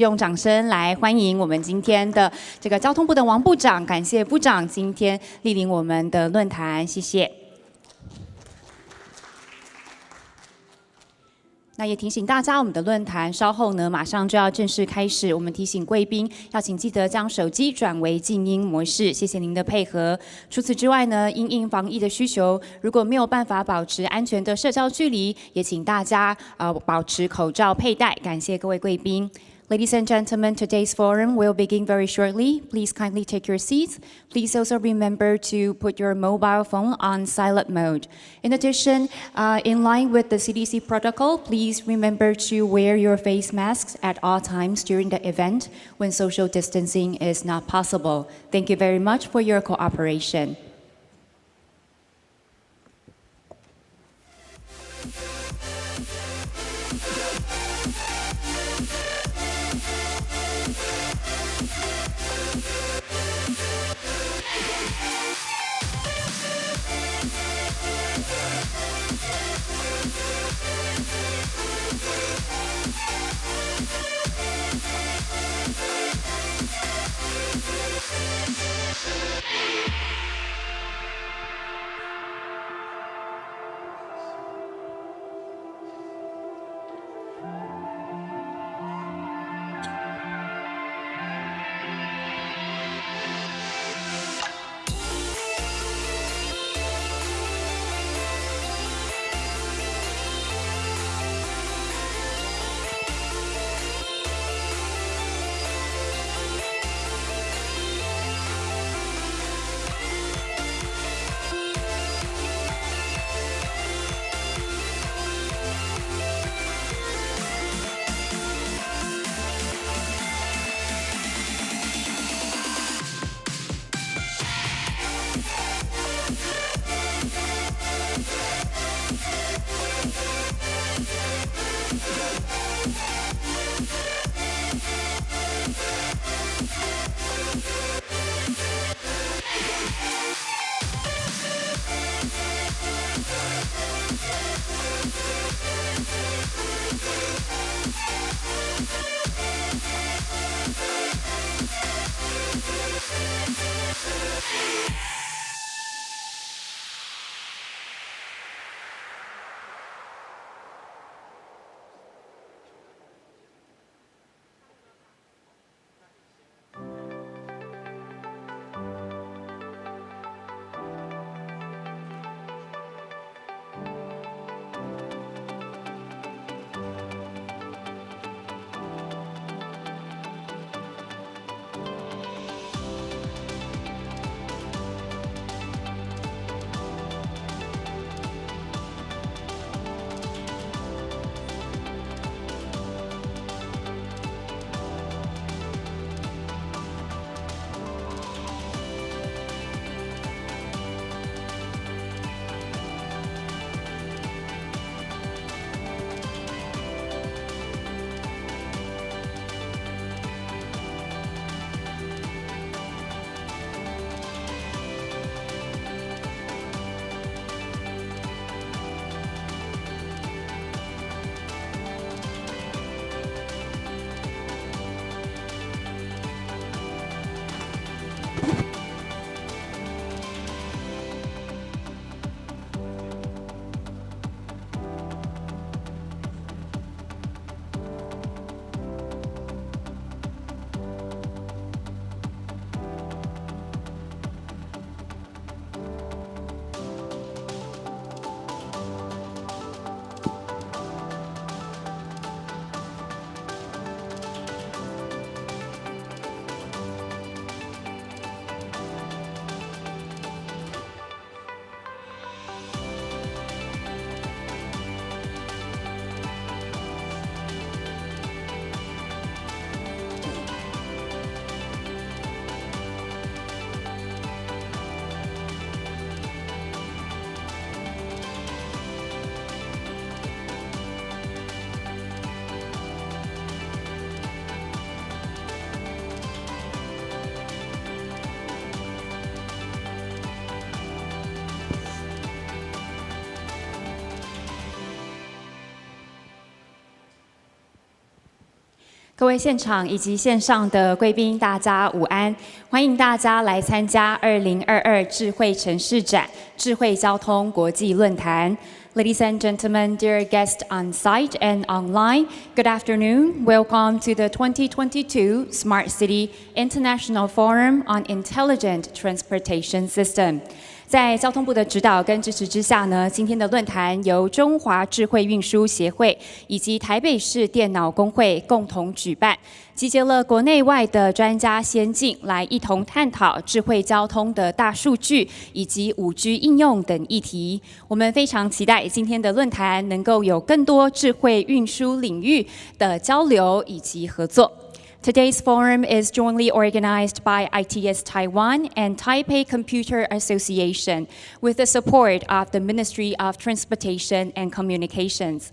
用掌声来欢迎我们今天的这个交通部的王部长，感谢部长今天莅临我们的论坛，谢谢。那也提醒大家，我们的论坛稍后呢，马上就要正式开始。我们提醒贵宾，要请记得将手机转为静音模式，谢谢您的配合。除此之外呢，因应防疫的需求，如果没有办法保持安全的社交距离，也请大家保持口罩佩戴。感谢各位贵宾。Ladies and gentlemen, today's forum will begin very shortly. Please kindly take your seats. Please also remember to put your mobile phone on silent mode. In addition, in line with the CDC protocol, please remember to wear your face masks at all times during the event when social distancing is not possible. Thank you very much for your cooperation. 各位现场以及线上的贵宾，大家午安！欢迎大家来参加2022智慧城市展智慧交通国际论坛。Ladies and gentlemen, dear guests on site and online, good afternoon. Welcome to the 2022 Smart City International Forum on Intelligent Transportation System. 在交通部的指导跟支持之下呢，今天的论坛由中华智慧运输协会以及台北市电脑工会共同举办，集结了国内外的专家先进来一同探讨智慧交通的大数据以及5G 应用等议题。我们非常期待今天的论坛能够有更多智慧运输领域的交流以及合作。Today's forum is jointly organized by ITS Taiwan and Taipei Computer Association with the support of the Ministry of Transportation and Communications.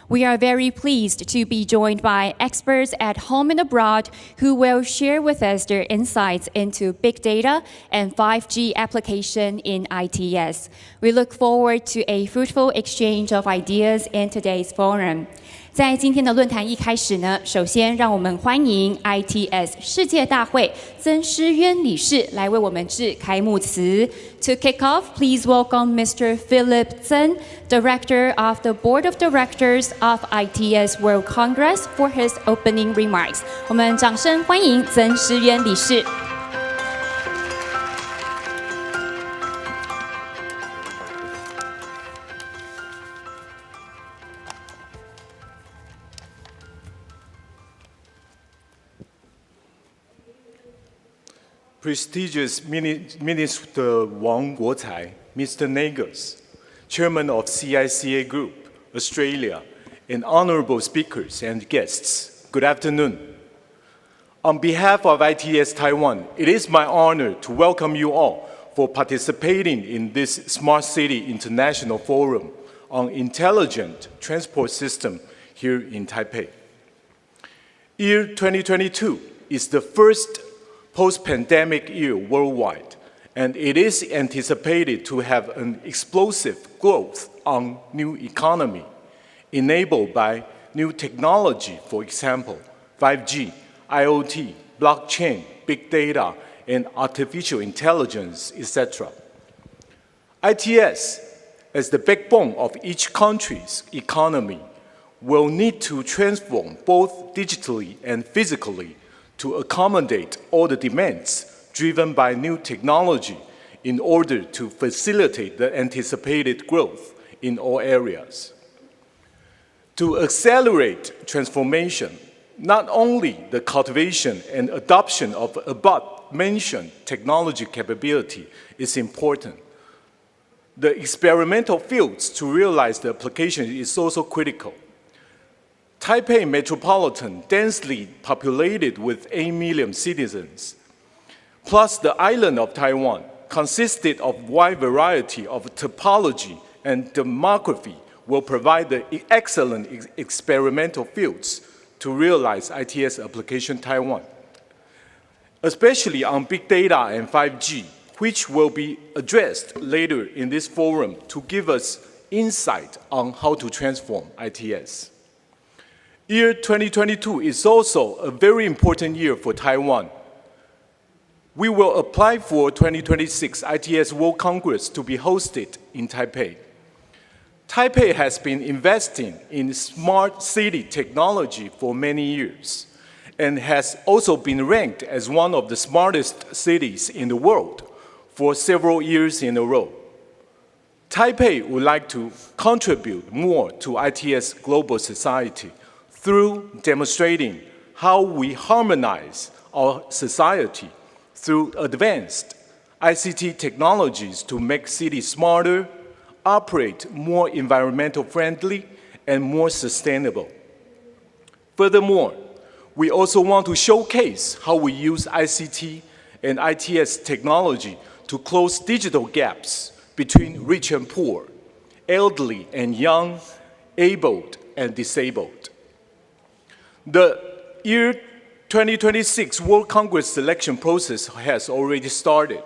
We are very pleased to be joined by experts at home and abroad who will share with us their insights into big data and 5G application in ITS. We look forward to a fruitful exchange of ideas in today's forum. 在今天的论坛一开始呢，首先让我们欢迎 ITS 世界大会曾诗渊理事来为我们致开幕词。To kick off, please welcome Mr. Philip Tseng, Director of the Board of Directors of ITS World Congress, for his opening remarks. 我们掌声欢迎曾诗渊理事。Prestigious Minister Wang Guocai, Mr. Nagus, Chairman of CICA Group, Australia, and honorable speakers and guests, good afternoon. On behalf of ITS Taiwan, it is my honor to welcome you all for participating in this Smart City International Forum on Intelligent Transport System here in Taipei. Year 2022 is the first post-pandemic year worldwide, and it is anticipated to have an explosive growth on new economy, enabled by new technology, for example, 5G, IoT, blockchain, big data, and artificial intelligence, etc. ITS, as the backbone of each country's economy, will need to transform both digitally and physically to accommodate all the demands driven by new technology in order to facilitate the anticipated growth in all areas. To accelerate transformation, not only the cultivation and adoption of above-mentioned technology capability is important, the experimental fields to realize the application is also critical. Taipei metropolitan, densely populated with 8 million citizens, plus the island of Taiwan, consisted of wide variety of topology and demography, will provide the excellent experimental fields to realize ITS application Taiwan, especially on big data and 5G, which will be addressed later in this forum to give us insight on how to transform ITS. Year 2022 is also a very important year for Taiwan. We will apply for 2026 ITS World Congress to be hosted in Taipei. Taipei has been investing in smart city technology for many years and has also been ranked as one of the smartest cities in the world for several years in a row. Taipei would like to contribute more to ITS global society through demonstrating how we harmonize our society through advanced ICT technologies to make cities smarter, operate more environmental friendly, and more sustainable. Furthermore, we also want to showcase how we use ICT and ITS technology to close digital gaps between rich and poor, elderly and young, abled and disabled. The year 2026 World Congress selection process has already started.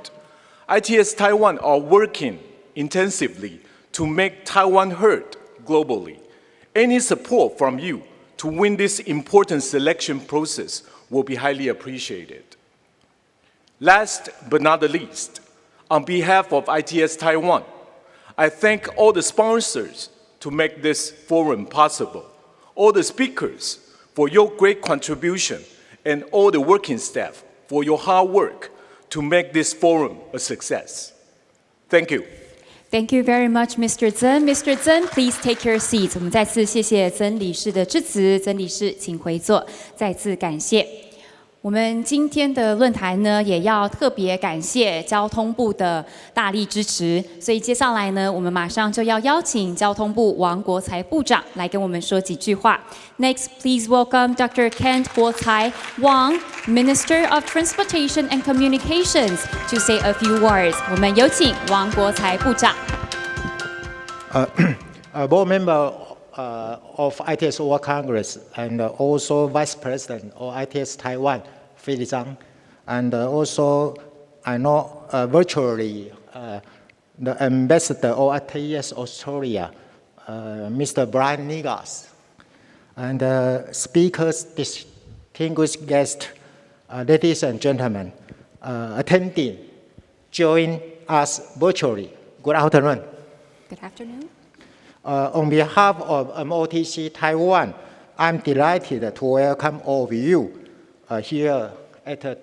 ITS Taiwan are working intensively to make Taiwan heard globally. Any support from you to win this important selection process will be highly appreciated. Last but not the least, on behalf of ITS Taiwan, I thank all the sponsors to make this forum possible, all the speakers for your great contribution, and all the working staff for your hard work to make this forum a success. Thank you. Thank you very much, Mr. Zeng. Mr. Zeng, please take your seats. 我们再次谢谢曾理事的致辞，曾理事请回座，再次感谢。我们今天的论坛呢，也要特别感谢交通部的大力支持，所以接下来呢，我们马上就要邀请交通部王国才部长来跟我们说几句话。Next, please welcome Dr. Kent Guotai Wang, Minister of Transportation and Communications, to say a few words. 我们有请王国才部长。Board member of ITS World Congress and also Vice President of ITS Taiwan, Fei Zhang, and also I know virtually the Ambassador of ITS Australia, Mr. Brian Negas, and speakers, distinguished guests, ladies and gentlemen, attending, join us virtually. Good afternoon. Good afternoon. On behalf of MOTC Taiwan, I'm delighted to welcome all of you here at the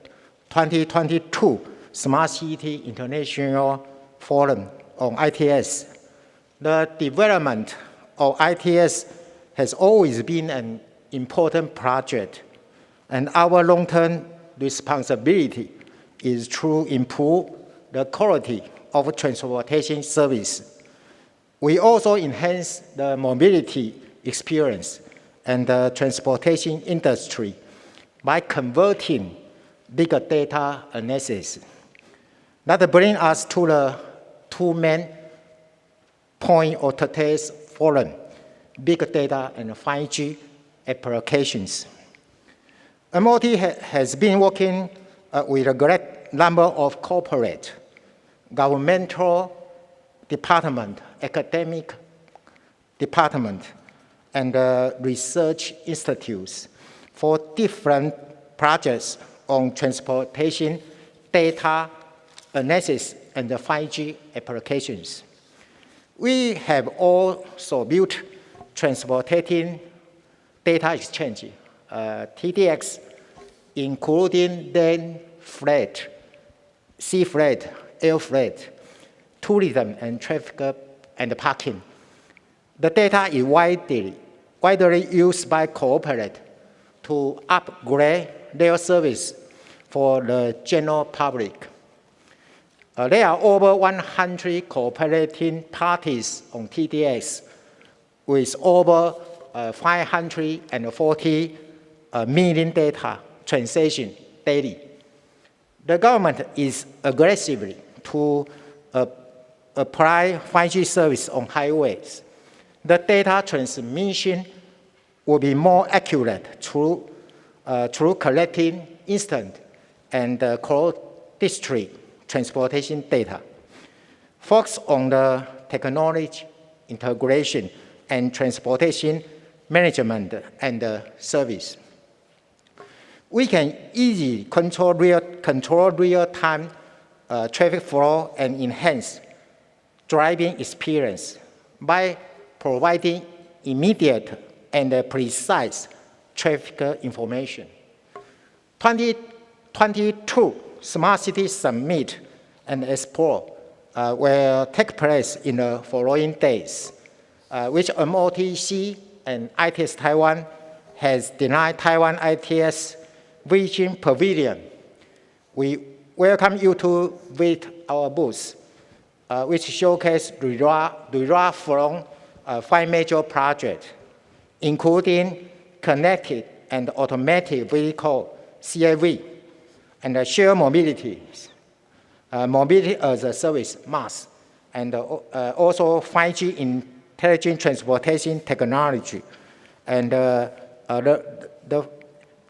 2022 Smart City International Forum on ITS. The development of ITS has always been an important project, and our long-term responsibility is to improve the quality of transportation service. We also enhance the mobility experience and the transportation industry by converting big data analysis. That brings us to the two main points of today's forum, big data and 5G applications. MOT has been working with a great number of corporate, governmental department, academic department, and research institutes for different projects on transportation data analysis and the 5G applications. We have also built transportation data exchange, TDX, including land freight, sea freight, air freight, tourism and traffic and parking. The data is widely used by corporate to upgrade their service for the general public. There are over 100 cooperating parties on TDX with over 540 million data transactions daily. The government is aggressively to apply 5G service on highways. The data transmission will be more accurate through collecting instant and cross-district transportation data. Focus on the technology integration and transportation management and service. We can easily control real-time traffic flow and enhance driving experience by providing immediate and precise traffic information. 2022 Smart City Summit and Expo will take place in the following days, which MOTC and ITS Taiwan has denied Taiwan ITS Vision Pavilion. We welcome you to visit our booth, which showcase results from 5 major projects, including connected and automatic vehicle CAV, and shared mobility, mobility as a service MaaS, and also 5G intelligent transportation technology, and the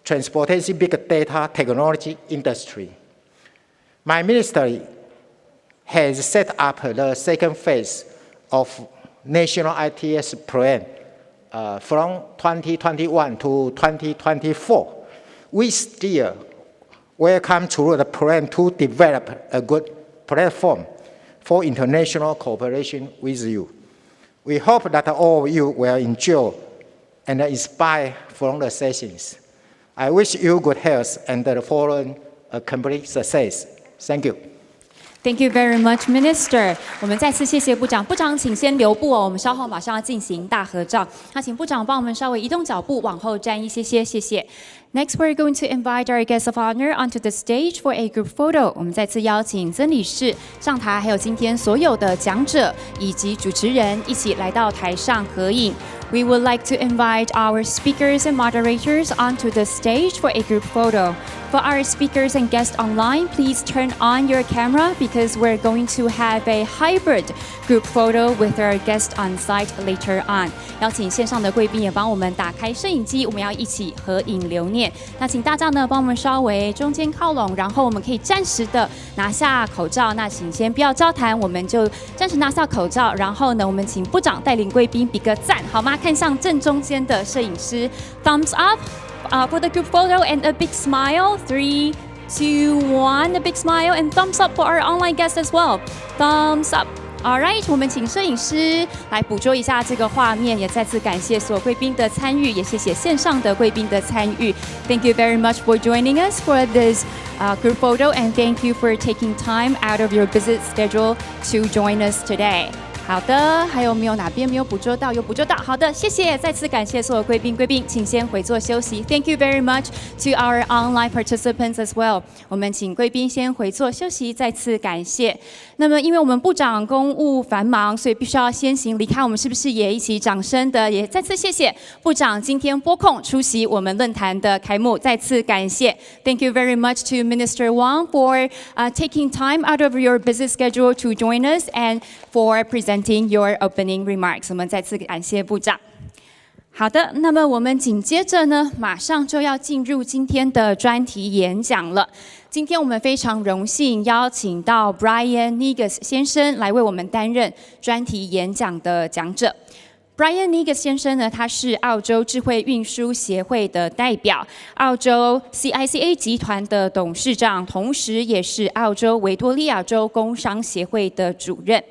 transportation big data technology industry. My ministry has set up the second phase of National ITS Plan from 2021 to 2024, we still welcome to the plan to develop a good platform for international cooperation with you. We hope that all of you will enjoy and inspire from the sessions. I wish you good health and the following a complete success. Thank you. Thank you very much, Minister. 我们再次谢谢部长。部长，请先留步哦，我们稍后马上要进行大合照。那请部长帮我们稍微移动脚步，往后站一些些，谢谢。Next, we're going to invite our guest of honor onto the stage for a group photo. 我们再次邀请曾理事上台，还有今天所有的讲者以及主持人一起来到台上合影。We would like to invite our speakers and moderators onto the stage for a group photo. For our speakers and guests online, please turn on your camera because we're going to have a hybrid group photo with our guest on site later on. 邀请线上的贵宾也帮我们打开摄影机，我们要一起合影留念。那请大家呢帮我们稍微中间靠拢，然后我们可以暂时的拿下口罩。那请先不要交谈，我们就暂时拿下口罩。然后呢，我们请部长带领贵宾比个赞，好吗？看向正中间的摄影师 ，thumbs up for the group photo and a big smile. 3, 2, 1, a big smile and thumbs up for our online guests as well. Thumbs up. All right, 我们请摄影师来捕捉一下这个画面，也再次感谢所有贵宾的参与，也谢谢线上的贵宾的参与。Thank you very much for joining us for this group photo, and thank you for taking time out of your busy schedule to join us today. 好的，还有没有哪边没有捕捉到？有捕捉到，好的，谢谢，再次感谢所有贵宾，请先回座休息。Thank you very much to our online participants as well. 我们请贵宾先回座休息，再次感谢。那么，因为我们部长公务繁忙，所以必须要先行离开。我们是不是也一起掌声的？也再次谢谢部长今天拨空出席我们论坛的开幕，再次感谢。Thank you very much to Minister Wang for taking time out of your busy schedule to join us and for presenting your opening remarks. 我们再次感谢部长。好的，那么我们紧接着呢，马上就要进入今天的专题演讲了。今天我们非常荣幸邀请到 Brian Negus 先生来为我们担任专题演讲的讲者。Brian Negus 先生呢，他是澳洲智慧运输协会的代表，澳洲 CICA 集团的董事长，同时也是澳洲维多利亚州工商协会的主任。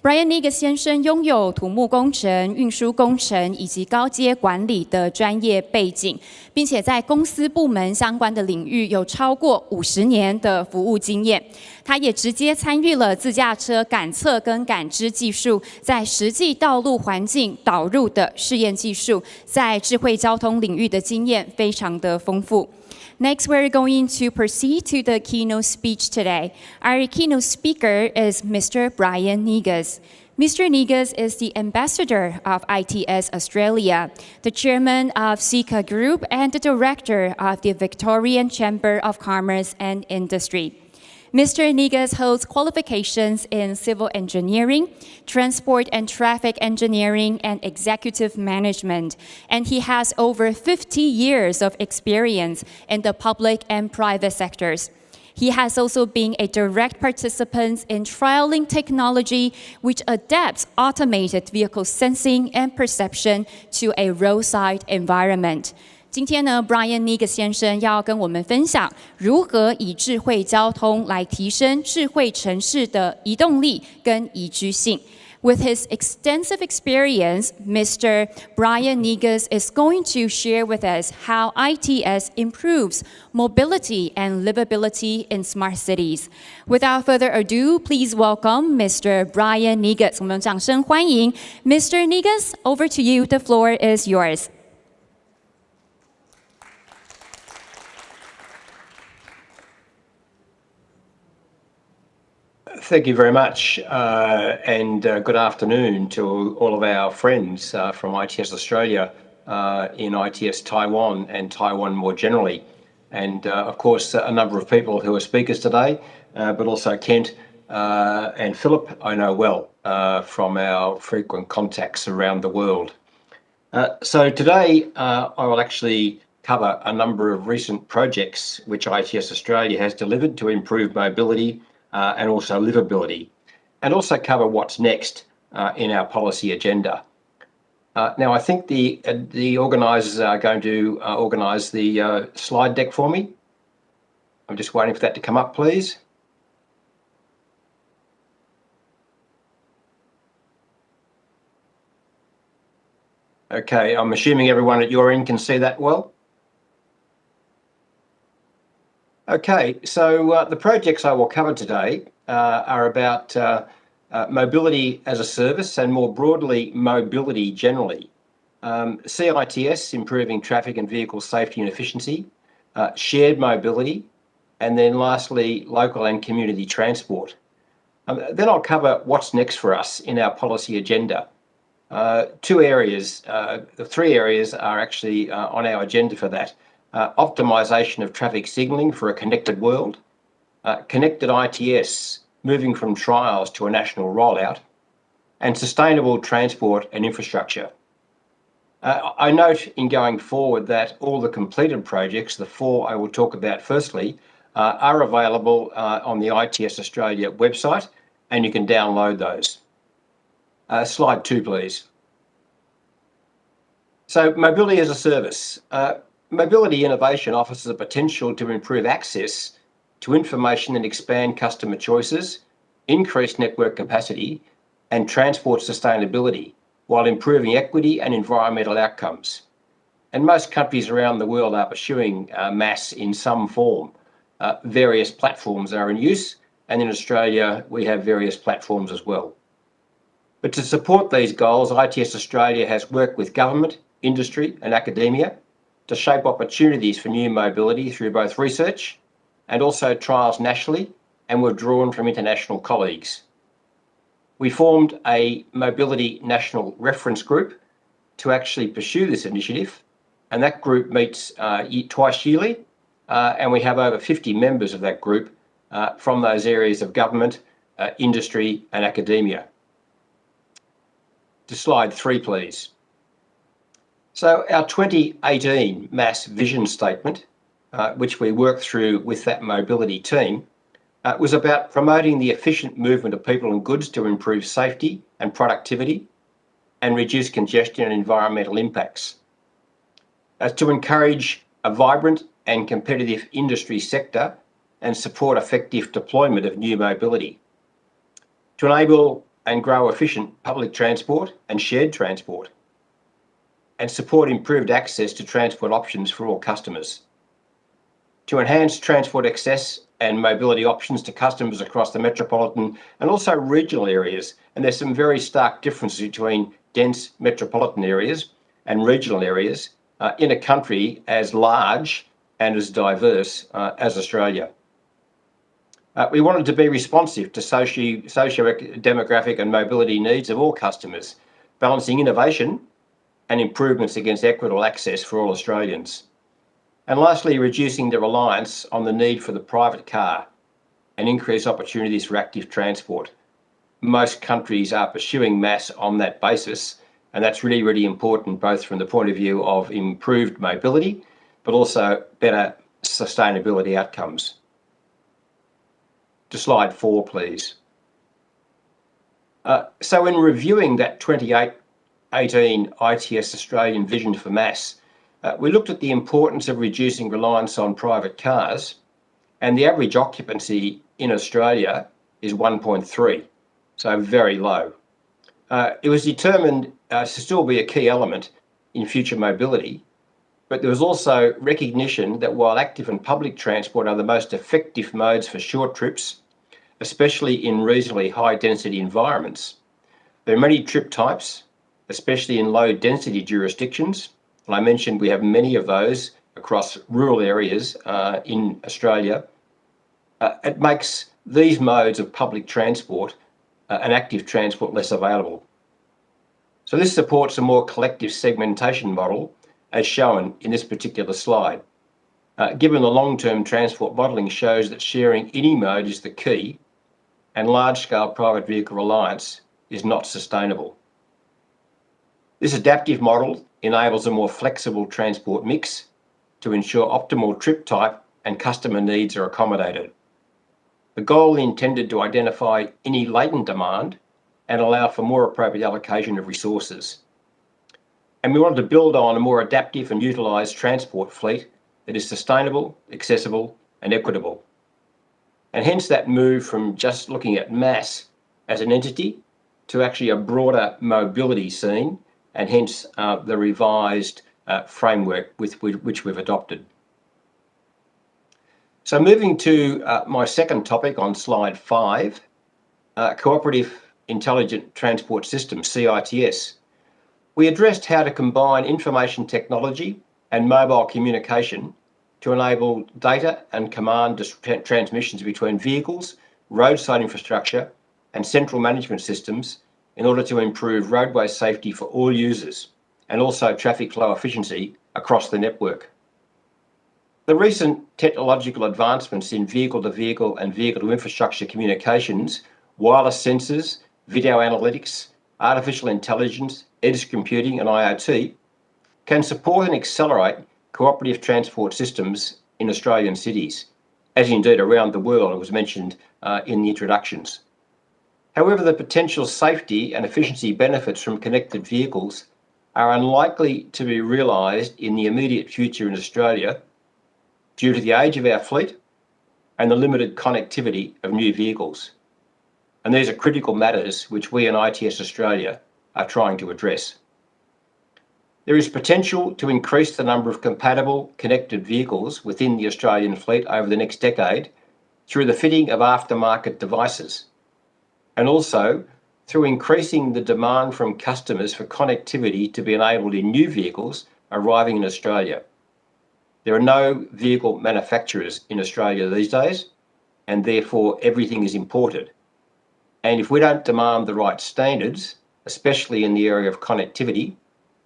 Brian Negus 先生拥有土木工程、运输工程以及高阶管理的专业背景，并且在公司部门相关的领域有超过50年的服务经验。他也直接参与了自驾车感测跟感知技术在实际道路环境导入的试验技术，在智慧交通领域的经验非常的丰富。Next, we're going to proceed to the keynote speech today. Our keynote speaker is Mr. Brian Negus. Mr. Negus is the ambassador of ITS Australia, the chairman of Sika Group, and the director of the Victorian Chamber of Commerce and Industry. Mr. Negus holds qualifications in civil engineering, transport and traffic engineering, and executive management, and he has over 50 years of experience in the public and private sectors. He has also been a direct participant in trialing technology which adapts automated vehicle sensing and perception to a roadside environment. 今天呢 ，Brian Negus 先生要跟我们分享如何以智慧交通来提升智慧城市的移动力跟宜居性。With his extensive experience, Mr. Brian Negus is going to share with us how ITS improves mobility and livability in smart cities. Without further ado, please welcome Mr. Brian Negus. 我们掌声欢迎 Mr. Negus. Over to you. The floor is yours. Thank you very much, and good afternoon to all of our friends from ITS Australia, in ITS Taiwan and Taiwan more generally. And of course, a number of people who are speakers today, but also Kent and Philip, I know well from our frequent contacts around the world. So today, I will actually cover a number of recent projects which ITS Australia has delivered to improve mobility and also livability, and also cover what's next in our policy agenda. Now, I think the organisers are going to organise the slide deck for me. I'm just waiting for that to come up, please. Okay, I'm assuming everyone at your end can see that well. Okay, so the projects I will cover today are about mobility as a service and more broadly, mobility generally. CITS, improving traffic and vehicle safety and efficiency, shared mobility, and then lastly, local and community transport. Then I'll cover what's next for us in our policy agenda. Three areas are actually on our agenda for that. Optimisation of traffic signalling for a connected world, connected ITS, moving from trials to a national rollout, and sustainable transport and infrastructure. I note in going forward that all the completed projects, the four I will talk about firstly, are available on the ITS Australia website, and you can download those. Slide 2, please. So, mobility as a service. Mobility innovation offers the potential to improve access to information and expand customer choices, increase network capacity, and transport sustainability, while improving equity and environmental outcomes. And most countries around the world are pursuing MaaS in some form. Various platforms are in use, and in Australia we have various platforms as well. But to support these goals, ITS Australia has worked with government, industry and academia to shape opportunities for new mobility through both research and also trials nationally, and we've drawn from international colleagues. We formed a Mobility National Reference Group to actually pursue this initiative, and that group meets twice yearly, and we have over 50 members of that group from those areas of government, industry and academia. To slide 3, please. So our 2018 MaaS vision statement, which we worked through with that mobility team, was about promoting the efficient movement of people and goods to improve safety and productivity and reduce congestion and environmental impacts. To encourage a vibrant and competitive industry sector and support effective deployment of new mobility. To enable and grow efficient public transport and shared transport. And support improved access to transport options for all customers. To enhance transport access and mobility options to customers across the metropolitan and also regional areas. And there's some very stark differences between dense metropolitan areas and regional areas in a country as large and as diverse as Australia. We wanted to be responsive to socio-demographic and mobility needs of all customers, balancing innovation and improvements against equitable access for all Australians. And lastly, reducing the reliance on the need for the private car and increase opportunities for active transport. Most countries are pursuing MaaS on that basis, and that's really, really important both from the point of view of improved mobility, but also better sustainability outcomes. To slide 4, please. So in reviewing that 2018 ITS Australian vision for MaaS, we looked at the importance of reducing reliance on private cars, and the average occupancy in Australia is 1.3, so very low. It was determined to still be a key element in future mobility, but there was also recognition that while active and public transport are the most effective modes for short trips, especially in reasonably high density environments, there are many trip types, especially in low density jurisdictions. And I mentioned we have many of those across rural areas in Australia. It makes these modes of public transport and active transport less available. So this supports a more collective segmentation model as shown in this particular slide. Given the long-term transport modelling shows that sharing any mode is the key and large-scale private vehicle reliance is not sustainable. This adaptive model enables a more flexible transport mix to ensure optimal trip type and customer needs are accommodated. The goal intended to identify any latent demand and allow for more appropriate allocation of resources. And we wanted to build on a more adaptive and utilised transport fleet that is sustainable, accessible and equitable. And hence that move from just looking at mass as an entity to actually a broader mobility scene, and hence the revised framework with which we've adopted. So moving to my second topic on slide 5, Cooperative Intelligent Transport Systems, CITS. We addressed how to combine information technology and mobile communication to enable data and command transmissions between vehicles, roadside infrastructure and central management systems in order to improve roadway safety for all users and also traffic flow efficiency across the network. The recent technological advancements in vehicle-to-vehicle and vehicle-to-infrastructure communications, wireless sensors, video analytics, artificial intelligence, edge computing and IoT can support and accelerate cooperative transport systems in Australian cities, as indeed around the world, it was mentioned in the introductions. However, the potential safety and efficiency benefits from connected vehicles are unlikely to be realised in the immediate future in Australia due to the age of our fleet and the limited connectivity of new vehicles. And these are critical matters which we in ITS Australia are trying to address. There is potential to increase the number of compatible connected vehicles within the Australian fleet over the next decade through the fitting of aftermarket devices, and also through increasing the demand from customers for connectivity to be enabled in new vehicles arriving in Australia. There are no vehicle manufacturers in Australia these days, and therefore everything is imported. And if we don't demand the right standards, especially in the area of connectivity,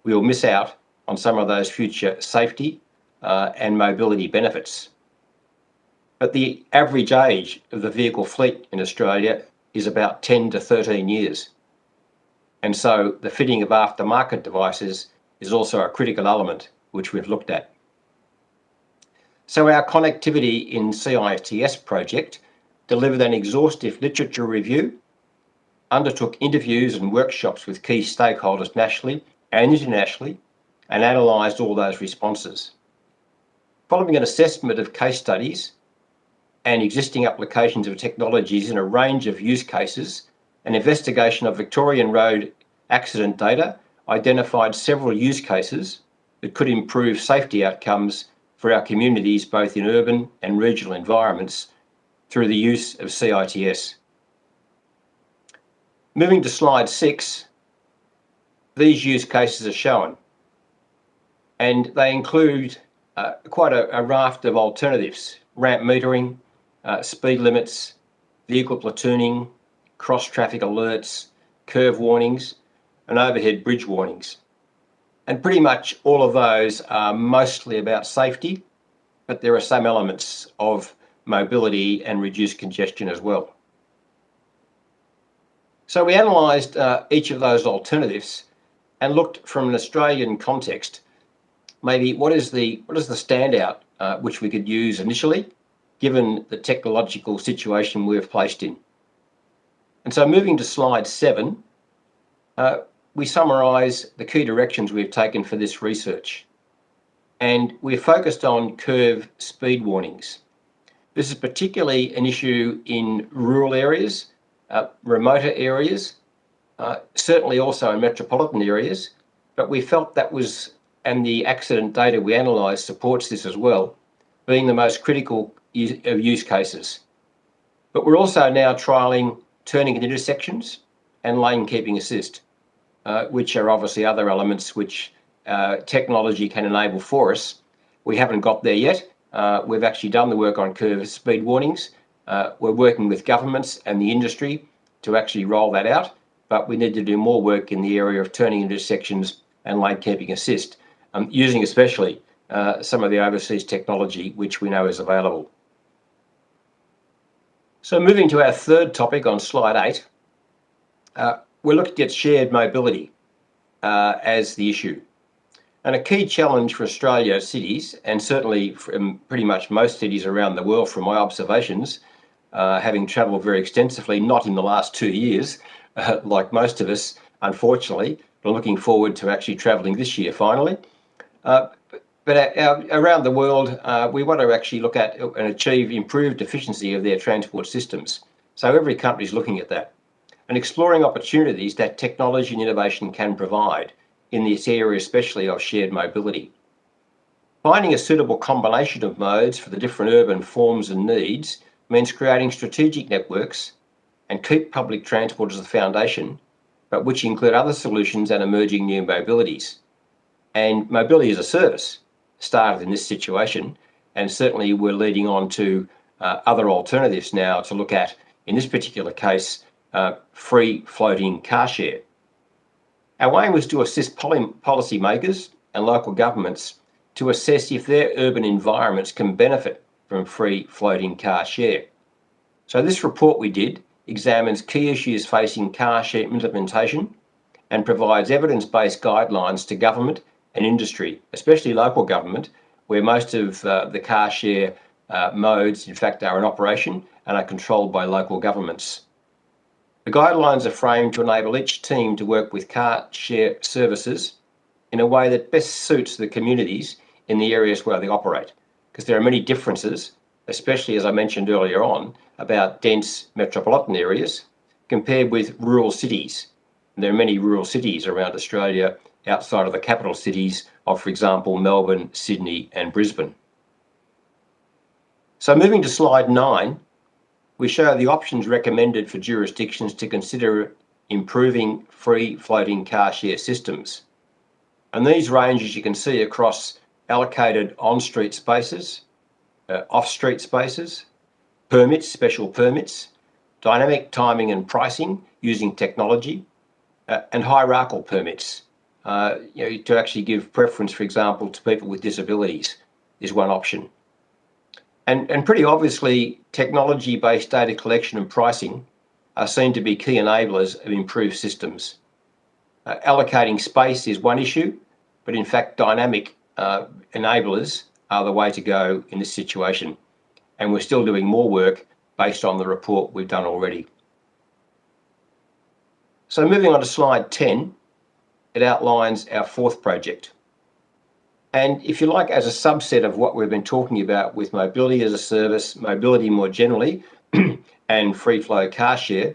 we will miss out on some of those future safety and mobility benefits. But the average age of the vehicle fleet in Australia is about 10 to 13 years. And so the fitting of aftermarket devices is also a critical element which we've looked at. So our connectivity in CITS project delivered an exhaustive literature review, undertook interviews and workshops with key stakeholders nationally and internationally, and analysed all those responses. Following an assessment of case studies and existing applications of technologies in a range of use cases, an investigation of Victorian road accident data identified several use cases that could improve safety outcomes for our communities both in urban and regional environments through the use of CITS. Moving to slide 6, these use cases are shown, and they include quite a raft of alternatives: ramp metering, speed limits, vehicle platooning, cross-traffic alerts, curve warnings, and overhead bridge warnings. And pretty much all of those are mostly about safety, but there are some elements of mobility and reduced congestion as well. So we analysed each of those alternatives and looked from an Australian context, maybe what is the standout which we could use initially, given the technological situation we're placed in. And so moving to slide 7, we summarise the key directions we've taken for this research. And we're focused on curve speed warnings. This is particularly an issue in rural areas, remoter areas, certainly also in metropolitan areas, but we felt that was, and the accident data we analysed supports this as well, being the most critical of use cases. But we're also now trialling turning at intersections and lane keeping assist, which are obviously other elements which technology can enable for us. We haven't got there yet. We've actually done the work on curve speed warnings. We're working with governments and the industry to actually roll that out, but we need to do more work in the area of turning intersections and lane keeping assist, using especially some of the overseas technology which we know is available. So moving to our third topic on slide 8, we're looking at shared mobility as the issue. And a key challenge for Australia cities, and certainly from pretty much most cities around the world from my observations, having travelled very extensively, not in the last 2 years, like most of us, unfortunately, We're looking forward to actually travelling this year finally. But around the world, we want to actually look at and achieve improved efficiency of their transport systems. So every country is looking at that and exploring opportunities that technology and innovation can provide in this area, especially of shared mobility. Finding a suitable combination of modes for the different urban forms and needs means creating strategic networks and keep public transport as the foundation, but which include other solutions and emerging new mobilities. And mobility as a service started in this situation, and certainly we're leading on to other alternatives now to look at, in this particular case, free floating car share. Our aim was to assist policy makers and local governments to assess if their urban environments can benefit from free floating car share. So this report we did examines key issues facing car share implementation and provides evidence-based guidelines to government and industry, especially local government, where most of the car share modes, in fact, are in operation and are controlled by local governments. The guidelines are framed to enable each team to work with car share services in a way that best suits the communities in the areas where they operate, because there are many differences, especially as I mentioned earlier on, about dense metropolitan areas compared with rural cities. And there are many rural cities around Australia outside of the capital cities of, for example, Melbourne, Sydney and Brisbane. So moving to slide 9, we show the options recommended for jurisdictions to consider improving free floating car share systems. And these range, as you can see, across allocated on-street spaces, off-street spaces, permits, special permits, dynamic timing and pricing using technology, and hierarchical permits. To actually give preference, for example, to people with disabilities is one option. And pretty obviously, technology-based data collection and pricing are seen to be key enablers of improved systems. Allocating space is one issue, but in fact, dynamic enablers are the way to go in this situation. And we're still doing more work based on the report we've done already. So moving on to slide 10, it outlines our fourth project. And if you like, as a subset of what we've been talking about with mobility as a service, mobility more generally, and free flow car share,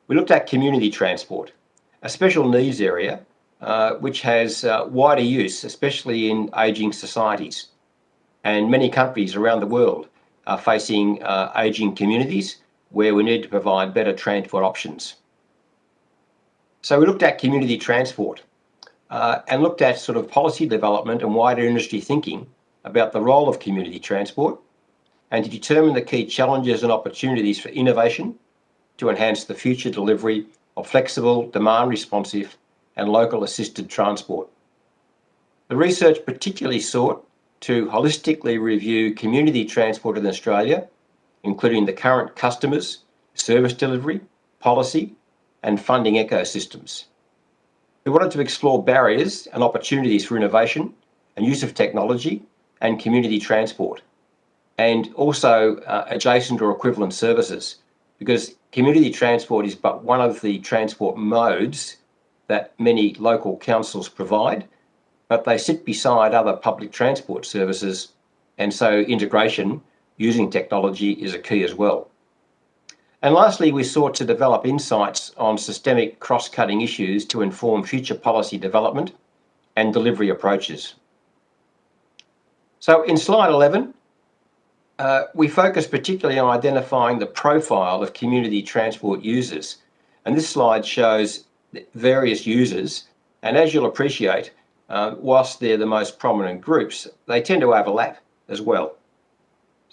we looked at community transport, a special needs area which has wider use, especially in ageing societies. And many countries around the world are facing ageing communities where we need to provide better transport options. So we looked at community transport and looked at sort of policy development and wider industry thinking about the role of community transport and to determine the key challenges and opportunities for innovation to enhance the future delivery of flexible, demand-responsive and local assisted transport. The research particularly sought to holistically review community transport in Australia, including the current customers, service delivery, policy and funding ecosystems. We wanted to explore barriers and opportunities for innovation and use of technology and community transport, and also adjacent or equivalent services, because community transport is but one of the transport modes that many local councils provide, but they sit beside other public transport services, and so integration using technology is a key as well. And lastly, we sought to develop insights on systemic cross-cutting issues to inform future policy development and delivery approaches. So in slide 11, we focus particularly on identifying the profile of community transport users. And this slide shows various users. And as you'll appreciate, whilst they're the most prominent groups, they tend to overlap as well.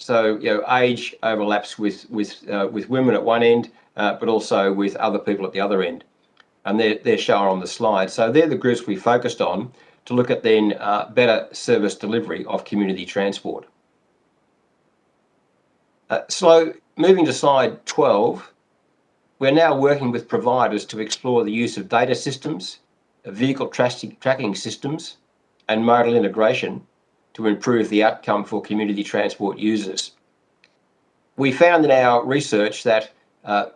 So, age overlaps with women at one end, but also with other people at the other end. And they're shown on the slide. So they're the groups we focused on to look at then better service delivery of community transport. So moving to slide 12, we're now working with providers to explore the use of data systems, vehicle tracking systems, and modal integration to improve the outcome for community transport users. We found in our research that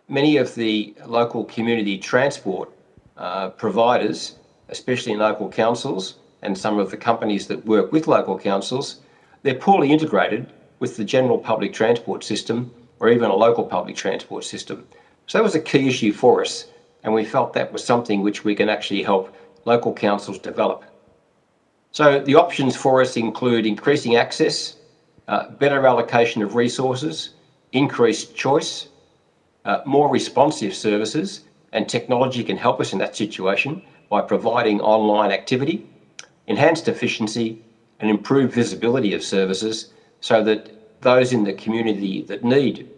many of the local community transport providers especially in local councils and some of the companies that work with local councils, they're poorly integrated with the general public transport system or even a local public transport system. So that was a key issue for us, and we felt that was something which we can actually help local councils develop. So the options for us include increasing access, better allocation of resources, increased choice, more responsive services, and technology can help us in that situation by providing online activity, enhanced efficiency, and improved visibility of services so that those in the community that need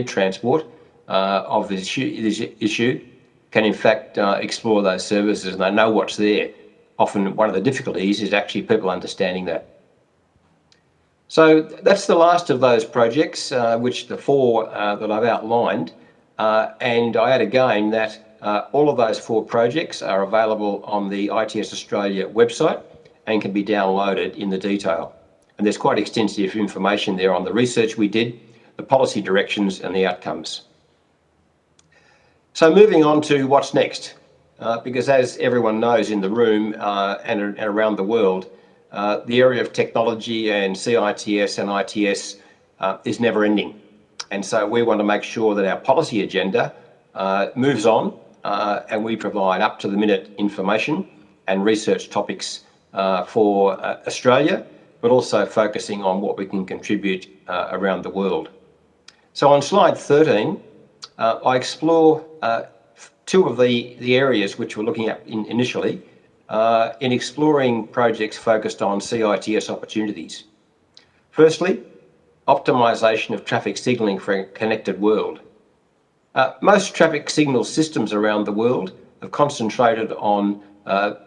transport of this issue can in fact explore those services and they know what's there. Often one of the difficulties is actually people understanding that. So that's the last of those projects, which the four that I've outlined. And I add again that all of those four projects are available on the ITS Australia website and can be downloaded in the detail. And there's quite extensive information there on the research we did, the policy directions and the outcomes. So moving on to what's next, because as everyone knows in the room and around the world, the area of technology and CITS and ITS is never ending. And so we want to make sure that our policy agenda moves on and we provide up-to-the-minute information and research topics for Australia, but also focusing on what we can contribute around the world. So on slide 13, I explore two of the areas which we're looking at initially in exploring projects focused on CITS opportunities. Firstly, optimisation of traffic signalling for a connected world. Most traffic signal systems around the world have concentrated on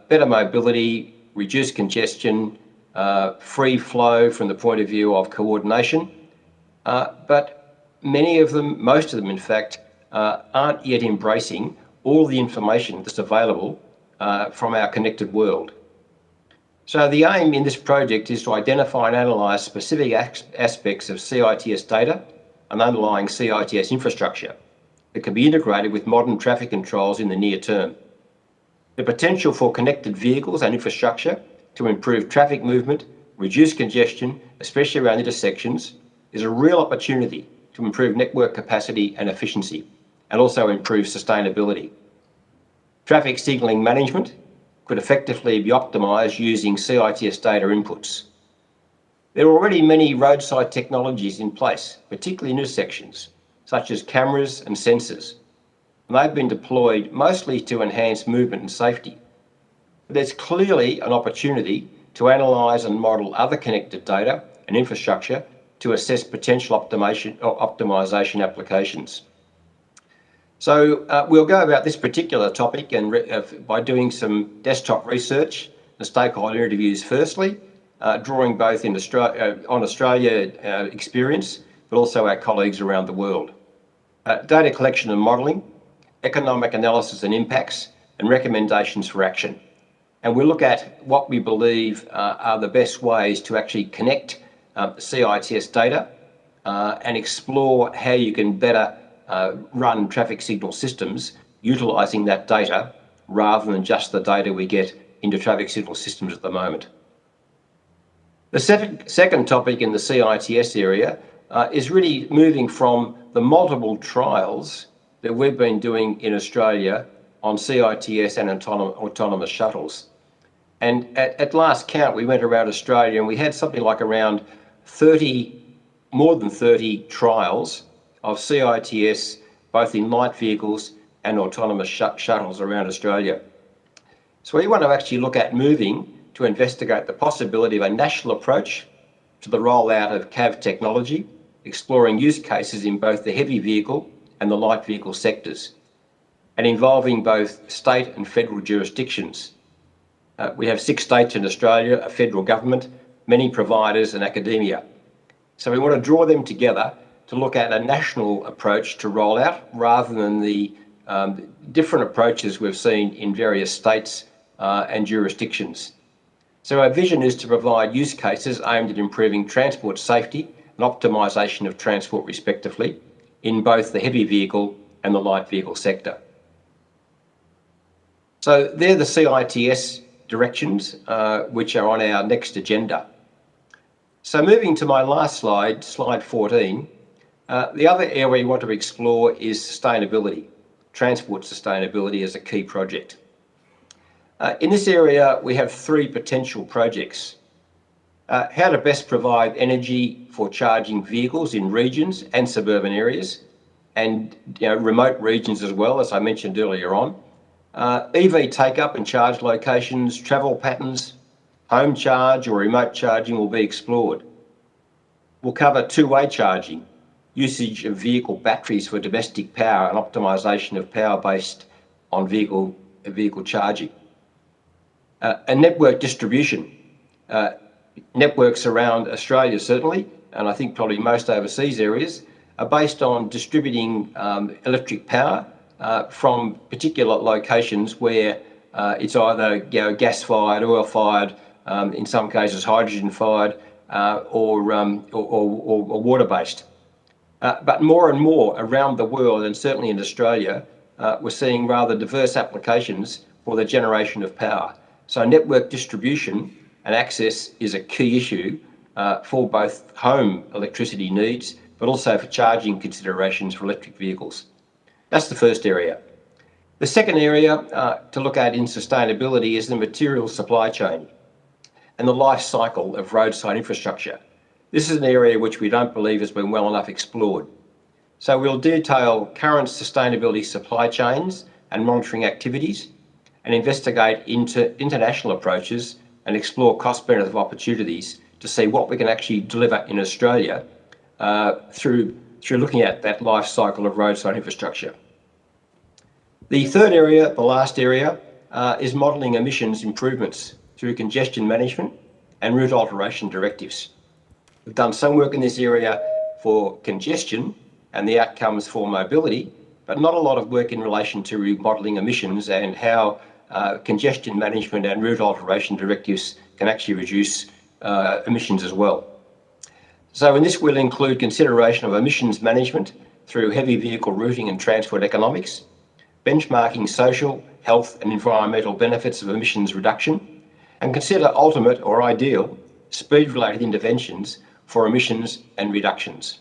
better mobility, reduced congestion, free flow from the point of view of coordination, but many of them, most of them in fact, aren't yet embracing all the information that's available from our connected world. So the aim in this project is to identify and analyse specific aspects of CITS data and underlying CITS infrastructure that can be integrated with modern traffic controls in the near term. The potential for connected vehicles and infrastructure to improve traffic movement, reduce congestion, especially around intersections, is a real opportunity to improve network capacity and efficiency, and also improve sustainability. Traffic signalling management could effectively be optimised using CITS data inputs. There are already many roadside technologies in place, particularly in intersections, such as cameras and sensors. And they've been deployed mostly to enhance movement and safety. But there's clearly an opportunity to analyse and model other connected data and infrastructure to assess potential optimisation applications. So we'll go about this particular topic and by doing some desktop research and stakeholder interviews firstly, drawing both in Australia experience, but also our colleagues around the world. Data collection and modelling, economic analysis and impacts, and recommendations for action. And we'll look at what we believe are the best ways to actually connect CITS data and explore how you can better run traffic signal systems utilising that data rather than just the data we get into traffic signal systems at the moment. The second topic in the CITS area is really moving from the multiple trials that we've been doing in Australia on CITS and autonomous shuttles. And at last count, we went around Australia and we had something like around more than 30 trials of CITS, both in light vehicles and autonomous shuttles around Australia. So we want to actually look at moving to investigate the possibility of a national approach to the rollout of CAV technology, exploring use cases in both the heavy vehicle and the light vehicle sectors, and involving both state and federal jurisdictions. We have 6 states in Australia, a federal government, many providers and academia. So we want to draw them together to look at a national approach to rollout rather than the different approaches we've seen in various states and jurisdictions. So our vision is to provide use cases aimed at improving transport safety and optimisation of transport respectively in both the heavy vehicle and the light vehicle sector. So they're the CITS directions, which are on our next agenda. So moving to my last slide, slide 14, the other area we want to explore is sustainability, transport sustainability as a key project. In this area, we have 3 potential projects. How to best provide energy for charging vehicles in regions and suburban areas, and remote regions as well, as I mentioned earlier on. EV take-up and charge locations, travel patterns, home charge or remote charging will be explored. We'll cover two-way charging, usage of vehicle batteries for domestic power and optimisation of power based on vehicle charging. And network distribution. Networks around Australia certainly, and I think probably most overseas areas, are based on distributing electric power from particular locations where it's either gas-fired, oil-fired, in some cases hydrogen-fired, or water-based. But more and more around the world, and certainly in Australia, we're seeing rather diverse applications for the generation of power. So network distribution and access is a key issue for both home electricity needs, but also for charging considerations for electric vehicles. That's the first area. The second area to look at in sustainability is the material supply chain and the life cycle of roadside infrastructure. This is an area which we don't believe has been well enough explored. So we'll detail current sustainability supply chains and monitoring activities and investigate into international approaches and explore cost-benefit opportunities to see what we can actually deliver in Australia through looking at that life cycle of roadside infrastructure. The third area, the last area, is modelling emissions improvements through congestion management and route alteration directives. We've done some work in this area for congestion and the outcomes for mobility, but not a lot of work in relation to remodelling emissions and how congestion management and route alteration directives can actually reduce emissions as well. So in this we'll include consideration of emissions management through heavy vehicle routing and transport economics, benchmarking social, health and environmental benefits of emissions reduction, and consider ultimate or ideal speed-related interventions for emissions and reductions.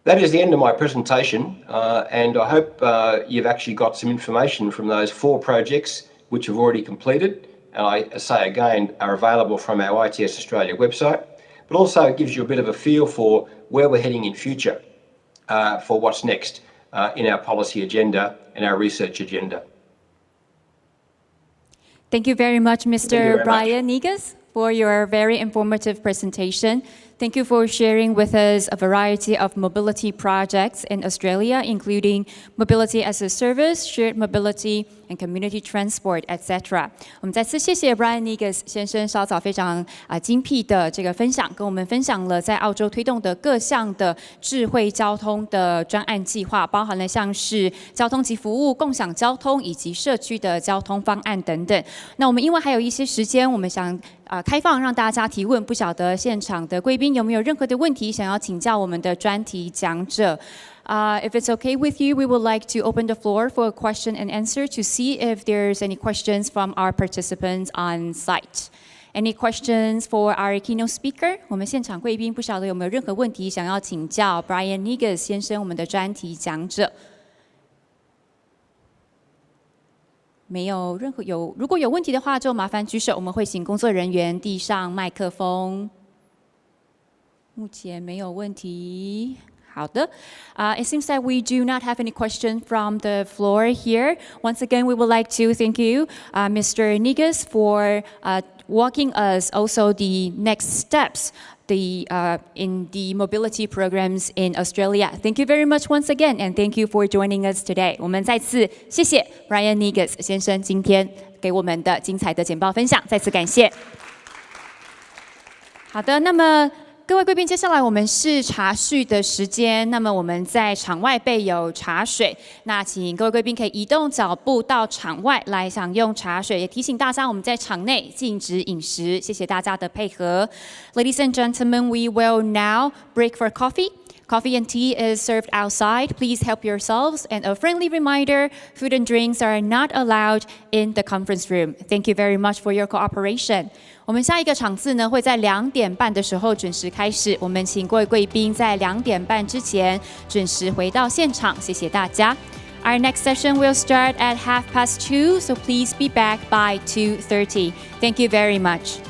That is the end of my presentation, and I hope you've actually got some information from those 4 projects which have already completed, and I say again, are available from our ITS Australia website, but also it gives you a bit of a feel for where we're heading in future for what's next in our policy agenda and our research agenda. Thank you very much, Mr. Brian Negus, for your very informative presentation. Thank you for sharing with us a variety of mobility projects in Australia, including mobility as a service, shared mobility, and community transport, etc. 我们再次谢谢 Brian Negus 先生稍早非常精辟的这个分享，跟我们分享了在澳洲推动的各项的智慧交通的专案计划，包含了像是交通及服务、共享交通以及社区的交通方案等等。那我们因为还有一些时间，我们想开放让大家提问，不晓得现场的贵宾有没有任何的问题想要请教我们的专题讲者。If it's okay with you, we would like to open the floor for a question and answer to see if there's any questions from our participants on site. Any questions for our keynote speaker? 我们现场贵宾不晓得有没有任何问题想要请教 Brian Negus 先生，我们的专题讲者。没有任何如果有问题的话，就麻烦举手，我们会请工作人员递上麦克风。目前没有问题。好的。It seems that we do not have any question from the floor here. Once again, we would like to thank you, Mr. Negus, for walking us also the next steps in the mobility programs in Australia. Thank you very much once again, and thank you for joining us today. 我们再次谢谢 Brian Negus 先生今天给我们的精彩的简报分享，再次感谢。好的，那么各位贵宾，接下来我们是茶叙的时间。那么我们在场外备有茶水，那请各位贵宾可以移动脚步到场外来享用茶水。也提醒大家，我们在场内禁止饮食。谢谢大家的配合。Ladies and gentlemen, we will now break for coffee. Coffee and tea is served outside. Please help yourselves. And a friendly reminder, food and drinks are not allowed in the conference room. Thank you very much for your cooperation. 我们下一个场次呢，会在2点半的时候准时开始。我们请各位贵宾在2点半之前准时回到现场，谢谢大家。Our next session will start at 2:30, so please be back by 2:30. Thank you very much.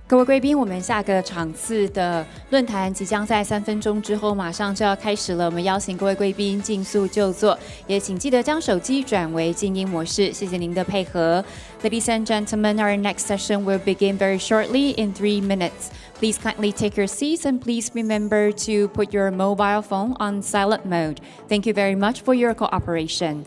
各位贵宾，我们下个场次的论坛即将在3分钟之后马上就要开始了。我们邀请各位贵宾尽速就座，也请记得将手机转为静音模式。谢谢您的配合。Ladies and gentlemen, our next session will begin very shortly in 3 minutes. Please kindly take your seats and please remember to put your mobile phone on silent mode. Thank you very much for your cooperation.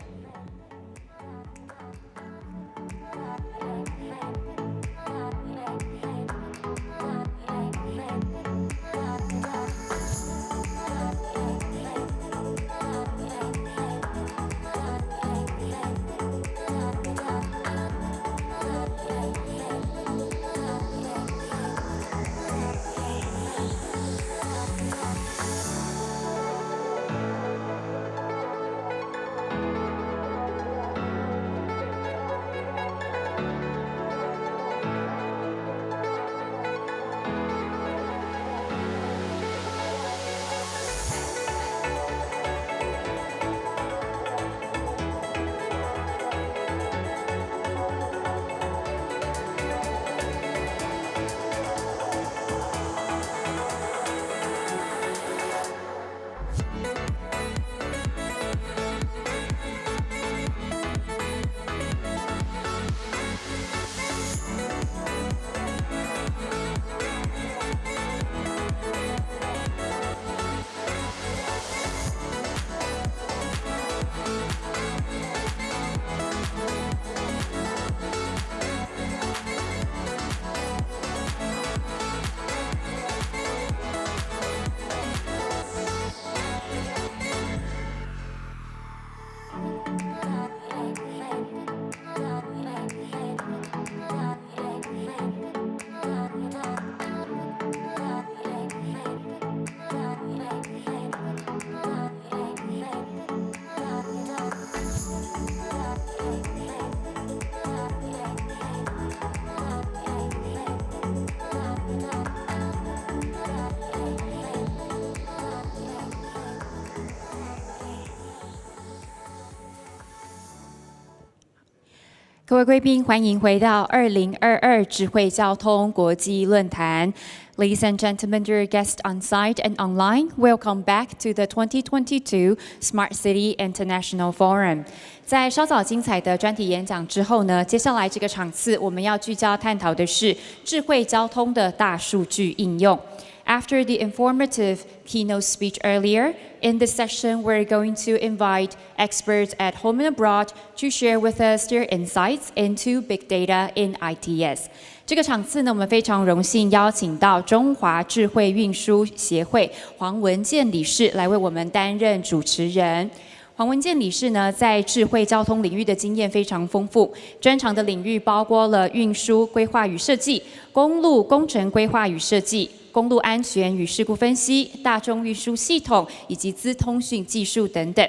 各位贵宾，欢迎回到2022智慧交通国际论坛。Ladies and gentlemen, dear guests on site and online, welcome back to the 2022 Smart City International Forum. 在稍早精彩的专题演讲之后呢，接下来这个场次我们要聚焦探讨的是智慧交通的大数据应用。After the informative keynote speech earlier, in this session, we're going to invite experts at home and abroad to share with us their insights into big data in ITS. 这个场次呢，我们非常荣幸邀请到中华智慧运输协会黄文健理事来为我们担任主持人。黄文健理事呢，在智慧交通领域的经验非常丰富，专长的领域包括了运输规划与设计、公路工程规划与设计、公路安全与事故分析、大众运输系统以及资通讯技术等等。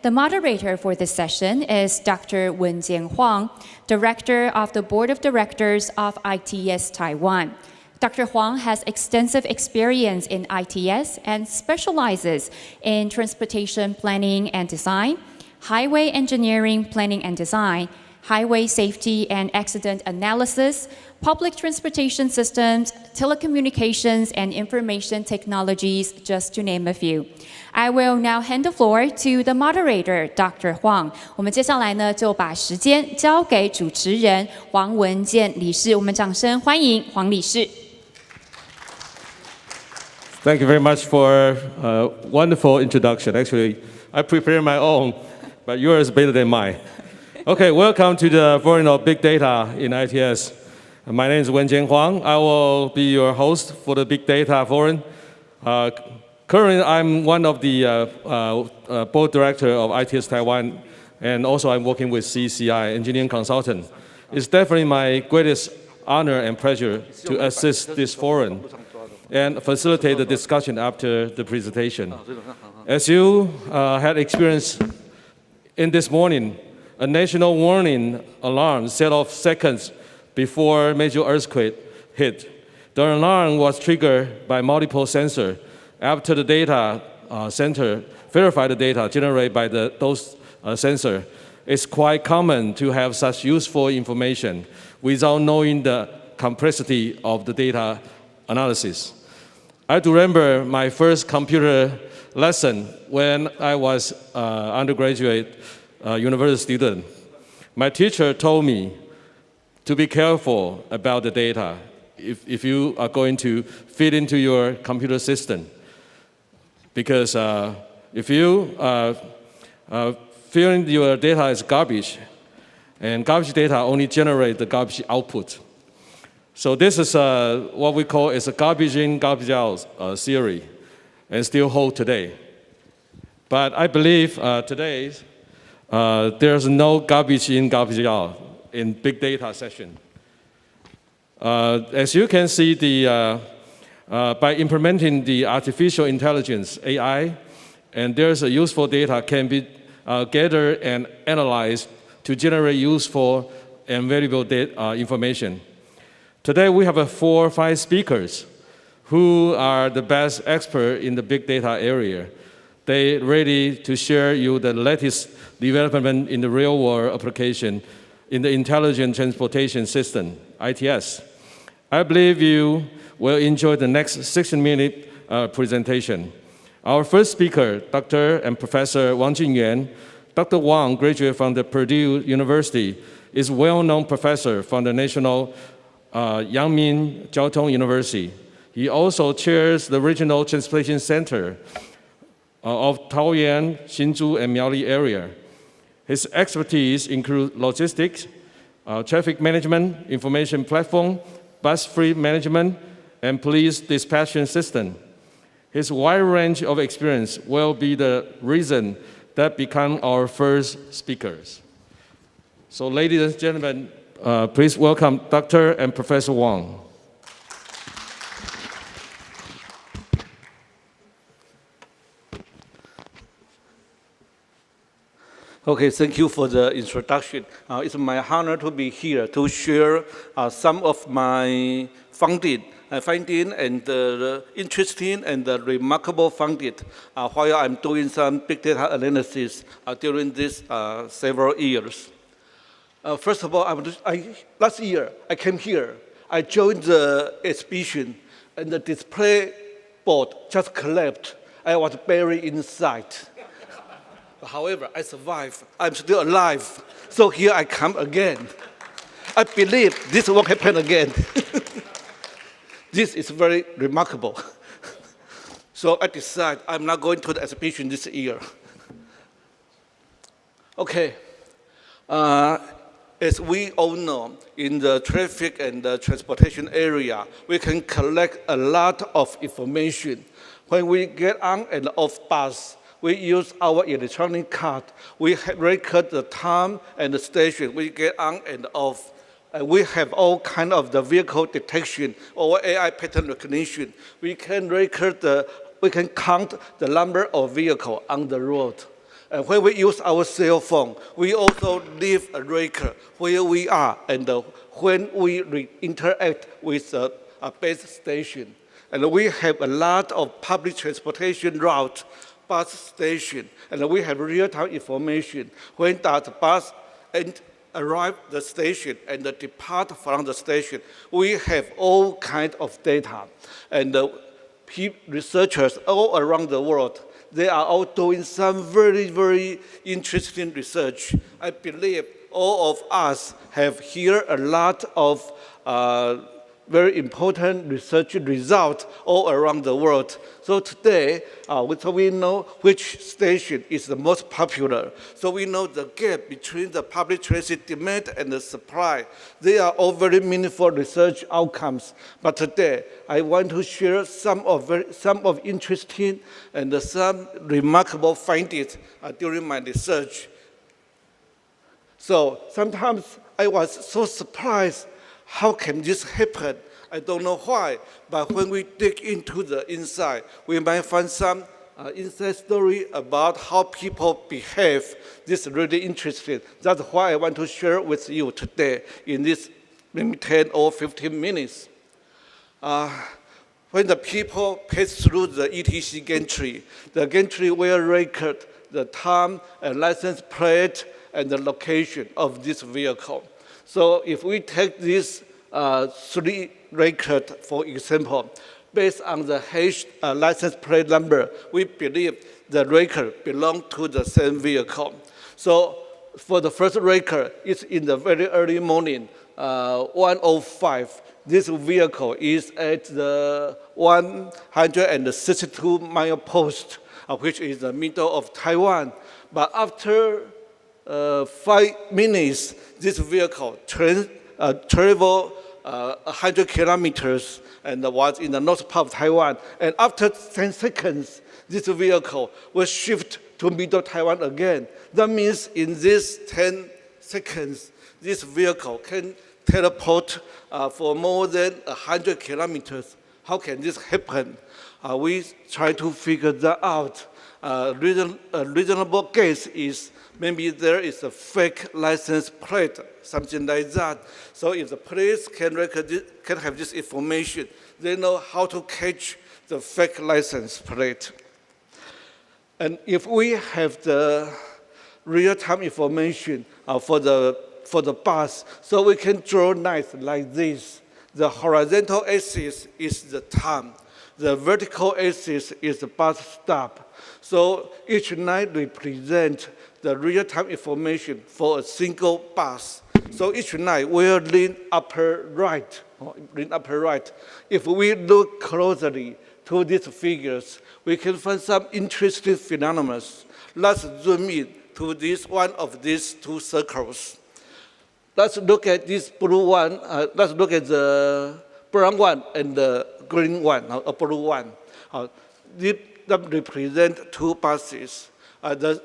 The moderator for this session is Dr. Wenjian Huang, Director of the Board of Directors of ITS Taiwan. Dr. Huang has extensive experience in ITS and specializes in transportation planning and design, highway engineering planning and design, highway safety and accident analysis, public transportation systems, telecommunications, and information technologies, just to name a few. I will now hand the floor to the moderator, Dr. Huang. 我们接下来呢，就把时间交给主持人黄文健理事。我们掌声欢迎黄理事。Thank you very much for a wonderful introduction. Actually, I prepared my own, but yours is better than mine. Okay, welcome to the Forum of Big Data in ITS. My name is Wenjian Huang. I will be your host for the Big Data Forum. Currently, I'm one of the board director of ITS Taiwan, and also I'm working with CCI, engineering consultant. It's definitely my greatest honor and pleasure to assist this forum and facilitate the discussion after the presentation. As you had experienced in this morning, a national warning alarm set off seconds before major earthquake hit. The alarm was triggered by multiple sensors. After the data center verified the data generated by those sensors, it's quite common to have such useful information without knowing the complexity of the data analysis. I do remember my first computer lesson when I was undergraduate university student. My teacher told me to be careful about the data if you are going to feed into your computer system. Because if you feeling your data as garbage, and garbage data only generate the garbage output. So this is what we call is a garbage in, garbage out theory, and still hold today. But I believe today there's no garbage in, garbage out in big data session. As you can see, by implementing the artificial intelligence, AI, and there's a useful data can be gathered and analyzed to generate useful and valuable information. Today we have 4 or 5 speakers who are the best expert in the big data area. They ready to share you the latest development in the real world application in the intelligent transportation system, ITS. I believe you will enjoy the next 16-minute presentation. Our first speaker, Dr. and Professor Wang Jinyuan. Dr. Wang graduated from the Purdue University, is a well-known professor from the National Yangming Jiaotong University. He also chairs the Regional Transportation Center of Taoyuan, Hsinchu, and Miaoli area. His expertise include logistics, traffic management, information platform, bus fleet management, and police dispatching system. His wide range of experience will be the reason that become our first speakers. So ladies and gentlemen, please welcome Dr. and Professor Wang. Okay, thank you for the introduction. It's my honor to be here to share some of my finding and interesting and remarkable findings while I'm doing some big data analysis during these several years. First of all, last year I came here. I joined the exhibition, and the display board just collapsed. I was buried inside. However, I survived. I'm still alive. So here I come again. I believe this won't happen again. This is very remarkable. So I decided I'm not going to the exhibition this year. Okay. As we all know, in the traffic and the transportation area, we can collect a lot of information. When we get on and off bus, we use our electronic card. We record the time and the station we get on and off. We have all kind of the vehicle detection or AI pattern recognition. We can count the number of vehicles on the road. And when we use our cell phone, we also leave a record where we are and when we interact with a base station. And we have a lot of public transportation routes, bus station, and we have real-time information when that bus arrive the station and depart from the station. We have all kinds of data, and researchers all around the world, they are all doing some very, very interesting research. I believe all of us have here a lot of very important research results all around the world. So today, we know which station is the most popular. So we know the gap between the public transit demand and the supply. They are all very meaningful research outcomes. But today, I want to share some of interesting and some remarkable findings during my research. So sometimes I was so surprised. How can this happen? I don't know why, but when we dig into the inside, we might find some inside story about how people behave. This is really interesting. That's why I want to share with you today in this maybe 10 or 15 minutes. When the people pass through the ETC gantry, the gantry will record the time and license plate and the location of this vehicle. So if we take this 3 records, for example. Based on the hash license plate number, we believe the record belongs to the same vehicle. So for the first record, it's in the very early morning, 1:05. This vehicle is at the 162-mile post, which is the middle of Taiwan. But after 5 minutes, this vehicle traveled 100 kilometers and was in the north part of Taiwan. And after 10 seconds, this vehicle will shift to middle Taiwan again. That means in these 10 seconds, this vehicle can teleport for more than 100 kilometers. How can this happen? We try to figure that out. A reasonable guess is maybe there is a fake license plate, something like that. So if the police can have this information, they know how to catch the fake license plate. And if we have the real-time information for the bus, so we can draw lines like this. The horizontal axis is the time. The vertical axis is the bus stop. So each line represents the real-time information for a single bus. So each line will lean upper right. If we look closely to these figures, we can find some interesting phenomena. Let's zoom in to this one of these 2 circles. Let's look at this blue one. Let's look at the brown one and the green one, a blue one. That represent 2 buses. If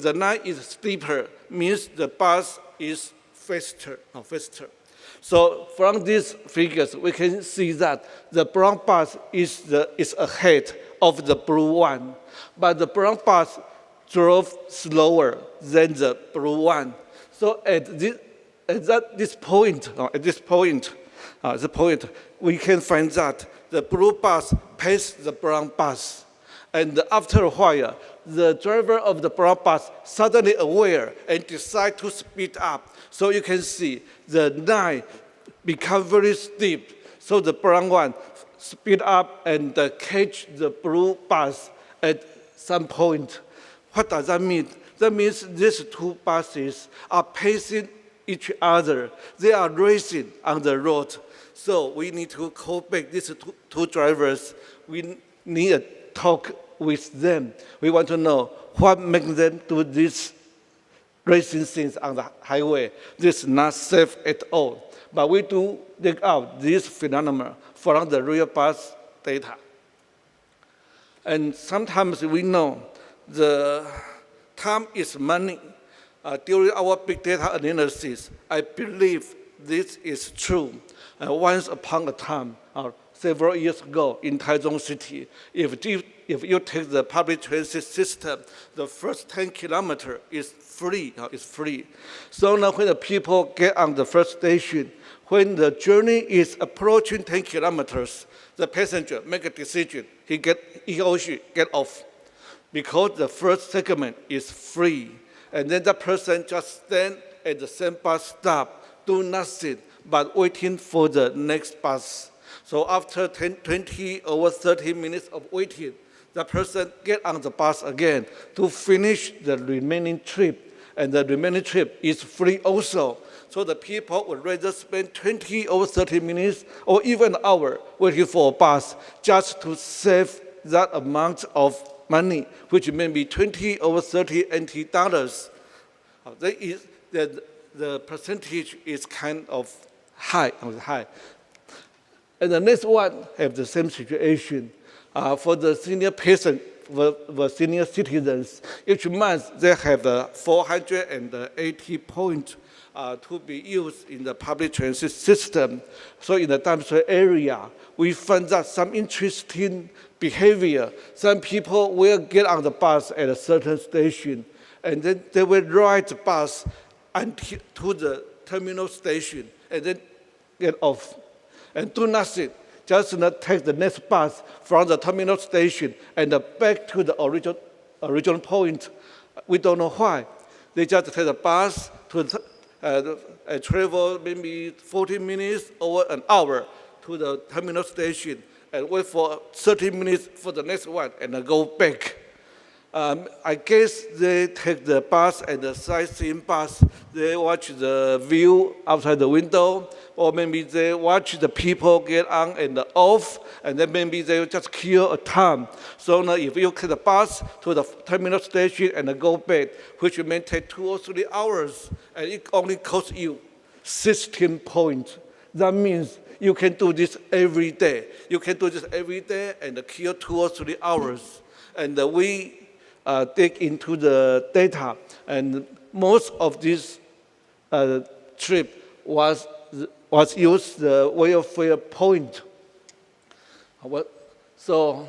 the line is steeper, means the bus is faster. So from these figures, we can see that the brown bus is ahead of the blue one, but the brown bus drove slower than the blue one. So at this point, we can find that the blue bus passed the brown bus. And after a while, the driver of the brown bus suddenly aware and decide to speed up. So you can see the line become very steep. So the brown one speed up and catch the blue bus at some point. What does that mean? That means these 2 buses are pacing each other. They are racing on the road. So we need to call back these two drivers. We need a talk with them. We want to know what makes them do these racing things on the highway. This is not safe at all. But we do dig out this phenomena from the real bus data. And sometimes we know the time is money. During our big data analysis, I believe this is true. Once upon a time, several years ago in Taichung City, if you take the public transit system, the first 10 kilometers is free. So now when the people get on the first station, when the journey is approaching 10 kilometers, the passenger make a decision. He or she get off because the first segment is free. And then the person just stand at the same bus stop, do nothing but waiting for the next bus. So after 20 or 30 minutes of waiting, the person get on the bus again to finish the remaining trip. And the remaining trip is free also. So the people would rather spend 20 or 30 minutes or even an hour waiting for a bus just to save that amount of money, which may be 20 or 30 NT dollars. The percentage is kind of high. And the next one have the same situation. For the senior patient, for senior citizens, each month they have 480 points to be used in the public transit system. So in the Damshui area, we find that some interesting behavior. Some people will get on the bus at a certain station, and then they will ride the bus until to the terminal station, and then get off and do nothing. Just not take the next bus from the terminal station and back to the original point. We don't know why. They just take the bus I travel maybe 40 minutes or an hour to the terminal station and wait for 30 minutes for the next one and I go back. I guess they take the bus and the sightseeing bus. They watch the view outside the window, or maybe they watch the people get on and off, and then maybe they just kill a time. So now if you take the bus to the terminal station and go back, which may take 2 or 3 hours, and it only costs you 16 points. That means you can do this every day. You can do this every day and kill 2 or 3 hours. And we dig into the data, and most of this trip was used the welfare point. So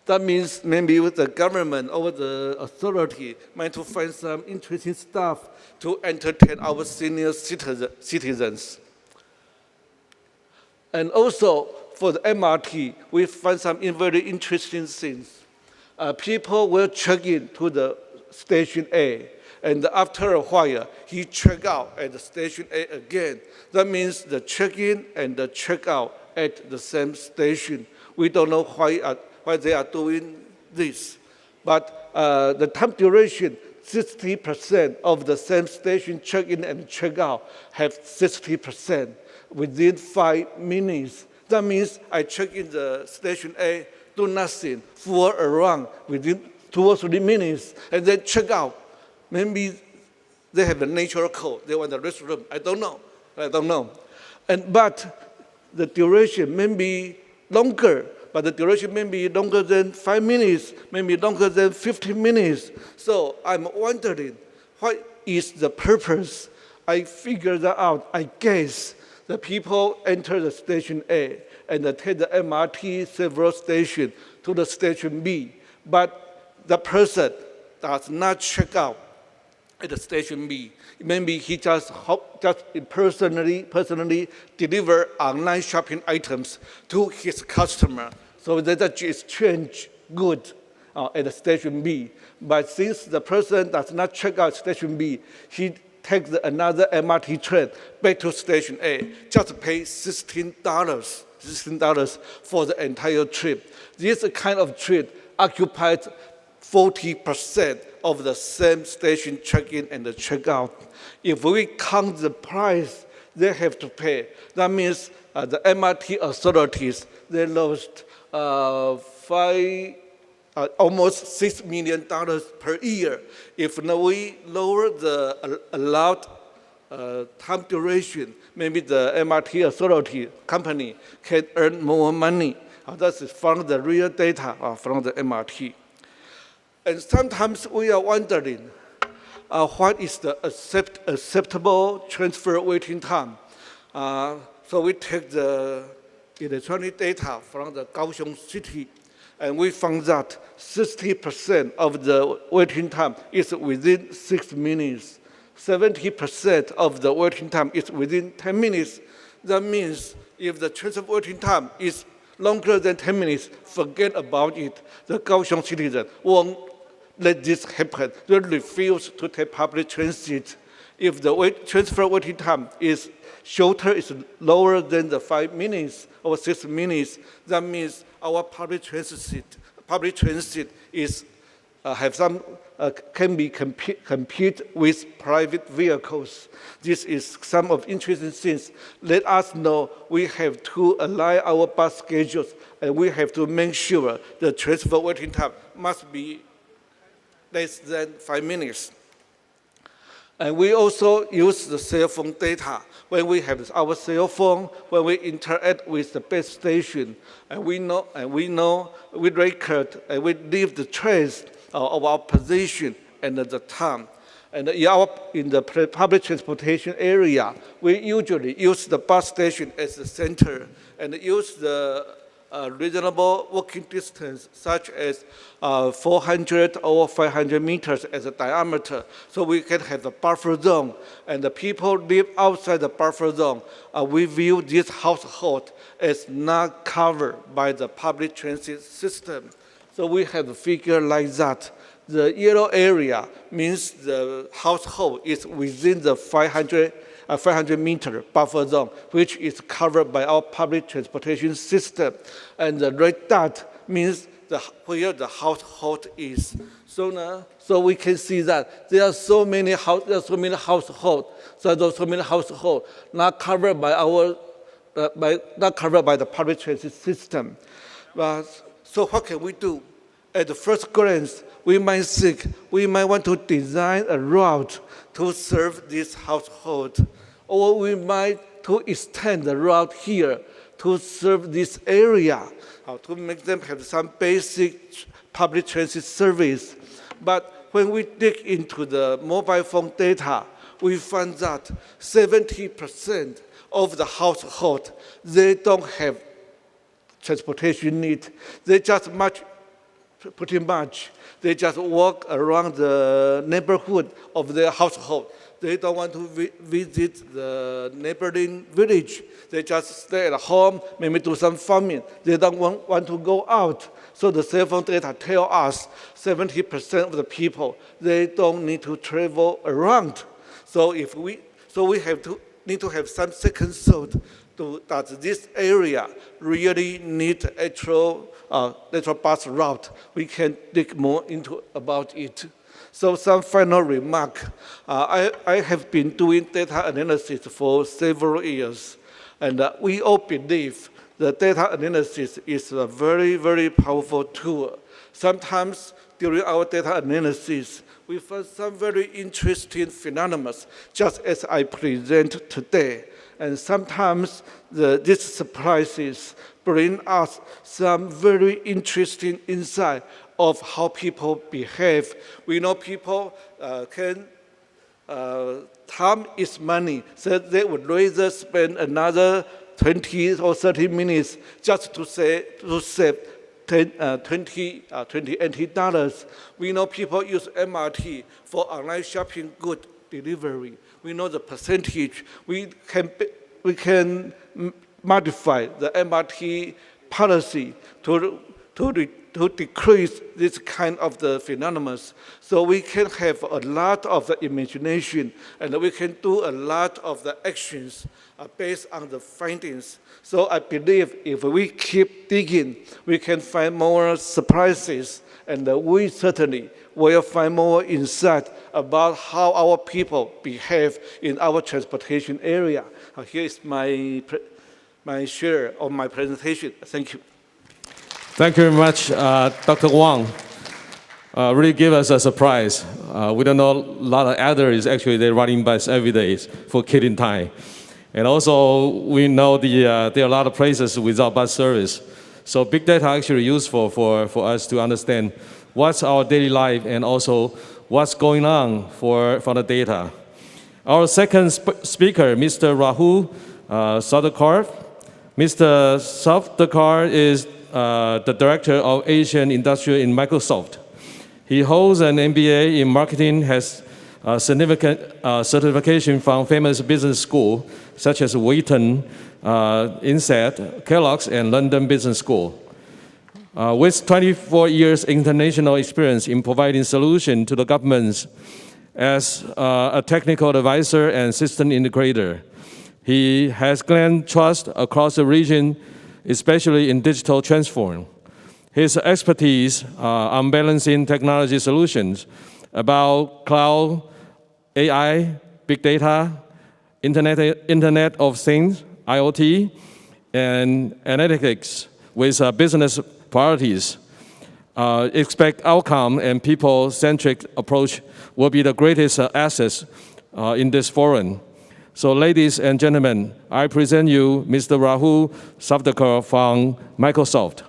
that means maybe with the government or the authority might to find some interesting stuff to entertain our senior citizens. And also for the MRT, we find some very interesting things. People will check in to the station A, and after a while, he check out at the station A again. That means the check-in and the check-out at the same station. We don't know why they are doing this. But the time duration, 60% of the same station check-in and check-out have 60% within 5 minutes. That means I check in the station A, do nothing, fool around within 2 or 3 minutes, and then check out. Maybe they have a natural code. They want the restroom. I don't know. But the duration may be longer, but the duration may be longer than 5 minutes, maybe longer than 15 minutes. So I'm wondering, what is the purpose? I figured that out. I guess the people enter the station A and take the MRT several stations to the station B, but the person does not check out at the station B. Maybe he just personally deliver online shopping items to his customer. So they just exchange goods at the station B. But since the person does not check out station B, he takes another MRT train back to station A, just pay $16 for the entire trip. This kind of trip occupies 40% of the same station check-in and the check-out. If we count the price they have to pay, that means the MRT authorities, they lost almost $6 million per year. If we lower the allowed time duration, maybe the MRT authority company can earn more money. That is from the real data from the MRT. And sometimes we are wondering, what is the acceptable transfer waiting time? So we take the electronic data from the Kaohsiung city, and we found that 60% of the waiting time is within 6 minutes. 70% of the waiting time is within 10 minutes. That means if the transfer waiting time is longer than 10 minutes, forget about it. The Kaohsiung citizen won't let this happen. They refuse to take public transit. If the transfer waiting time is shorter, is lower than the 5 minutes or 6 minutes, that means our public transit is can be compete with private vehicles. This is some of interesting things. Let us know we have to align our bus schedules, and we have to make sure the transfer waiting time must be less than 5 minutes. And we also use the cell phone data. When we have our cell phone, when we interact with the base station, and we record and we leave the trace of our position and the time. And in the public transportation area, we usually use the bus station as the center and use the reasonable walking distance, such as 400 or 500 meters as a diameter, so we can have a buffer zone. And the people live outside the buffer zone. We view this household as not covered by the public transit system. So we have a figure like that. The yellow area means the household is within the 500-meter buffer zone, which is covered by our public transportation system. And the red dot means where the household is. So we can see that there are so many households, not covered by the public transit system. So what can we do? At the first glance, we might want to design a route to serve this household, or we might to extend the route here to serve this area, to make them have some basic public transit service. But when we dig into the mobile phone data, we find that 70% of the household, they don't have transportation need. They just pretty much, they just walk around the neighborhood of their household. They don't want to visit the neighboring village. They just stay at home, maybe do some farming. They don't want to go out. So the cell phone data tell us 70% of the people, they don't need to travel around. So we need to have some second thought. Does this area really need actual bus route? We can dig more into about it. So some final remark. I have been doing data analysis for several years, and we all believe that data analysis is a very, very powerful tool. Sometimes during our data analysis, we find some very interesting phenomena, just as I present today. And sometimes these surprises bring us some very interesting insight of how people behave. We know people time is money, so they would rather spend another 20 or 30 minutes just to save $20 NT. We know people use MRT for online shopping good delivery. We know the percentage. We can modify the MRT policy to decrease this kind of the phenomena. So we can have a lot of the imagination, and we can do a lot of the actions based on the findings. So I believe if we keep digging, we can find more surprises, and we certainly will find more insight about how our people behave in our transportation area. Here is my share of my presentation. Thank you. Thank you very much, Dr. Wang. Really give us a surprise. We don't know a lot of others, actually, they're riding bus every day for killing time. And also, we know there are a lot of places without bus service. So big data actually useful for us to understand what's our daily life and also what's going on for the data. Our second speaker, Mr. Rahul Sardekar. Mr. Sardekar is the Director of Asian Industry in Microsoft. He holds an MBA in marketing, has significant certification from famous business schools such as Wharton, INSEAD, Kellogg's, and London Business School. With 24 years international experience in providing solutions to the governments as a technical advisor and system integrator, he has gained trust across the region, especially in digital transform. His expertise on balancing technology solutions about cloud, AI, big data, Internet of Things, IoT, and analytics with business priorities. Expect outcome and people-centric approach will be the greatest assets in this forum. So ladies and gentlemen, I present you Mr. Rahul Sardekar from Microsoft.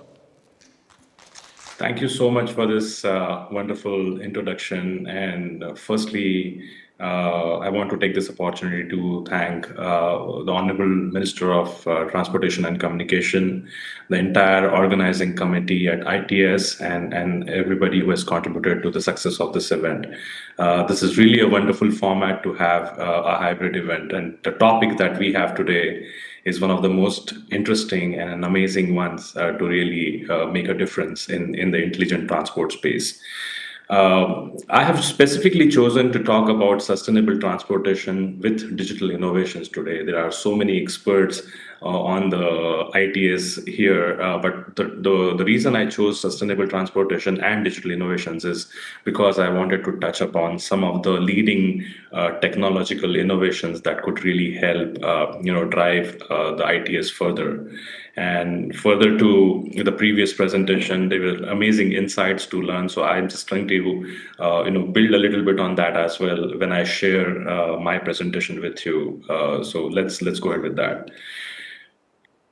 Thank you so much for this wonderful introduction. And firstly, I want to take this opportunity to thank the Honorable Minister of Transportation and Communication, the entire organizing committee at ITS, and everybody who has contributed to the success of this event. This is really a wonderful format to have a hybrid event. And the topic that we have today is one of the most interesting and amazing ones to really make a difference in the intelligent transport space. I have specifically chosen to talk about sustainable transportation with digital innovations today. There are so many experts on the ITS here, but the reason I chose sustainable transportation and digital innovations is because I wanted to touch upon some of the leading technological innovations that could really help, drive the ITS further. And further to the previous presentation, there were amazing insights to learn. So I'm just trying to, build a little bit on that as well when I share my presentation with you. So let's go ahead with that.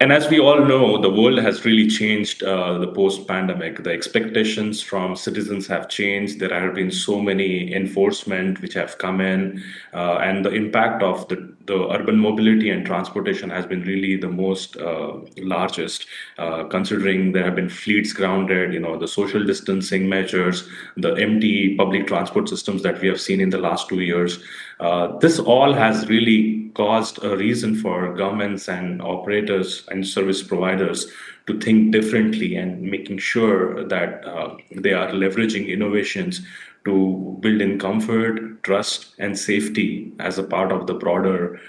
And as we all know, the world has really changed the post-pandemic. The expectations from citizens have changed. There have been so many enforcement which have come in, and the impact of the urban mobility and transportation has been really the most largest, considering there have been fleets grounded, the social distancing measures, the empty public transport systems that we have seen in the last 2 years. This all has really caused a reason for governments and operators and service providers to think differently and making sure that they are leveraging innovations to build in comfort, trust, and safety as a part of the broader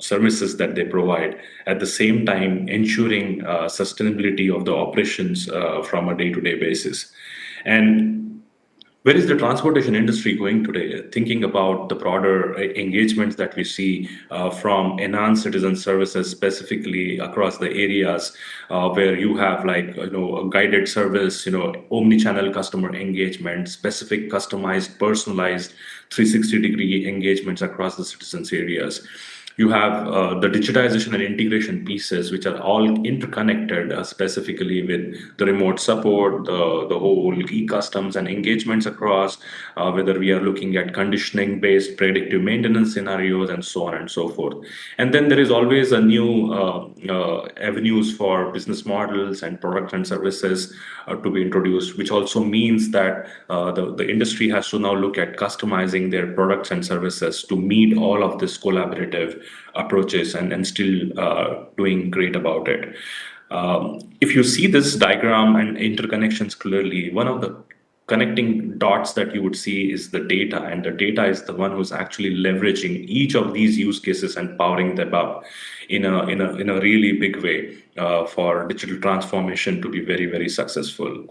services that they provide. At the same time, ensuring sustainability of the operations from a day-to-day basis. And where is the transportation industry going today? Thinking about the broader engagements that we see from enhanced citizen services, specifically across the areas where you have a guided service, omni-channel customer engagement, specific, customized, personalized 360-degree engagements across the citizens areas. You have the digitization and integration pieces, which are all interconnected, specifically with the remote support, the whole e-customs and engagements across, whether we are looking at conditioning-based predictive maintenance scenarios and so on and so forth. And then there is always a new avenues for business models and products and services to be introduced, which also means that the industry has to now look at customizing their products and services to meet all of this collaborative approaches and still doing great about it. If you see this diagram and interconnections clearly, one of the connecting dots that you would see is the data, and the data is the one who's actually leveraging each of these use cases and powering them up in a really big way for digital transformation to be very, very successful.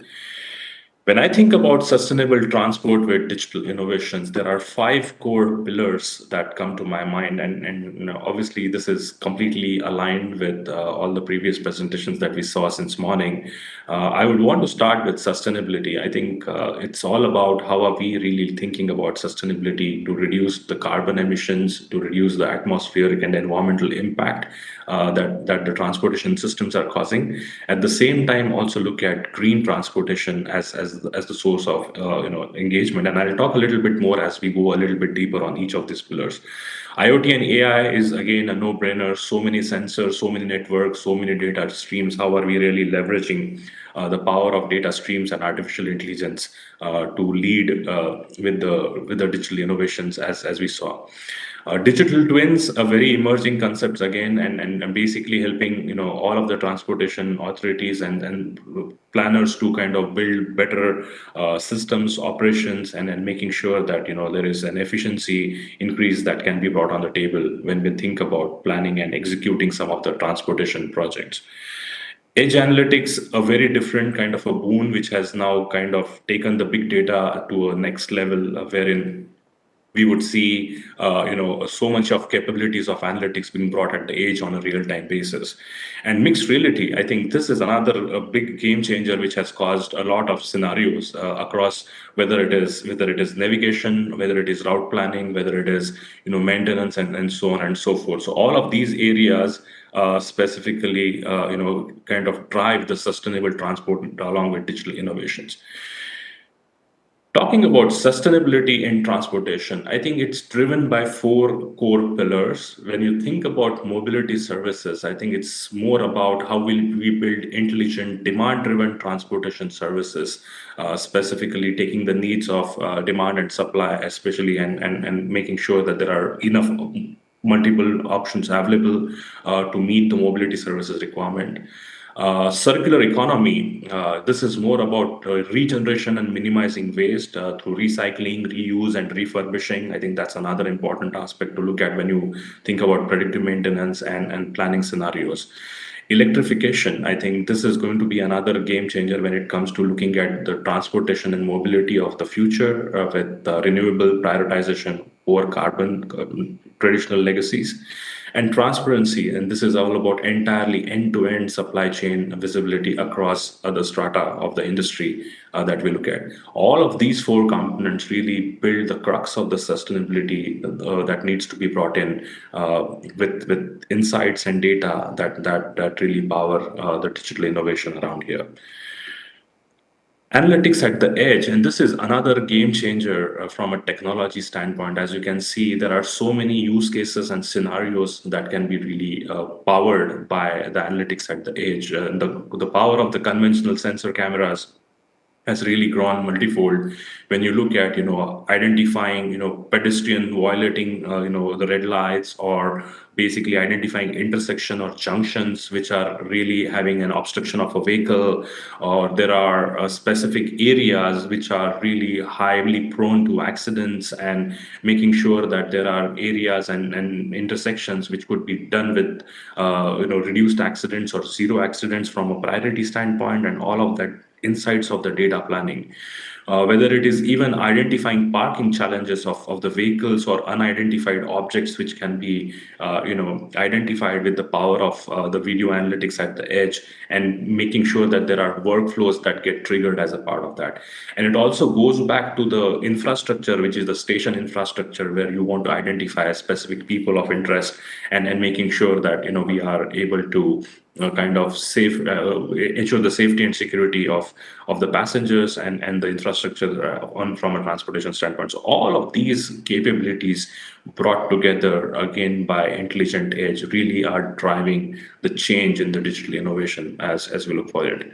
When I think about sustainable transport with digital innovations, there are 5 core pillars that come to my mind, and obviously this is completely aligned with all the previous presentations that we saw since morning. I would want to start with sustainability. I think it's all about how are we really thinking about sustainability to reduce the carbon emissions, to reduce the atmospheric and environmental impact that the transportation systems are causing. At the same time, also look at green transportation as the source of engagement. And I'll talk a little bit more as we go a little bit deeper on each of these pillars. IoT and AI is again a no-brainer. So many sensors, so many networks, so many data streams. How are we really leveraging the power of data streams and artificial intelligence to lead with the digital innovations as we saw. Digital twins are very emerging concepts again, and basically helping all of the transportation authorities and planners to kind of build better systems, operations, and making sure that there is an efficiency increase that can be brought on the table when we think about planning and executing some of the transportation projects. Edge analytics, a very different kind of a boon, which has now kind of taken the big data to a next level, wherein we would see, so much of capabilities of analytics being brought at the edge on a real-time basis. And mixed reality, I think this is another big game changer, which has caused a lot of scenarios across whether it is navigation, whether it is route planning, whether it is maintenance, and so on and so forth. So all of these areas specifically, kind of drive the sustainable transport along with digital innovations. Talking about sustainability in transportation, I think it's driven by 4 core pillars. When you think about mobility services, I think it's more about how will we build intelligent, demand-driven transportation services, specifically taking the needs of demand and supply, especially, and making sure that there are enough multiple options available to meet the mobility services requirement. Circular economy, this is more about regeneration and minimizing waste through recycling, reuse, and refurbishing. I think that's another important aspect to look at when you think about predictive maintenance and planning scenarios. Electrification, I think this is going to be another game changer when it comes to looking at the transportation and mobility of the future with renewable prioritization over carbon traditional legacies. And transparency, and this is all about entirely end-to-end supply chain visibility across other strata of the industry that we look at. All of these four components really build the crux of the sustainability that needs to be brought in with insights and data that really power the digital innovation around here. Analytics at the edge, and this is another game changer from a technology standpoint. As you can see, there are so many use cases and scenarios that can be really powered by the analytics at the edge. The power of the conventional sensor cameras has really grown multifold when you look at identifying pedestrian violating the red lights, or basically identifying intersection or junctions which are really having an obstruction of a vehicle, or there are specific areas which are really highly prone to accidents, and making sure that there are areas and intersections which could be done with reduced accidents or zero accidents from a priority standpoint, and all of that insights of the data planning. Whether it is even identifying parking challenges of the vehicles or unidentified objects which can be identified with the power of the video analytics at the edge, and making sure that there are workflows that get triggered as a part of that. And it also goes back to the infrastructure, which is the station infrastructure, where you want to identify specific people of interest, and making sure that we are able to ensure the safety and security of the passengers and the infrastructure from a transportation standpoint. So all of these capabilities brought together again by Intelligent Edge really are driving the change in the digital innovation as we look forward.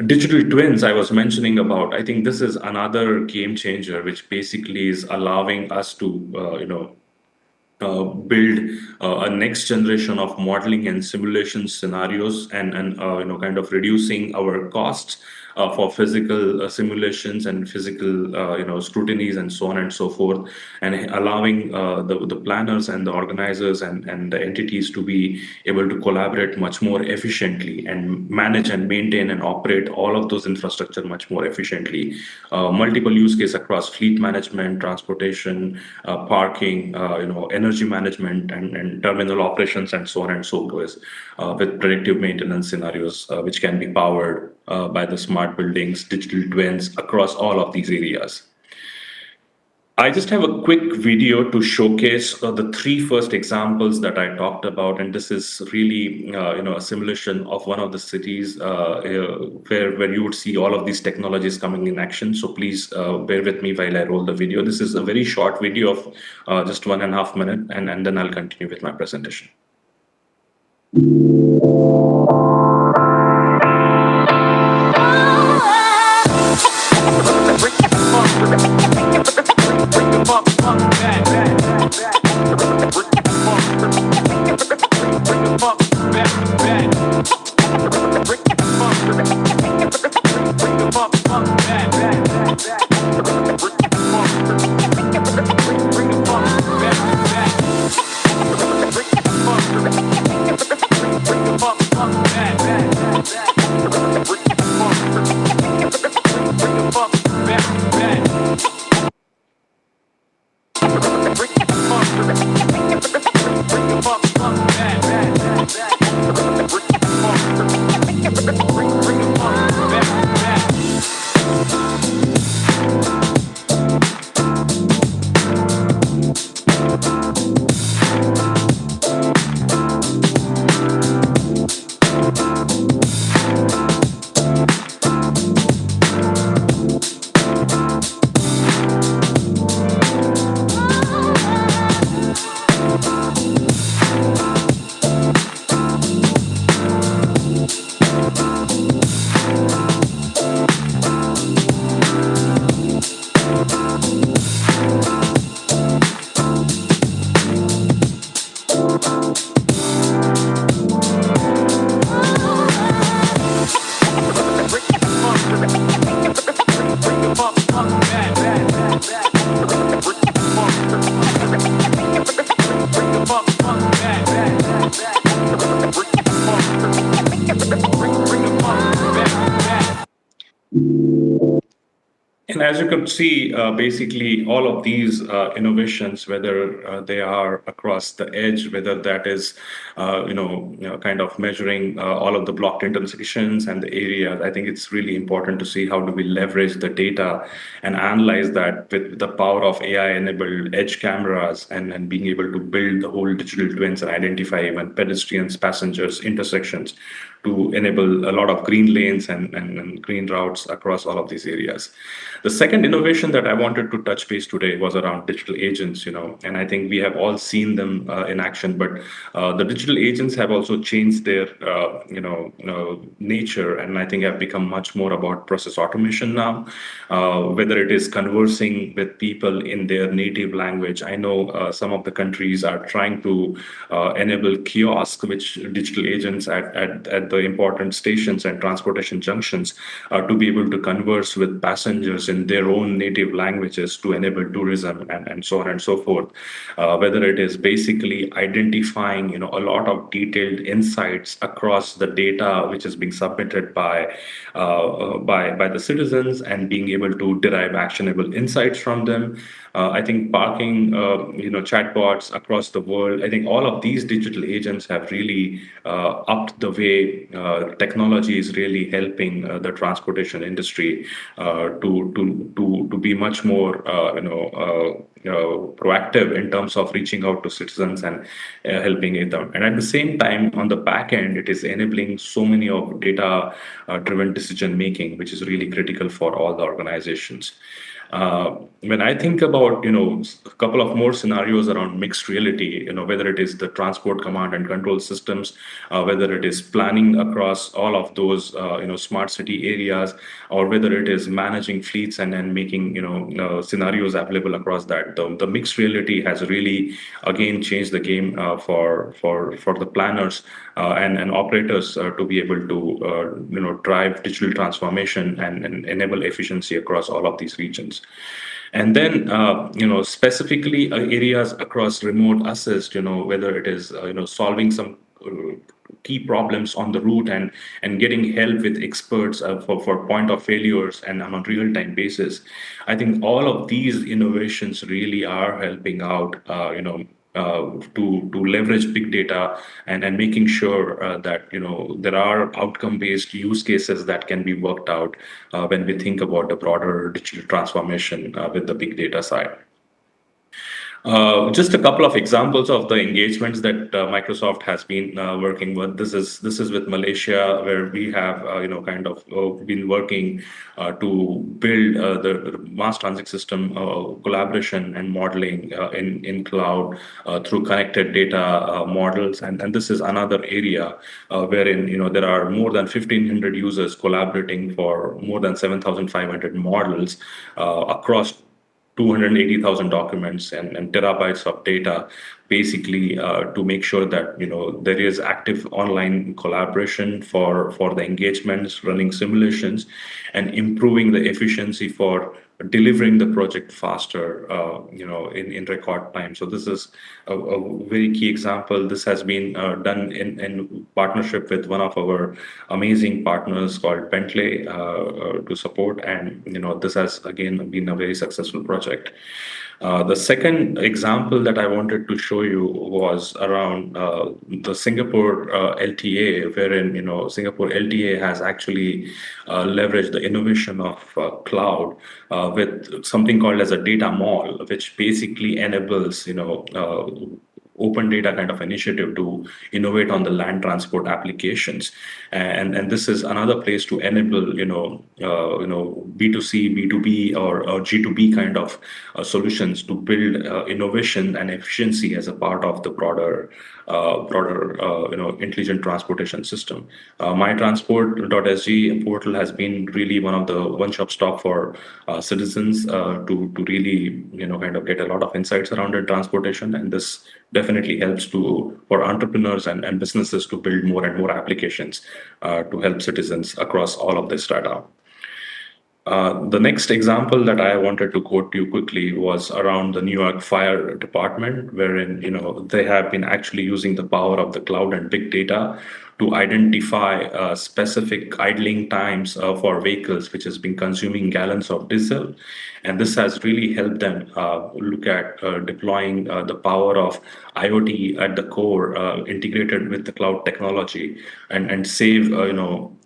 Digital twins I was mentioning about, I think this is another game changer, which basically is allowing us to build a next generation of modeling and simulation scenarios, and kind of reducing our costs for physical simulations and physical scrutinies and so on and so forth, and allowing the planners and the organizers and the entities to be able to collaborate much more efficiently and manage and maintain and operate all of those infrastructure much more efficiently. Multiple use case across fleet management, transportation, parking, energy management, and terminal operations, and so on and so forth, with predictive maintenance scenarios which can be powered by the smart buildings, digital twins across all of these areas. I just have a quick video to showcase the three first examples that I talked about, and this is really a simulation of one of the cities where you would see all of these technologies coming in action. So please bear with me while I roll the video. This is a very short video of just 1.5 minutes, and then I'll continue with my presentation. as you could see, basically all of these innovations, whether they are across the edge, whether that is, kind of measuring all of the blocked intersections and the areas, I think it's really important to see how do we leverage the data and analyze that with the power of AI-enabled edge cameras and being able to build the whole digital twins and identify even pedestrians, passengers, intersections to enable a lot of green lanes and green routes across all of these areas. The second innovation that I wanted to touch base today was around digital agents, and I think we have all seen them in action, but the digital agents have also changed their, nature, and I think have become much more about process automation now, whether it is conversing with people in their native language. I know some of the countries are trying to enable kiosks, which digital agents at the important stations and transportation junctions to be able to converse with passengers in their own native languages to enable tourism and so on and so forth. Whether it is basically identifying, a lot of detailed insights across the data which is being submitted by the citizens and being able to derive actionable insights from them. I think parking, chatbots across the world. I think all of these digital agents have really upped the way technology is really helping the transportation industry to be much more, proactive in terms of reaching out to citizens and helping them. And at the same time, on the back end, it is enabling so many of data-driven decision making, which is really critical for all the organizations. When I think about, a couple of more scenarios around mixed reality, whether it is the transport command and control systems, whether it is planning across all of those, smart city areas, or whether it is managing fleets and then making, scenarios available across that. The mixed reality has really, again, changed the game for the planners and operators to be able to, drive digital transformation and enable efficiency across all of these regions. And then, specifically areas across remote assist, whether it is, solving some key problems on the route and getting help with experts for point of failures and on a real-time basis. I think all of these innovations really are helping out, to leverage big data and making sure that there are outcome-based use cases that can be worked out when we think about the broader digital transformation with the big data side. Just a couple of examples of the engagements that Microsoft has been working with. This is with Malaysia, where we have been working to build the mass transit system collaboration and modeling in cloud through connected data models, and this is another area wherein there are more than 1,500 users collaborating for more than 7,500 models across 280,000 documents and terabytes of data, basically to make sure that there is active online collaboration for the engagements, running simulations, and improving the efficiency for delivering the project faster, in record time. So this is a very key example. This has been done in partnership with one of our amazing partners called Bentley to support, and this has again been a very successful project. The second example that I wanted to show you was around the Singapore LTA, wherein Singapore LTA has actually leveraged the innovation of cloud with something called as a data mall, which basically enables open data kind of initiative to innovate on the land transport applications, and this is another place to enable B2C, B2B, or G2B kind of solutions to build innovation and efficiency as a part of the broader intelligent transportation system. MyTransport.sg portal has been really one of the one-stop shop for citizens to really kind of get a lot of insights around their transportation, and this definitely helps for entrepreneurs and businesses to build more and more applications to help citizens across all of this data. The next example that I wanted to quote to you quickly was around the New York Fire Department, wherein they have been actually using the power of the cloud and big data to identify specific idling times for vehicles which has been consuming gallons of diesel. And this has really helped them look at deploying the power of IoT at the core, integrated with the cloud technology, and save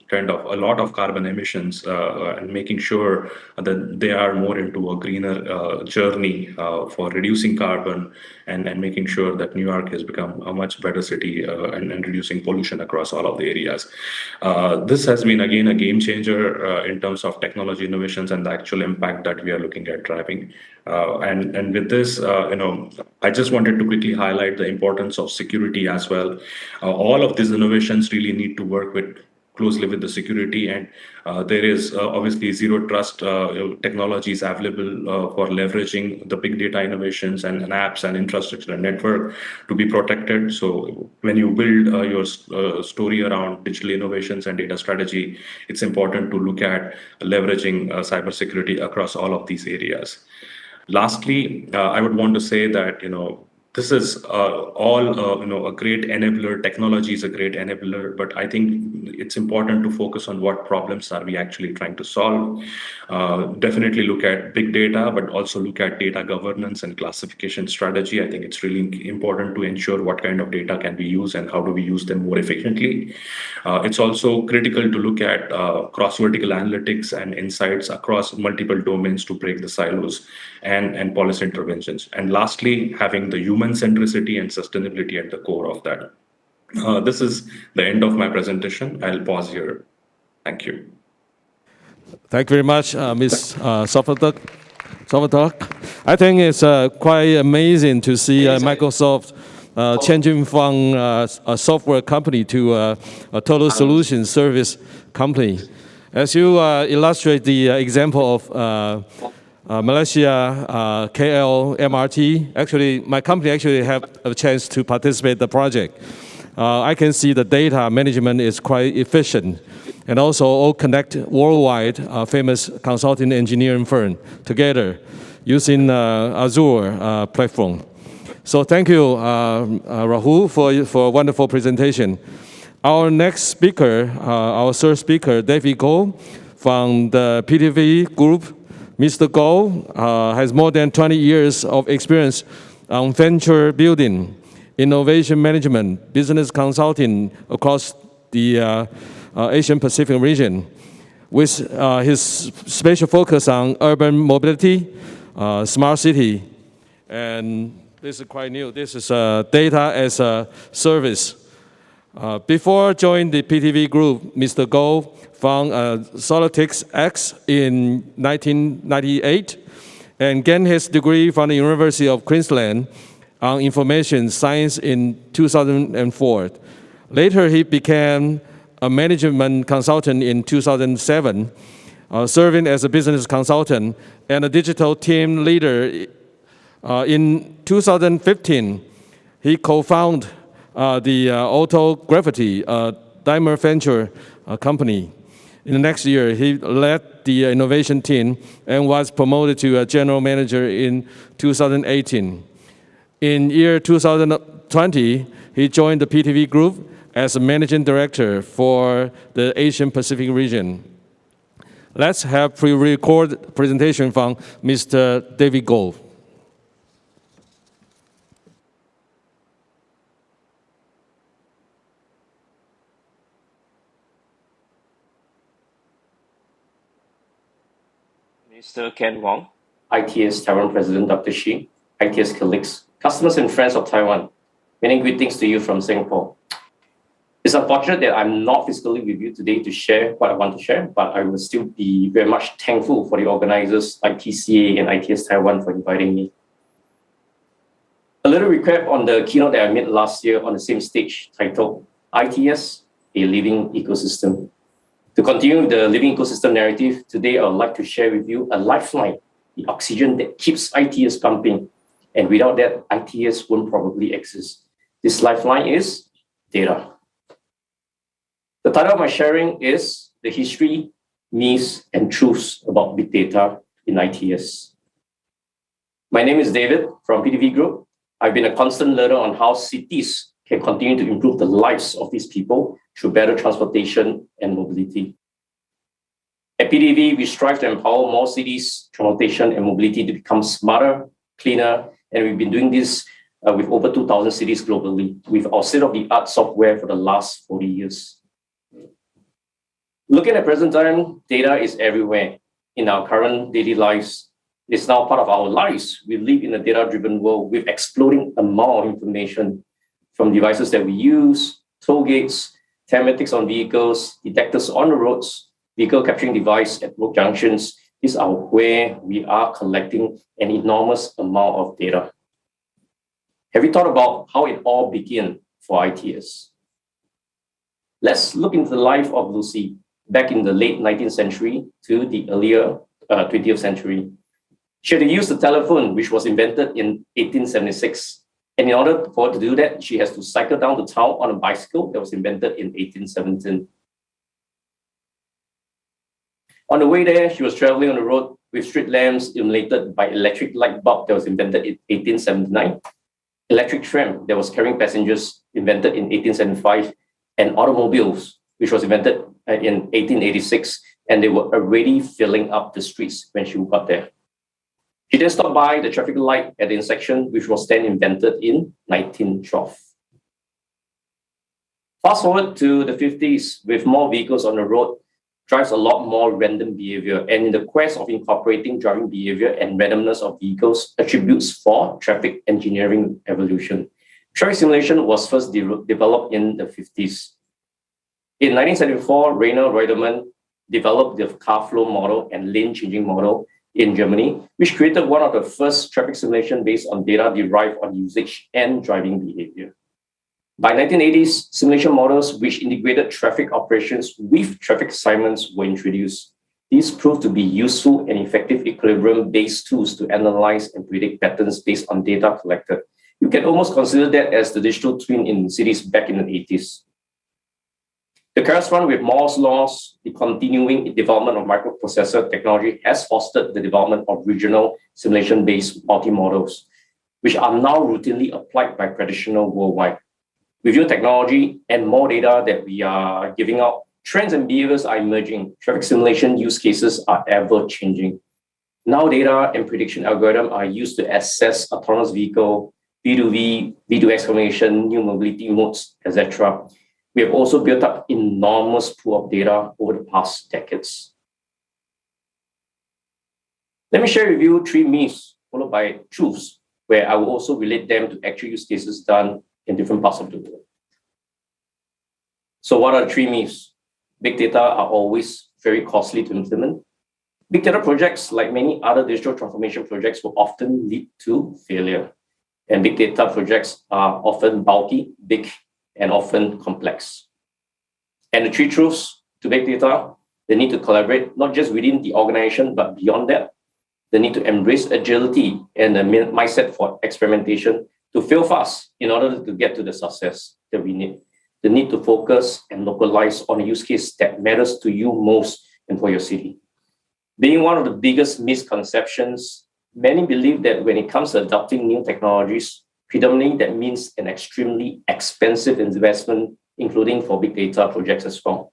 kind of a lot of carbon emissions, and making sure that they are more into a greener journey for reducing carbon and making sure that New York has become a much better city and reducing pollution across all of the areas. This has been, again, a game changer in terms of technology innovations and the actual impact that we are looking at driving. And with this, I just wanted to quickly highlight the importance of security as well. All of these innovations really need to work closely with the security, and there is obviously zero trust technologies available for leveraging the big data innovations and apps and infrastructure and network to be protected. So when you build your story around digital innovations and data strategy, it's important to look at leveraging cybersecurity across all of these areas. Lastly, I would want to say that this is all a great enabler. Technology is a great enabler, but I think it's important to focus on what problems are we actually trying to solve. Definitely look at big data, but also look at data governance and classification strategy. I think it's really important to ensure what kind of data can we use and how do we use them more efficiently. It's also critical to look at cross-vertical analytics and insights across multiple domains to break the silos and policy interventions. And lastly, having the human centricity and sustainability at the core of that. This is the end of my presentation. I'll pause here. Thank you. Thank you very much, Ms. Savatak. I think it's quite amazing to see Microsoft changing from a software company to a total solution service company. As you illustrate the example of Malaysia, KL, MRT. Actually, my company actually have a chance to participate in the project. I can see the data management is quite efficient, and also all connect worldwide famous consulting engineering firm together using Azure platform. So thank you, Rahul, for a wonderful presentation. Our next speaker, our third speaker, David Goh from the PTV Group. Mr. Goh has more than 20 years of experience on venture building, innovation management, business consulting across the Asian Pacific region, with his special focus on urban mobility, smart city, and this is quite new. This is data as a service. Before joining the PTV Group, Mr. Goh founded Solutix X in 1998 and gained his degree from the University of Queensland on information science in 2004. Later, he became a management consultant in 2007, serving as a business consultant and a digital team leader. In 2015, he co-founded the Autogravity, Daimler Venture company. In the next year, he led the innovation team and was promoted to a general manager in 2018. In year 2020, he joined the PTV Group as a managing director for the Asian Pacific region. Let's have pre-recorded presentation from Mr. David Goh. Mr. Ken Wong, ITS Taiwan President Dr. Shi, ITS colleagues, customers and friends of Taiwan, many greetings to you from Singapore. It's unfortunate that I'm not physically with you today to share what I want to share, but I will still be very much thankful for the organizers like TCA and ITS Taiwan for inviting me. A little recap on the keynote that I made last year on the same stage titled ITS, a Living Ecosystem. To continue the living ecosystem narrative, today I would like to share with you a lifeline, the oxygen that keeps ITS pumping. And without that, ITS won't probably exist. This lifeline is data. The title of my sharing is The History, Myths, and Truths about Big Data in ITS. My name is David from PTV Group. I've been a constant learner on how cities can continue to improve the lives of these people through better transportation and mobility. At PDV, we strive to empower more cities, transportation and mobility to become smarter, cleaner, and we've been doing this with over 2,000 cities globally with our state-of-the-art software for the last 40 years. Looking at present time, data is everywhere in our current daily lives. It's now part of our lives. We live in a data-driven world with exploding amount of information from devices that we use, toll gates, telematics on vehicles, detectors on the roads, vehicle capturing device at road junctions. These are where we are collecting an enormous amount of data. Have you thought about how it all began for ITS? Let's look into the life of Lucy back in the late 19th century to the earlier 20th century. She had to use the telephone, which was invented in 1876. And in order for her to do that, she has to cycle down the town on a bicycle that was invented in 1817. On the way there, she was traveling on the road with street lamps illuminated by electric light bulb that was invented in 1879, electric tram that was carrying passengers invented in 1875, and automobiles, which was invented in 1886, and they were already filling up the streets when she got there. She then stopped by the traffic light at the intersection, which was then invented in 1912. Fast forward to the 50s, with more vehicles on the road, drives a lot more random behavior. And in the quest of incorporating driving behavior and randomness of vehicles, attributes for traffic engineering evolution. Traffic simulation was first developed in the 50s. In 1974, Rainer Reutemann developed the car flow model and lane changing model in Germany, which created one of the first traffic simulation based on data derived on usage and driving behavior. By 1980s, simulation models which integrated traffic operations with traffic assignments were introduced. These proved to be useful and effective equilibrium-based tools to analyze and predict patterns based on data collected. You can almost consider that as the digital twin in cities back in the 80s. The corresponding with Moore's laws, the continuing development of microprocessor technology has fostered the development of regional simulation-based multi-models, which are now routinely applied by practitioners worldwide. With new technology and more data that we are giving out, trends and behaviors are emerging. Traffic simulation use cases are ever changing. Now data and prediction algorithms are used to assess autonomous vehicle, V2V, V2X combination, new mobility modes, etc. We have also built up enormous pool of data over the past decades. Let me share with you 3 myths followed by truths, where I will also relate them to actual use cases done in different parts of the world. So what are the 3 myths? Big data are always very costly to implement. Big data projects, like many other digital transformation projects, will often lead to failure. And big data projects are often bulky, big, and often complex. And the 3 truths to big data: they need to collaborate not just within the organization, but beyond that. They need to embrace agility and a mindset for experimentation to fail fast in order to get to the success that we need. The need to focus and localize on a use case that matters to you most and for your city. Being one of the biggest misconceptions, many believe that when it comes to adopting new technologies, predominantly that means an extremely expensive investment, including for big data projects as well.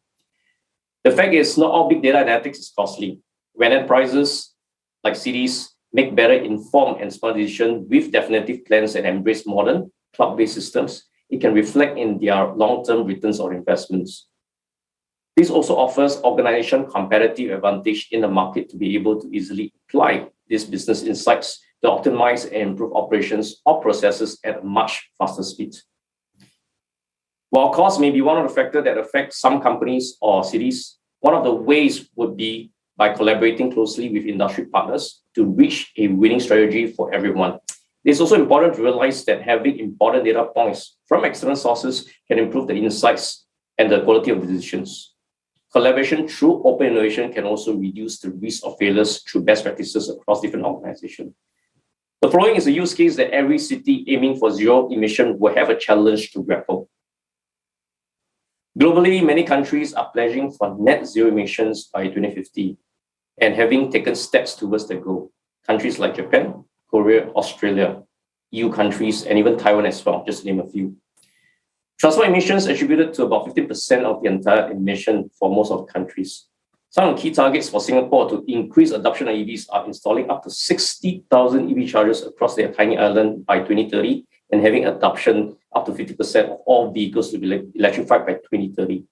The fact is, not all big data analytics is costly. When enterprises like cities make better informed and smart decisions with definitive plans and embrace modern cloud-based systems, it can reflect in their long-term returns on investments. This also offers organization competitive advantage in the market to be able to easily apply these business insights to optimize and improve operations or processes at a much faster speed. While cost may be one of the factors that affect some companies or cities, one of the ways would be by collaborating closely with industry partners to reach a winning strategy for everyone. It's also important to realize that having important data points from external sources can improve the insights and the quality of the decisions. Collaboration through open innovation can also reduce the risk of failures through best practices across different organizations. The following is a use case that every city aiming for zero emission will have a challenge to grapple. Globally, many countries are pledging for net zero emissions by 2050 and having taken steps towards the goal. Countries like Japan, Korea, Australia, EU countries, and even Taiwan as well, just to name a few. Transport emissions attributed to about 15% of the entire emission for most of the countries. Some of the key targets for Singapore to increase adoption of EVs are installing up to 60,000 EV chargers across their tiny island by 2030 and having adoption up to 50% of all vehicles to be electrified by 2030.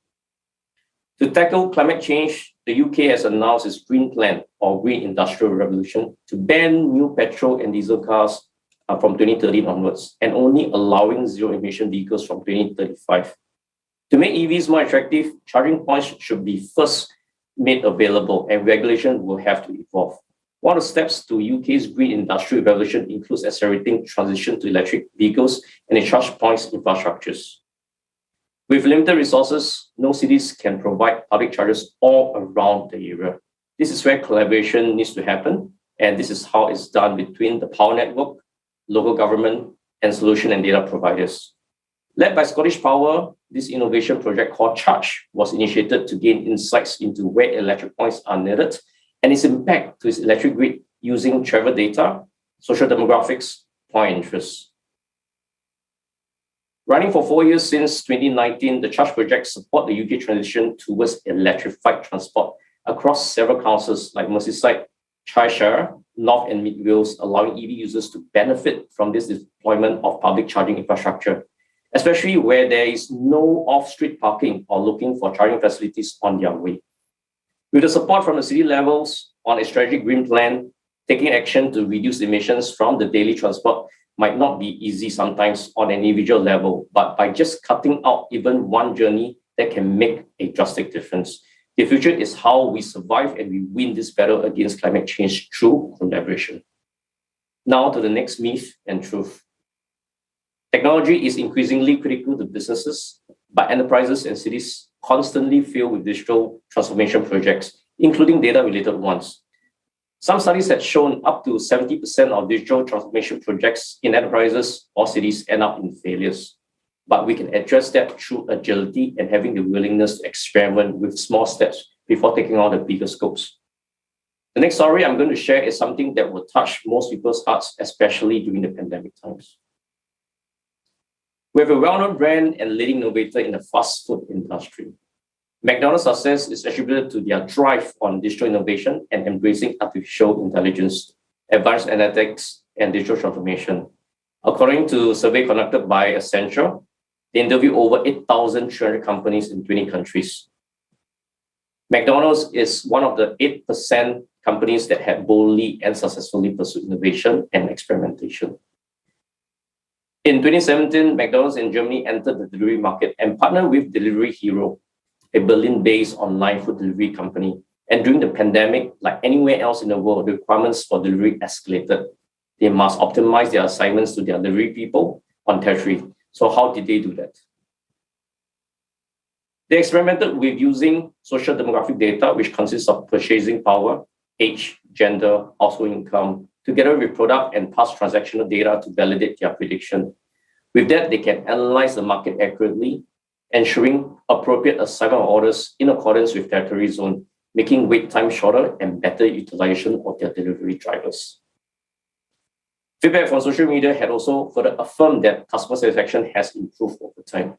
To tackle climate change, the UK has announced its Green Plan or Green Industrial Revolution to ban new petrol and diesel cars from 2030 onwards and only allowing zero-emission vehicles from 2035. To make EVs more attractive, charging points should be first made available and regulation will have to evolve. One of the steps to UK's Green Industrial Revolution includes accelerating transition to electric vehicles and the charge points infrastructures. With limited resources, no cities can provide public chargers all around the area. This is where collaboration needs to happen, and this is how it's done between the power network, local government, and solution and data providers. Led by Scottish Power, this innovation project called Charge was initiated to gain insights into where electric points are needed and its impact to its electric grid using travel data, social demographics, point interest. Running for 4 years since 2019, the Charge project supports the UK transition towards electrified transport across several councils like Merseyside, Cheshire, North and Mid Wales, allowing EV users to benefit from this deployment of public charging infrastructure, especially where there is no off-street parking or looking for charging facilities on their way. With the support from the city levels on a strategic green plan, taking action to reduce emissions from the daily transport might not be easy sometimes on an individual level, but by just cutting out even one journey, that can make a drastic difference. The future is how we survive and we win this battle against climate change through collaboration. Now to the next myth and truth. Technology is increasingly critical to businesses, but enterprises and cities constantly fail with digital transformation projects, including data-related ones. Some studies have shown up to 70% of digital transformation projects in enterprises or cities end up in failures. But we can address that through agility and having the willingness to experiment with small steps before taking on the bigger scopes. The next story I'm going to share is something that will touch most people's hearts, especially during the pandemic times. We have a well-known brand and leading innovator in the fast food industry. McDonald's success is attributed to their drive on digital innovation and embracing artificial intelligence, advanced analytics, and digital transformation. According to a survey conducted by Accenture, they interviewed over 8,300 companies in 20 countries. McDonald's is one of the 8% companies that have boldly and successfully pursued innovation and experimentation. In 2017, McDonald's in Germany entered the delivery market and partnered with Delivery Hero, a Berlin-based online food delivery company. And during the pandemic, like anywhere else in the world, the requirements for delivery escalated. They must optimize their assignments to their delivery people on territory. So how did they do that? They experimented with using social demographic data, which consists of purchasing power, age, gender, household income, together with product and past transactional data to validate their prediction. With that, they can analyze the market accurately, ensuring appropriate assignment of orders in accordance with territory zone, making wait time shorter and better utilization of their delivery drivers. Feedback from social media had also further affirmed that customer satisfaction has improved over time.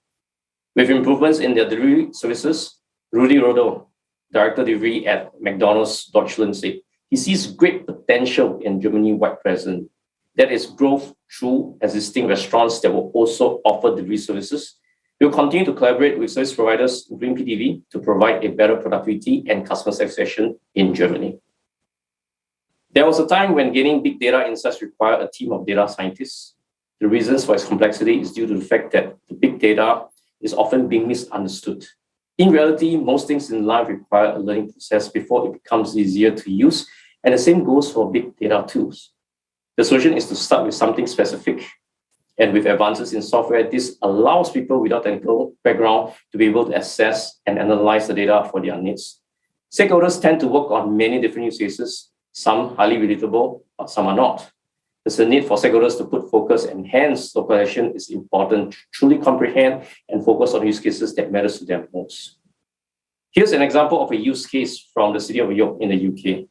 With improvements in their delivery services, Rudy Rodel, Director Delivery at McDonald's Deutschland, said he sees great potential in Germany-wide presence. That is growth through existing restaurants that will also offer delivery services. We will continue to collaborate with service providers, including PDV, to provide a better productivity and customer satisfaction in Germany. There was a time when gaining big data insights required a team of data scientists. The reasons for its complexity is due to the fact that the big data is often being misunderstood. In reality, most things in life require a learning process before it becomes easier to use, and the same goes for big data tools. The solution is to start with something specific. And with advances in software, this allows people without technical background to be able to access and analyze the data for their needs. Stakeholders tend to work on many different use cases, some highly relatable, but some are not. There's a need for stakeholders to put focus, and hence localization is important to truly comprehend and focus on use cases that matters to them most. Here's an example of a use case from the city of York in the UK.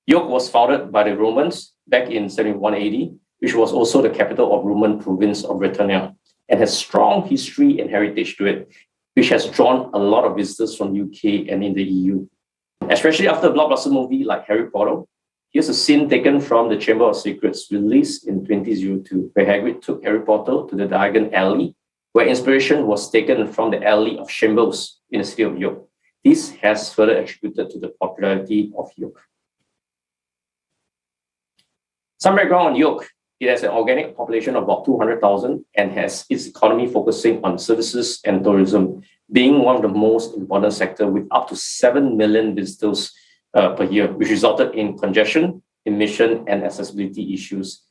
York was founded by the Romans back in 71 AD, which was also the capital of Roman province of Britannia. and has strong history and heritage to it, which has drawn a lot of visitors from UK and in the EU. Especially after a blockbuster movie like Harry Potter, here's a scene taken from The Chamber of Secrets, released in 2002, where Hagrid took Harry Potter to the Diagon Alley, where inspiration was taken from the Alley of Shambles in the city of York. This has further attributed to the popularity of York. Some background on York. It has an organic population of about 200,000 and has its economy focusing on services and tourism, being one of the most important sectors with up to 7 million visitors per year, which resulted in congestion, emission, and accessibility issues.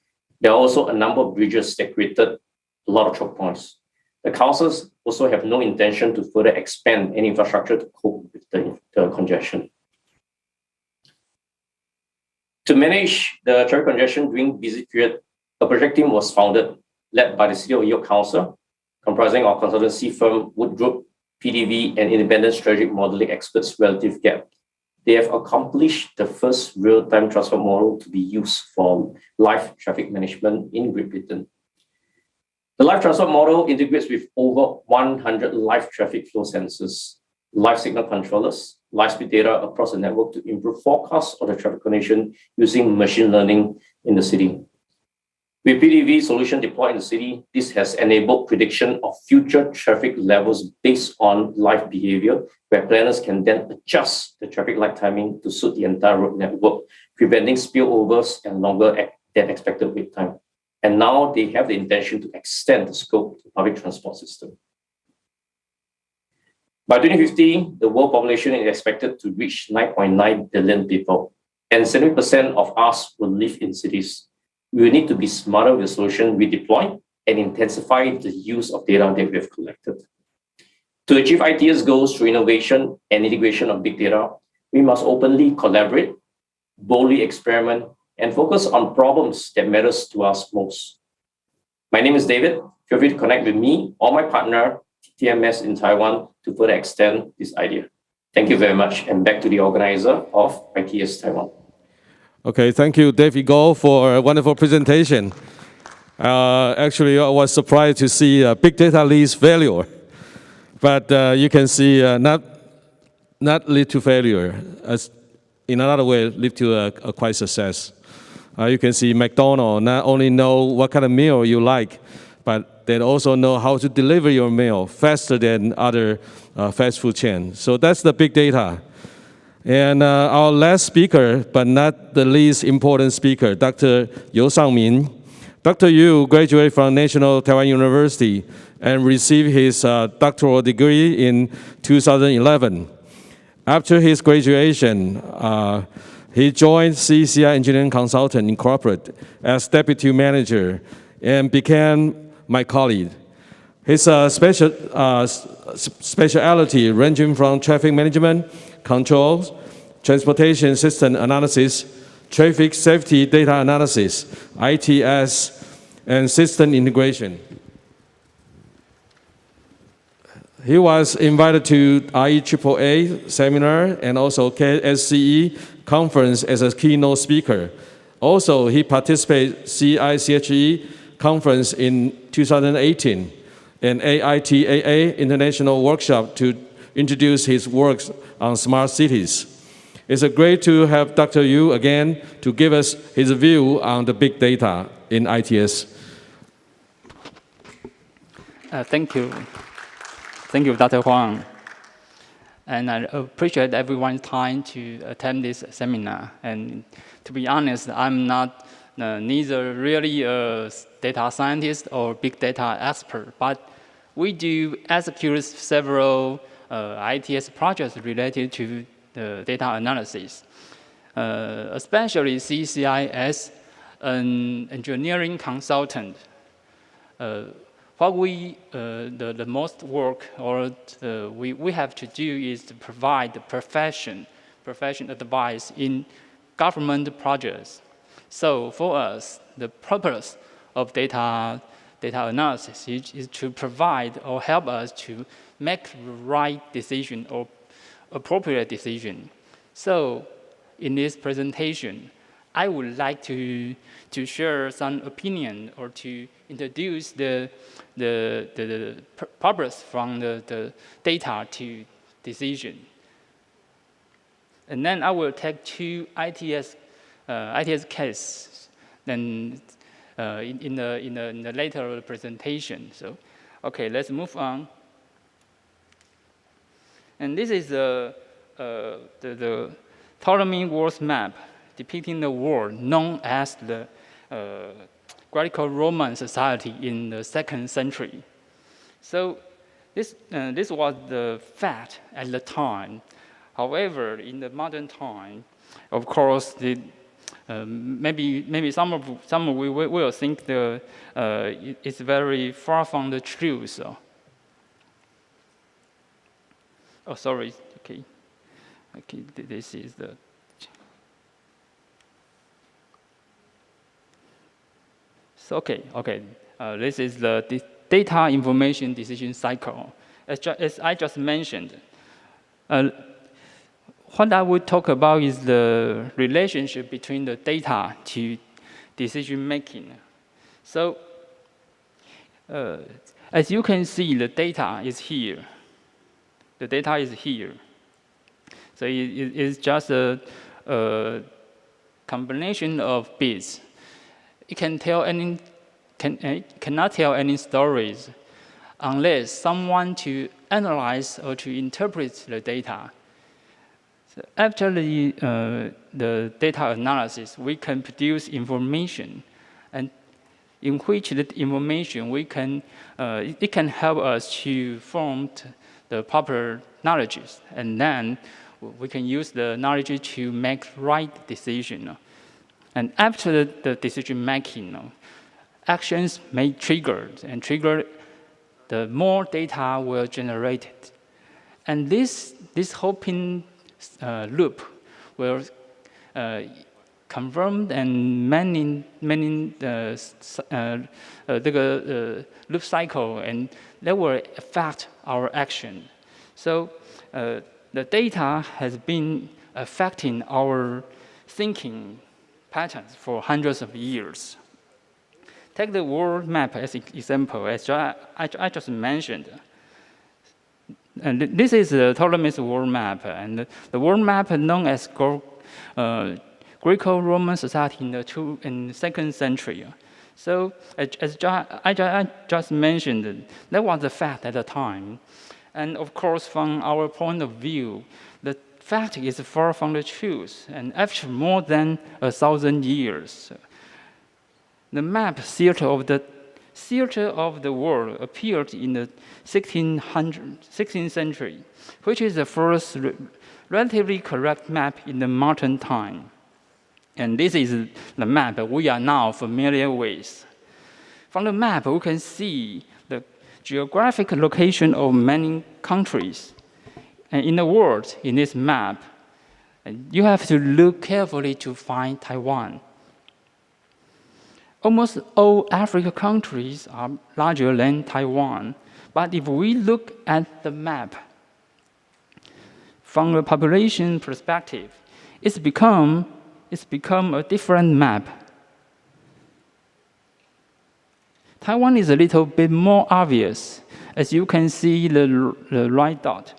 There are also a number of bridges that created a lot of choke points. The councils also have no intention to further expand any infrastructure to cope with the congestion. To manage the traffic congestion during busy period, a project team was founded, led by the City of York Council, comprising of consultancy firm Wood Group, PDV, and independent strategic modeling experts Relative Gap. They have accomplished the first real-time transport model to be used for live traffic management in Great Britain. The live transport model integrates with over 100 live traffic flow sensors, live signal controllers, live-speed data across the network to improve forecasts of the traffic condition using machine learning in the city. With PDV solution deployed in the city, this has enabled prediction of future traffic levels based on live behavior, where planners can then adjust the traffic light timing to suit the entire road network, preventing spillovers and longer than expected wait time. And now they have the intention to extend the scope to the public transport system. By 2050, the world population is expected to reach 9.9 billion people, and 70% of us will live in cities. We will need to be smarter with the solution we deploy and intensify the use of data that we have collected. To achieve ITS goals through innovation and integration of big data, we must openly collaborate, boldly experiment, and focus on problems that matters to us most. My name is David. Feel free to connect with me or my partner, TMS in Taiwan, to further extend this idea. Thank you very much, and back to the organizer of ITS Taiwan. Okay, thank you, David Goh, for a wonderful presentation. Actually, I was surprised to see big data leads failure, but you can see not lead to failure, as in another way lead to a quite success. You can see McDonald's not only know what kind of meal you like, but they also know how to deliver your meal faster than other fast food chains. So that's the big data. And our last speaker, but not the least important speaker, Dr. Yu Shangmin. Dr. Yu graduated from National Taiwan University and received his doctoral degree in 2011. After his graduation, he joined CCI Engineering Consultant Incorporated as deputy manager and became my colleague. His specialty ranging from traffic management, controls, transportation system analysis, traffic safety data analysis, ITS, and system integration. He was invited to IEEE seminar and also KSCE conference as a keynote speaker. Also, he participated CICHE conference in 2018 and AITAA International Workshop to introduce his works on smart cities. It's great to have Dr. Yu again to give us his view on the big data in ITS. Thank you. Thank you, Dr. Huang. And I appreciate everyone's time to attend this seminar. And to be honest, I'm not neither really a data scientist or big data expert, but we do execute several ITS projects related to the data analysis, especially CCI as an engineering consultant. What the most work or we have to do is to provide the profession advice in government projects. So for us, the purpose of data analysis is to provide or help us to make the right decision or appropriate decision. So in this presentation, I would like to share some opinion or to introduce the purpose from the data to decision. And then I will take two ITS cases then in the later presentation. So, okay, let's move on. And this is the Ptolemy world map depicting the world known as the Greco-Roman society in the 2nd century. So this was the fact at the time. However, in the modern time, of course, maybe some of you will think it's very far from the truth. So. Oh, sorry. Okay. This is the. So okay. This is the data information decision cycle. As I just mentioned, what I would talk about is the relationship between the data to decision making. So, as you can see, the data is here. The data is here. So it is just a combination of bits. It cannot tell any stories unless someone to analyze or to interpret the data. So after the data analysis, we can produce information, and in which the information it can help us to form the proper knowledge, and then we can use the knowledge to make right decision. And after the decision making, actions may trigger, the more data will generate. And this hoping loop will confirm and many loop cycle, and that will affect our action. So the data has been affecting our thinking patterns for hundreds of years. Take the world map as an example, as I just mentioned. And this is the Ptolemy's world map, and the world map known as Greco-Roman society in the 2nd century. So, as I just mentioned, that was the fact at the time. And of course, from our point of view, the fact is far from the truth. And after more than 1,000 years, the map theater of the world appeared in the 16th century, which is the first relatively correct map in the modern time. And this is the map we are now familiar with. From the map, we can see the geographic location of many countries in the world in this map. And you have to look carefully to find Taiwan. Almost all African countries are larger than Taiwan. But if we look at the map from a population perspective, it's become a different map. Taiwan is a little bit more obvious, as you can see the right dot.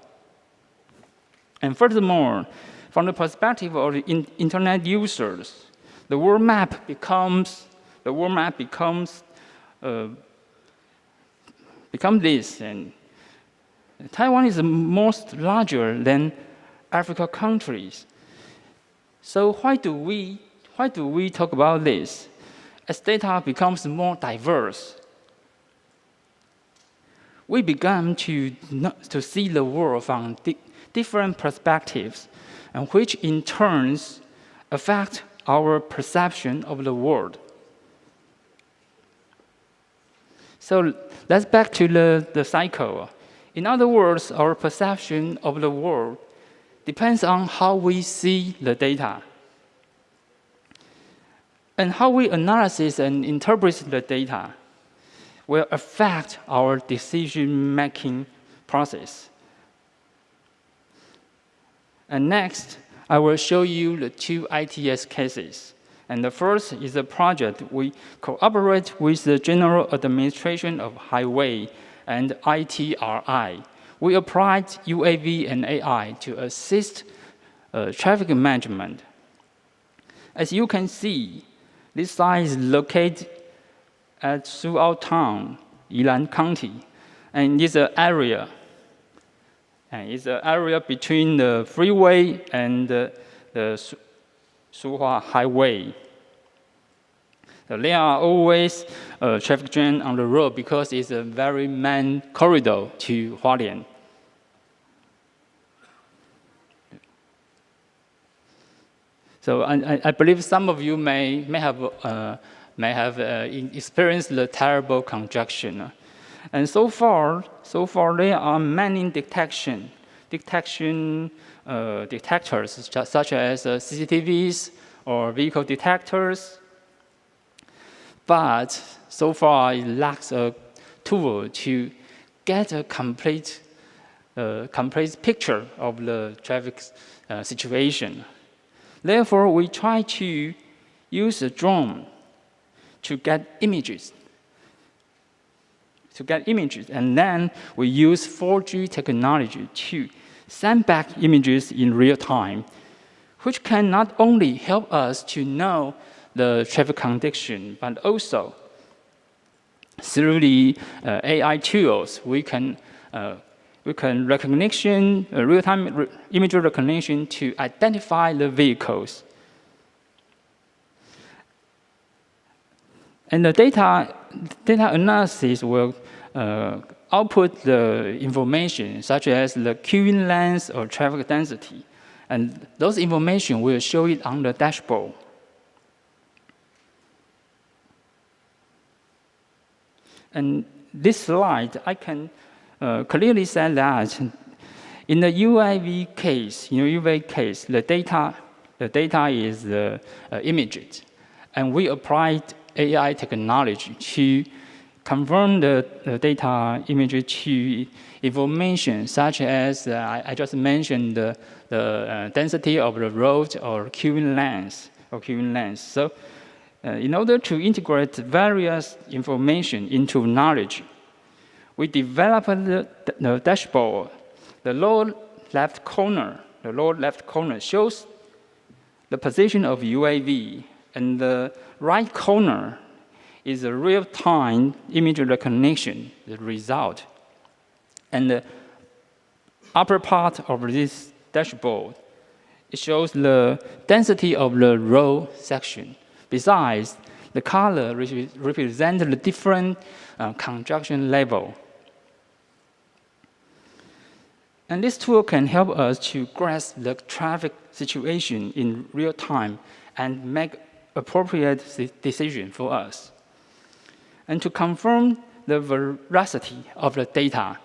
And furthermore, from the perspective of the internet users, the world map becomes this, and Taiwan is the most larger than African countries. So why do we talk about this? As data becomes more diverse, we began to see the world from different perspectives, and which in turns affect our perception of the world. So let's back to the cycle. In other words, our perception of the world depends on how we see the data. And how we analyze and interpret the data will affect our decision-making process. And next, I will show you the two ITS cases. And the first is a project we cooperate with the General Administration of Highway and ITRI. We applied UAV and AI to assist traffic management. As you can see, this site is located at Suao Town, Yilan County, and it's an area. And it's an area between the freeway and the Suhua Highway. So there are always traffic jam on the road because it's a very main corridor to Hualien. So I believe some of you may have experienced the terrible congestion. And so far there are many detection detectors such as CCTVs or vehicle detectors. But so far it lacks a tool to get a complete picture of the traffic situation. Therefore, we try to use a drone to get images. And then we use 4G technology to send back images in real time, which can not only help us to know the traffic condition, but also through the AI tools, we can recognition, real-time image recognition to identify the vehicles. And the data analysis will output the information such as the queuing length or traffic density. And those information will show it on the dashboard. And this slide, I can clearly say that in the UAV case, the data is images, and we applied AI technology to convert the data image to information such as I just mentioned the density of the road or queuing length. So, in order to integrate various information into knowledge, we developed the dashboard. The lower left corner shows the position of UAV, and the right corner is a real-time image recognition, the result. And the upper part of this dashboard, it shows the density of the road section. Besides, the color represents the different congestion level. And this tool can help us to grasp the traffic situation in real time and make appropriate decision for us. And to confirm the veracity of the data,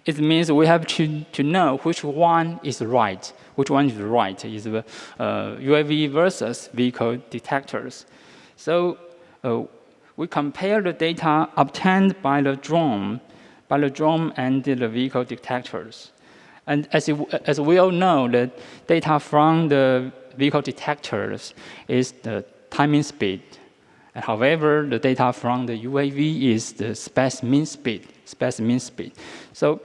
it means we have to know which one is right. Which one is right? Is UAV versus vehicle detectors. So we compare the data obtained by the drone and the vehicle detectors. And as we all know, the data from the vehicle detectors is the timing speed. And however, the data from the UAV is the space-mean speed. So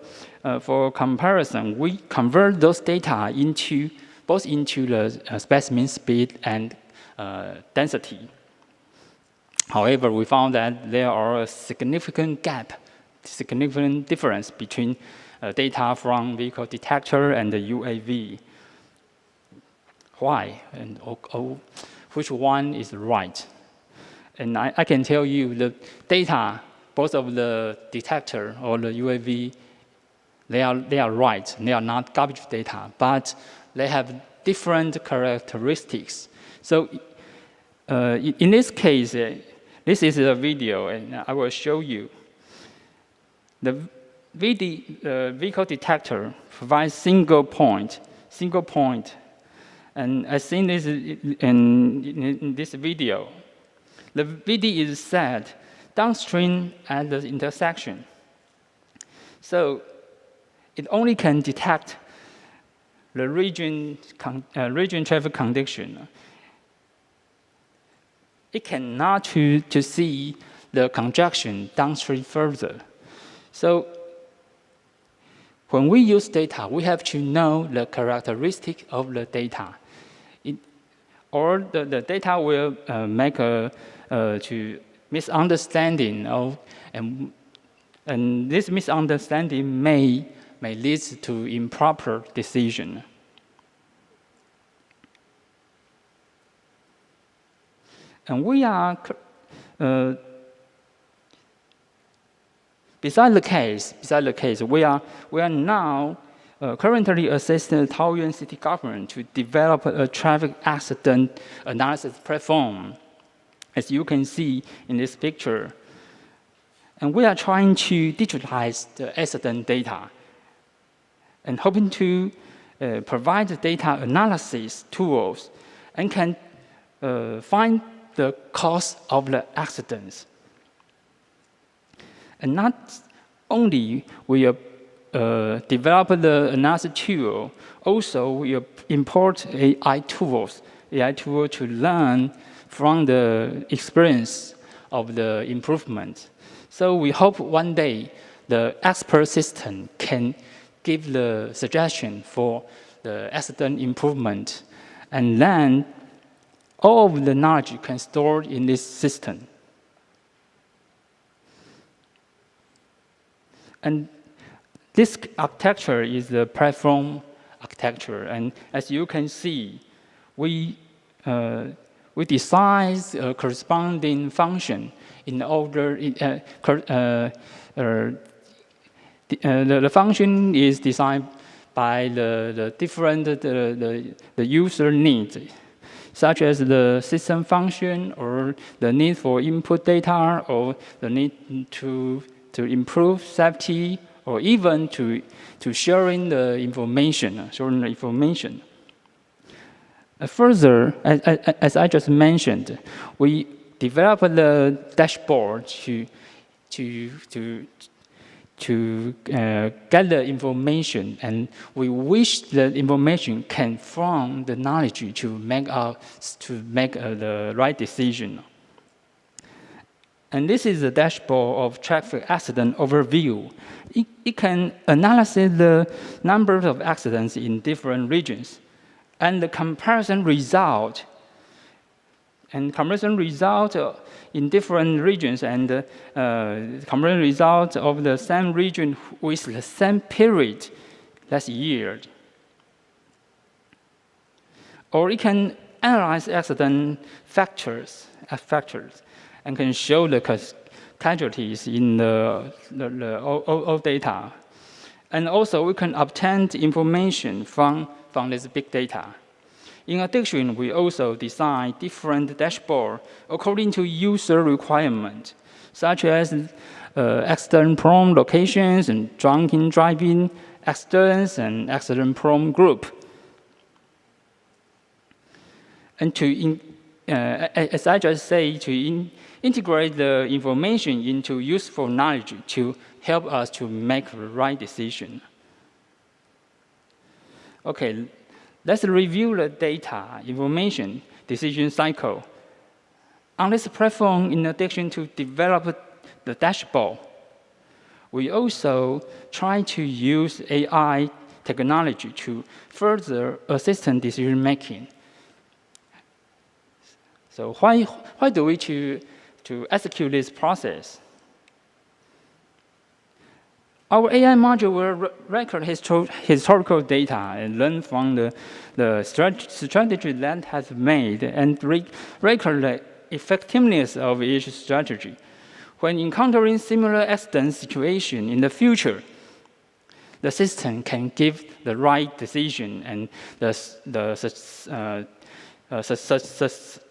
for comparison, we convert those data both into the space-mean speed and density. However, we found that there are a significant difference between data from vehicle detector and the UAV. Why? And which one is right? And I can tell you the data, both of the detector or the UAV, they are right. They are not garbage data, but they have different characteristics. So in this case, this is a video, and I will show you. The vehicle detector provides single point. And I think this in this video. The VD is set downstream at the intersection. So it only can detect the region traffic condition, it cannot to see the congestion downstream further. So when we use data, we have to know the characteristic of the data. Or the data will make a misunderstanding of, and this misunderstanding may lead to improper decision. And we are, beside the case, we are now currently assisting the Taoyuan city government to develop a traffic accident analysis platform, as you can see in this picture. And we are trying to digitalize the accident data and hoping to provide the data analysis tools and can find the cause of the accidents. And not only we develop the analysis tool, also we import AI tools to learn from the experience of the improvement. So we hope one day the expert system can give the suggestion for the accident improvement, and then all of the knowledge can store in this system. And this architecture is the platform architecture, and as you can see, we design a corresponding function in order. The function is designed by the different the user needs, such as the system function or the need for input data or the need to improve safety or even to sharing the information. Further, as I just mentioned, we developed the dashboard to get the information, and we wish the information can form the knowledge to make the right decision. And this is the dashboard of traffic accident overview. It can analyze the number of accidents in different regions, and the comparison result. And comparison result in different regions, and comparison result of the same region with the same period last year. Or it can analyze accident factors, and can show the casualties in the all data. And also we can obtain information from this big data. In addition, we also design different dashboards according to user requirements, such as accident-prone locations and drunken driving accidents and accident-prone group. And as I just said, to integrate the information into useful knowledge to help us to make the right decision. Okay. Let's review the data, information, decision cycle. On this platform, in addition to develop the dashboard, we also try to use AI technology to further assist in decision making. So why do we choose to execute this process? Our AI module will record historical data and learn from the strategy that has made and record the effectiveness of each strategy. When encountering similar accident situation in the future, the system can give the right decision and the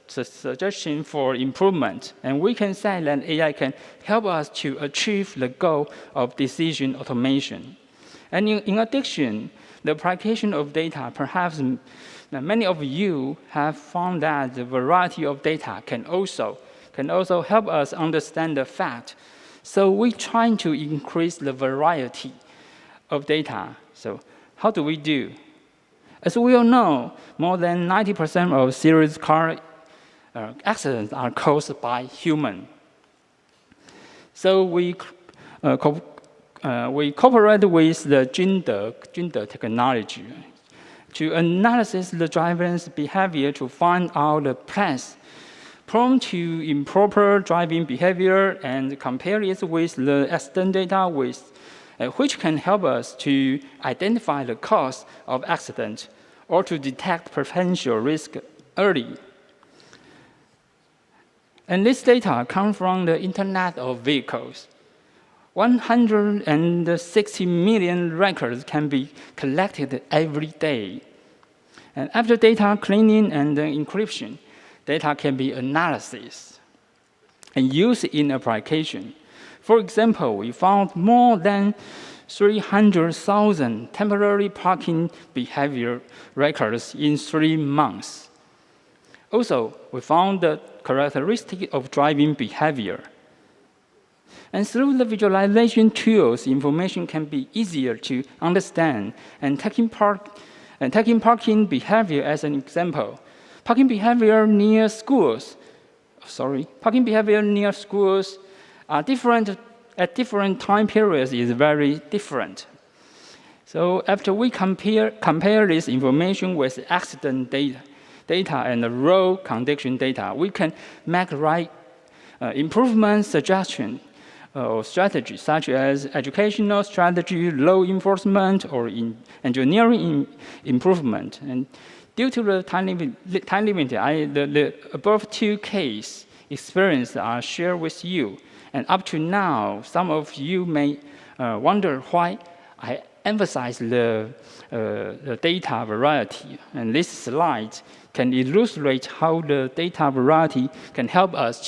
suggestion for improvement. And we can say that AI can help us to achieve the goal of decision automation. And in addition, the application of data, perhaps many of you have found that the variety of data can also help us understand the fact. So we're trying to increase the variety of data. So how do we do? As we all know, more than 90% of serious car accidents are caused by humans. So we cooperate with the Junda technology to analyze the driver's behavior to find out the paths prone to improper driving behavior and compare it with the accident data which can help us to identify the cause of accident or to detect potential risk early. And this data comes from the Internet of Vehicles. 160 million records can be collected every day. And after data cleaning and encryption, data can be analyzed and used in application. For example, we found more than 300,000 temporary parking behavior records in 3 months. Also, we found the characteristic of driving behavior. And through the visualization tools, information can be easier to understand. And taking parking behavior as an example, parking behavior near schools are different at different time periods is very different. So after we compare this information with accident data and the road condition data, we can make right improvement suggestions or strategies such as educational strategy, law enforcement, or engineering improvement. And due to the time limit, the above 2 case experiences are shared with you. And up to now, some of you may wonder why I emphasize the data variety. And this slide can illustrate how the data variety can help us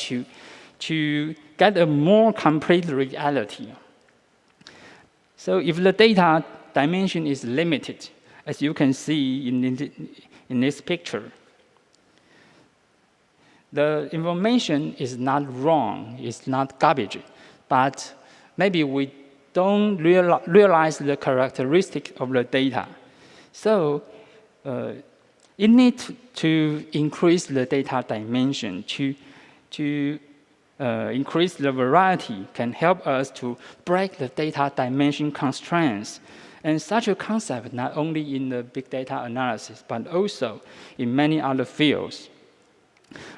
to get a more complete reality. So if the data dimension is limited, as you can see in this picture, the information is not wrong, it's not garbage, but maybe we don't realize the characteristic of the data. So it needs to increase the data dimension to increase the variety can help us to break the data dimension constraints. And such a concept not only in the big data analysis, but also in many other fields.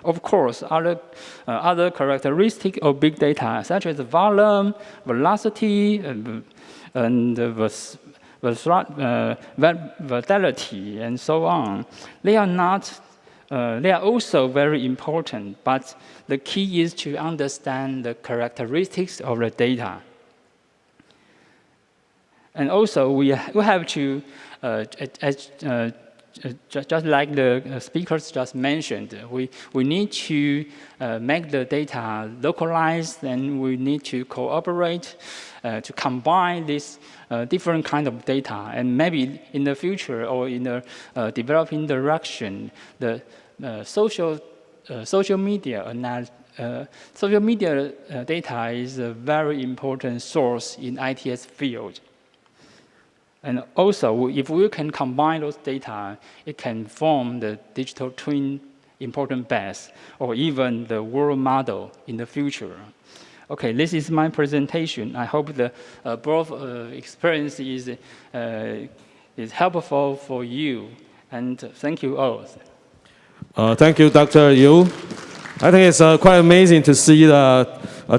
Of course, other characteristics of big data, such as volume, velocity, and validity, and so on, they are also very important, but the key is to understand the characteristics of the data. And also, we have to, just like the speakers just mentioned, we need to make the data localized, and we need to cooperate to combine this different kind of data. And maybe in the future or in the developing direction, the social media data is a very important source in ITS field. And also, if we can combine those data, it can form the digital twin important base, or even the world model in the future. Okay, this is my presentation. I hope the above experience is helpful for you. And thank you all. Thank you, Dr. Yu. I think it's quite amazing to see the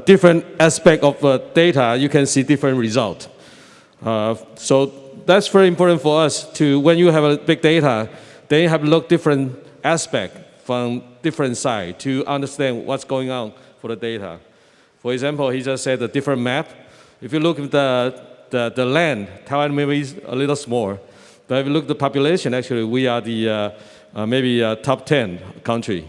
different aspect of data. You can see different results. So that's very important for us to, when you have a big data, then you have to look different aspect from different side to understand what's going on for the data. For example, he just said a different map. If you look at the land, Taiwan maybe is a little small, but if you look at the population, actually we are the maybe top 10 country.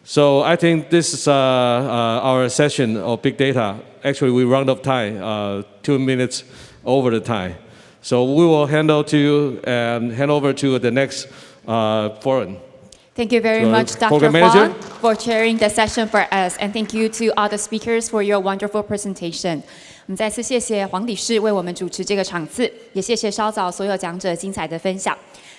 So I think this is our session of big data. Actually, we run out of time, 2 minutes over the time. So we will hand over to the next forum. Thank you very much, Dr. Huang, for chairing the session for us, and thank you to all the speakers for your wonderful presentation. 我们再次谢谢黄理事为我们主持这个场次，也谢谢稍早所有讲者精彩的分享。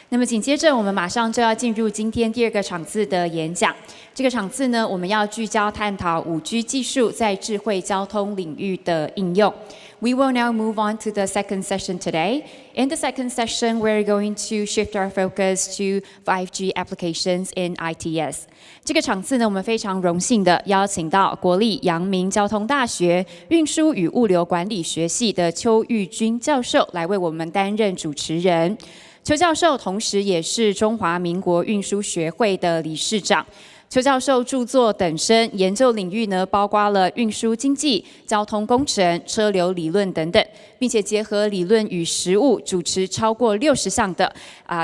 那么紧接着，我们马上就要进入今天第二个场次的演讲。这个场次呢，我们要聚焦探讨5G 技术在智慧交通领域的应用。We will now move on to the second session today. In the second session, we're going to shift our focus to 5G applications in ITS. 这个场次呢，我们非常荣幸的邀请到国立阳明交通大学运输与物流管理学系的邱玉君教授来为我们担任主持人。邱教授同时也是中华民国运输学会的理事长。邱教授著作等身，研究领域呢包括了运输经济、交通工程、车流理论等等，并且结合理论与实务，主持超过60项的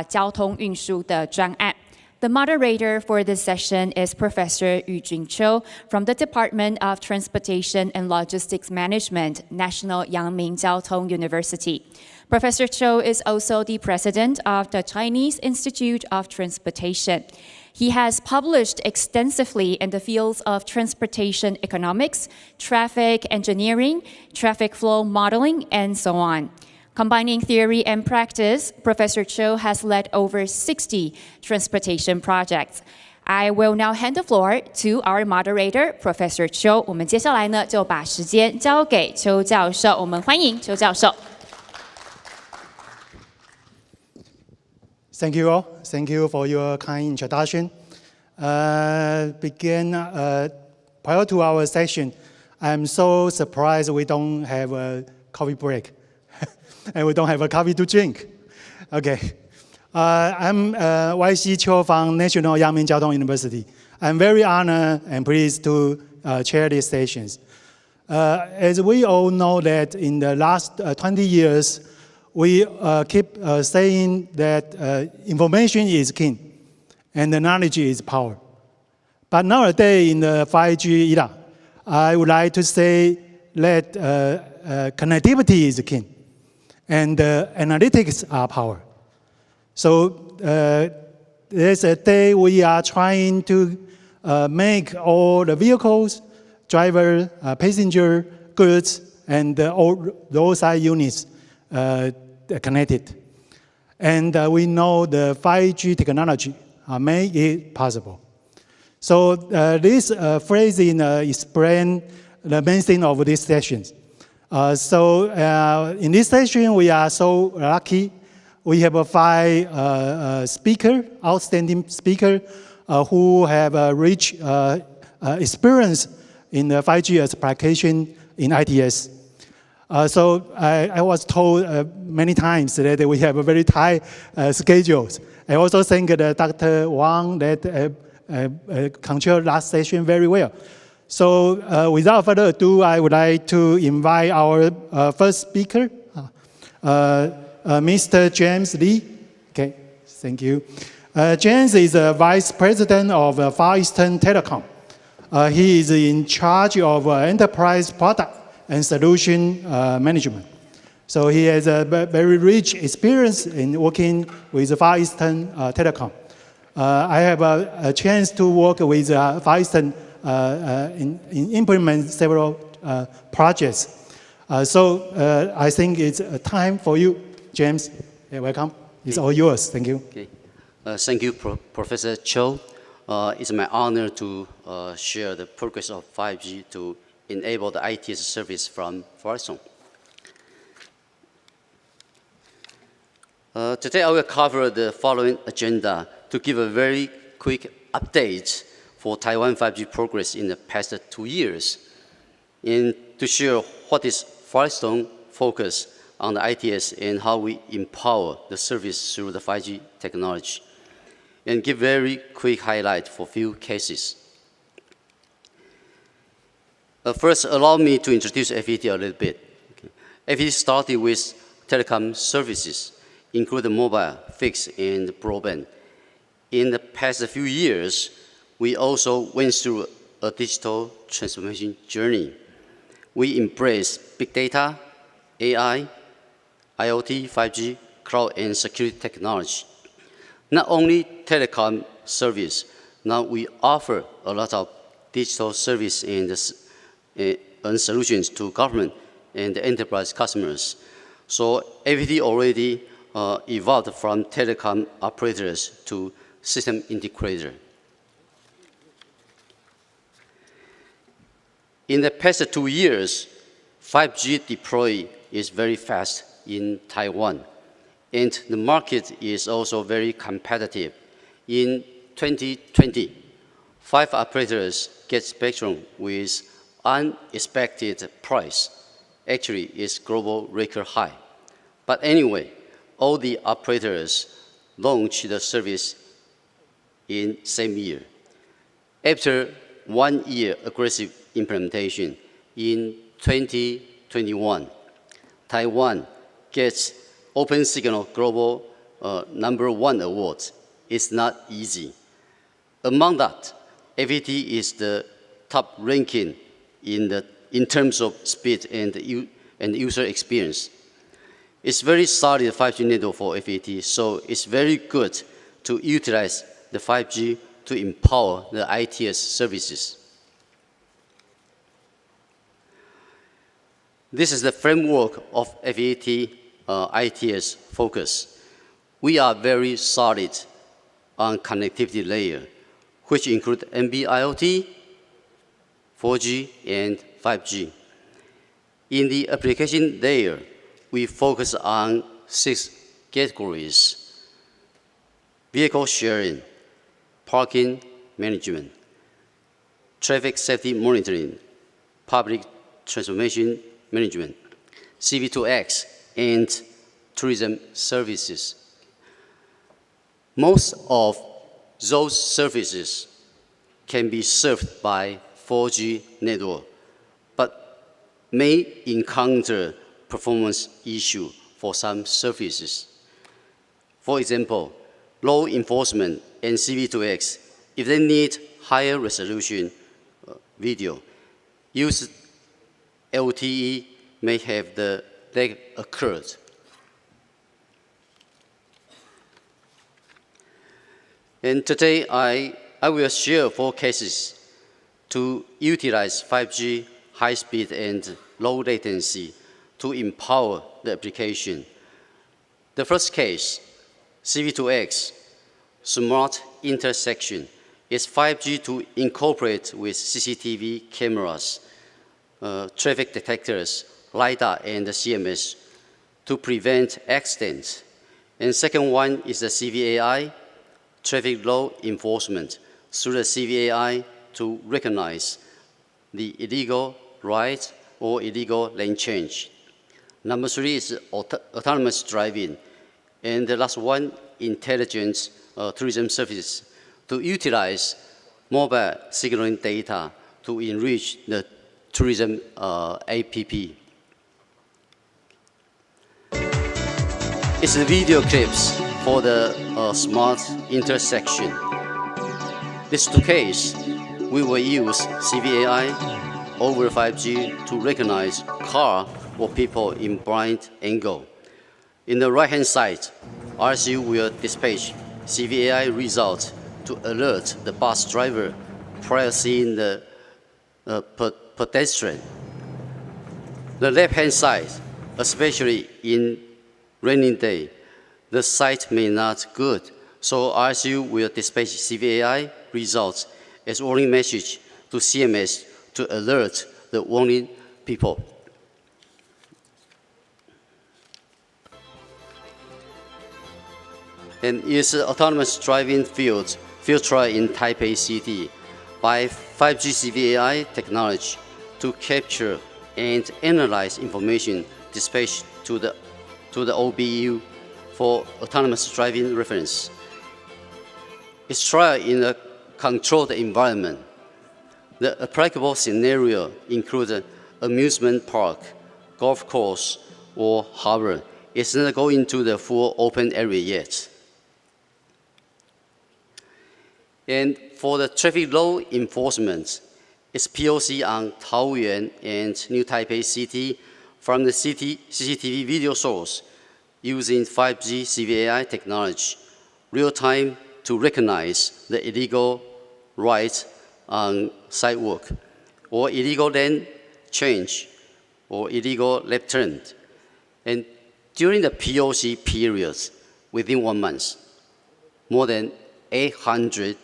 交通运输的专案。The moderator for this session is Professor Yujun Cho from the Department of Transportation and Logistics Management, National Yangming Jiao Tong University. Professor Cho is also the president of the Chinese Institute of Transportation. He has published extensively in the fields of transportation economics, traffic engineering, traffic flow modeling, and so on. Combining theory and practice, Professor Cho has led over 60 transportation projects. I will now hand the floor to our moderator, Professor Cho. 我们接下来呢，就把时间交给邱教授。我们欢迎邱教授。Thank you all. Thank you for your kind introduction. Prior to our session, I'm so surprised we don't have a coffee break. And we don't have a coffee to drink. Okay. I'm YC Cho from National Yangming Jiao Tong University. I'm very honored and pleased to chair these sessions. As we all know that in the last 20 years, we keep saying that information is king and the knowledge is power. But nowadays in the 5G era, I would like to say that connectivity is king and analytics are power. So there's a day we are trying to make all the vehicles, driver, passenger, goods, and all roadside units connected. And we know the 5G technology make it possible. So this phrasing explains the main thing of these sessions. In this session, we are so lucky. We have 5 speakers, outstanding speakers, who have rich experience in the 5G application in ITS. So I was told many times that we have a very tight schedules. I also thank Dr. Wang that controlled last session very well. So without further ado, I would like to invite our first speaker, Mr. James Lee. Okay, thank you. James is a Vice President of Far Eastern Telecom. He is in charge of enterprise product and solution management. So he has a very rich experience in working with Far Eastern Telecom. I have a chance to work with Far Eastern in implement several projects. So I think it's time for you, James. Welcome. It's all yours. Thank you. Okay. Thank you, Professor Cho. It's my honor to share the progress of 5G to enable the ITS service from Far Eastern. Today I will cover the following agenda to give a very quick update for Taiwan 5G progress in the past 2 years, and to share what is Far Eastern focus on the ITS and how we empower the service through the 5G technology, and give very quick highlight for few cases. First, allow me to introduce FET a little bit. Okay. FET started with telecom services, including mobile, fixed, and broadband. In the past few years, we also went through a digital transformation journey. We embraced big data, AI, IoT, 5G, cloud, and security technology. Not only telecom service, now we offer a lot of digital service and solutions to government and enterprise customers. So FET already evolved from telecom operators to system integrator. In the past 2 years, 5G deploy is very fast in Taiwan, and the market is also very competitive. In 2020, 5 operators get spectrum with unexpected price. Actually, it's global record high. But anyway, all the operators launched the service in same year. After 1 year aggressive implementation in 2021, Taiwan gets OpenSignal Global #1 award. It's not easy. Among that, FET is the top ranking in terms of speed and user experience. It's very solid 5G network for FET, so it's very good to utilize the 5G to empower the ITS services. This is the framework of FET ITS focus. We are very solid on connectivity layer, which include NB-IoT, 4G, and 5G. In the application layer, we focus on 6 categories: vehicle sharing, parking management, traffic safety monitoring, public transportation management, CV2X, and tourism services. Most of those services can be served by 4G network, but may encounter performance issue for some services. For example, law enforcement and CV2X, if they need higher resolution video, use LTE may have the lag occurred. And today, I will share 4 cases to utilize 5G high speed and low latency to empower the application. The first case, CV2X, smart intersection, is 5G to incorporate with CCTV cameras, traffic detectors, LiDAR, and the CMS to prevent accidents. And second one is the CVAI, traffic law enforcement, through the CVAI to recognize the illegal right or illegal lane change. Number 3 is autonomous driving. And the last one, intelligent tourism services, to utilize mobile signaling data to enrich the tourism app. It's the video clips for the smart intersection. This 2 case, we will use CVAI over 5G to recognize car or people in blind angle. In the right-hand side, RSU will dispatch CVAI result to alert the bus driver prior seeing the pedestrian. The left-hand side, especially in rainy day, the sight may not good, so RSU will dispatch CVAI results as warning message to CMS to alert the warning people. And is autonomous driving field trial in Taipei City by 5G CVAI technology to capture and analyze information dispatched to the OBU for autonomous driving reference. It's trial in a controlled environment. The applicable scenario includes an amusement park, golf course, or harbor. It's not going to the full open area yet. And for the traffic law enforcement, it's POC on Taoyuan and New Taipei City from the CCTV video source using 5G CVAI technology, real-time to recognize the illegal right on sidewalk, or illegal lane change, or illegal left turn. And During the POC periods, within 1 month, more than 800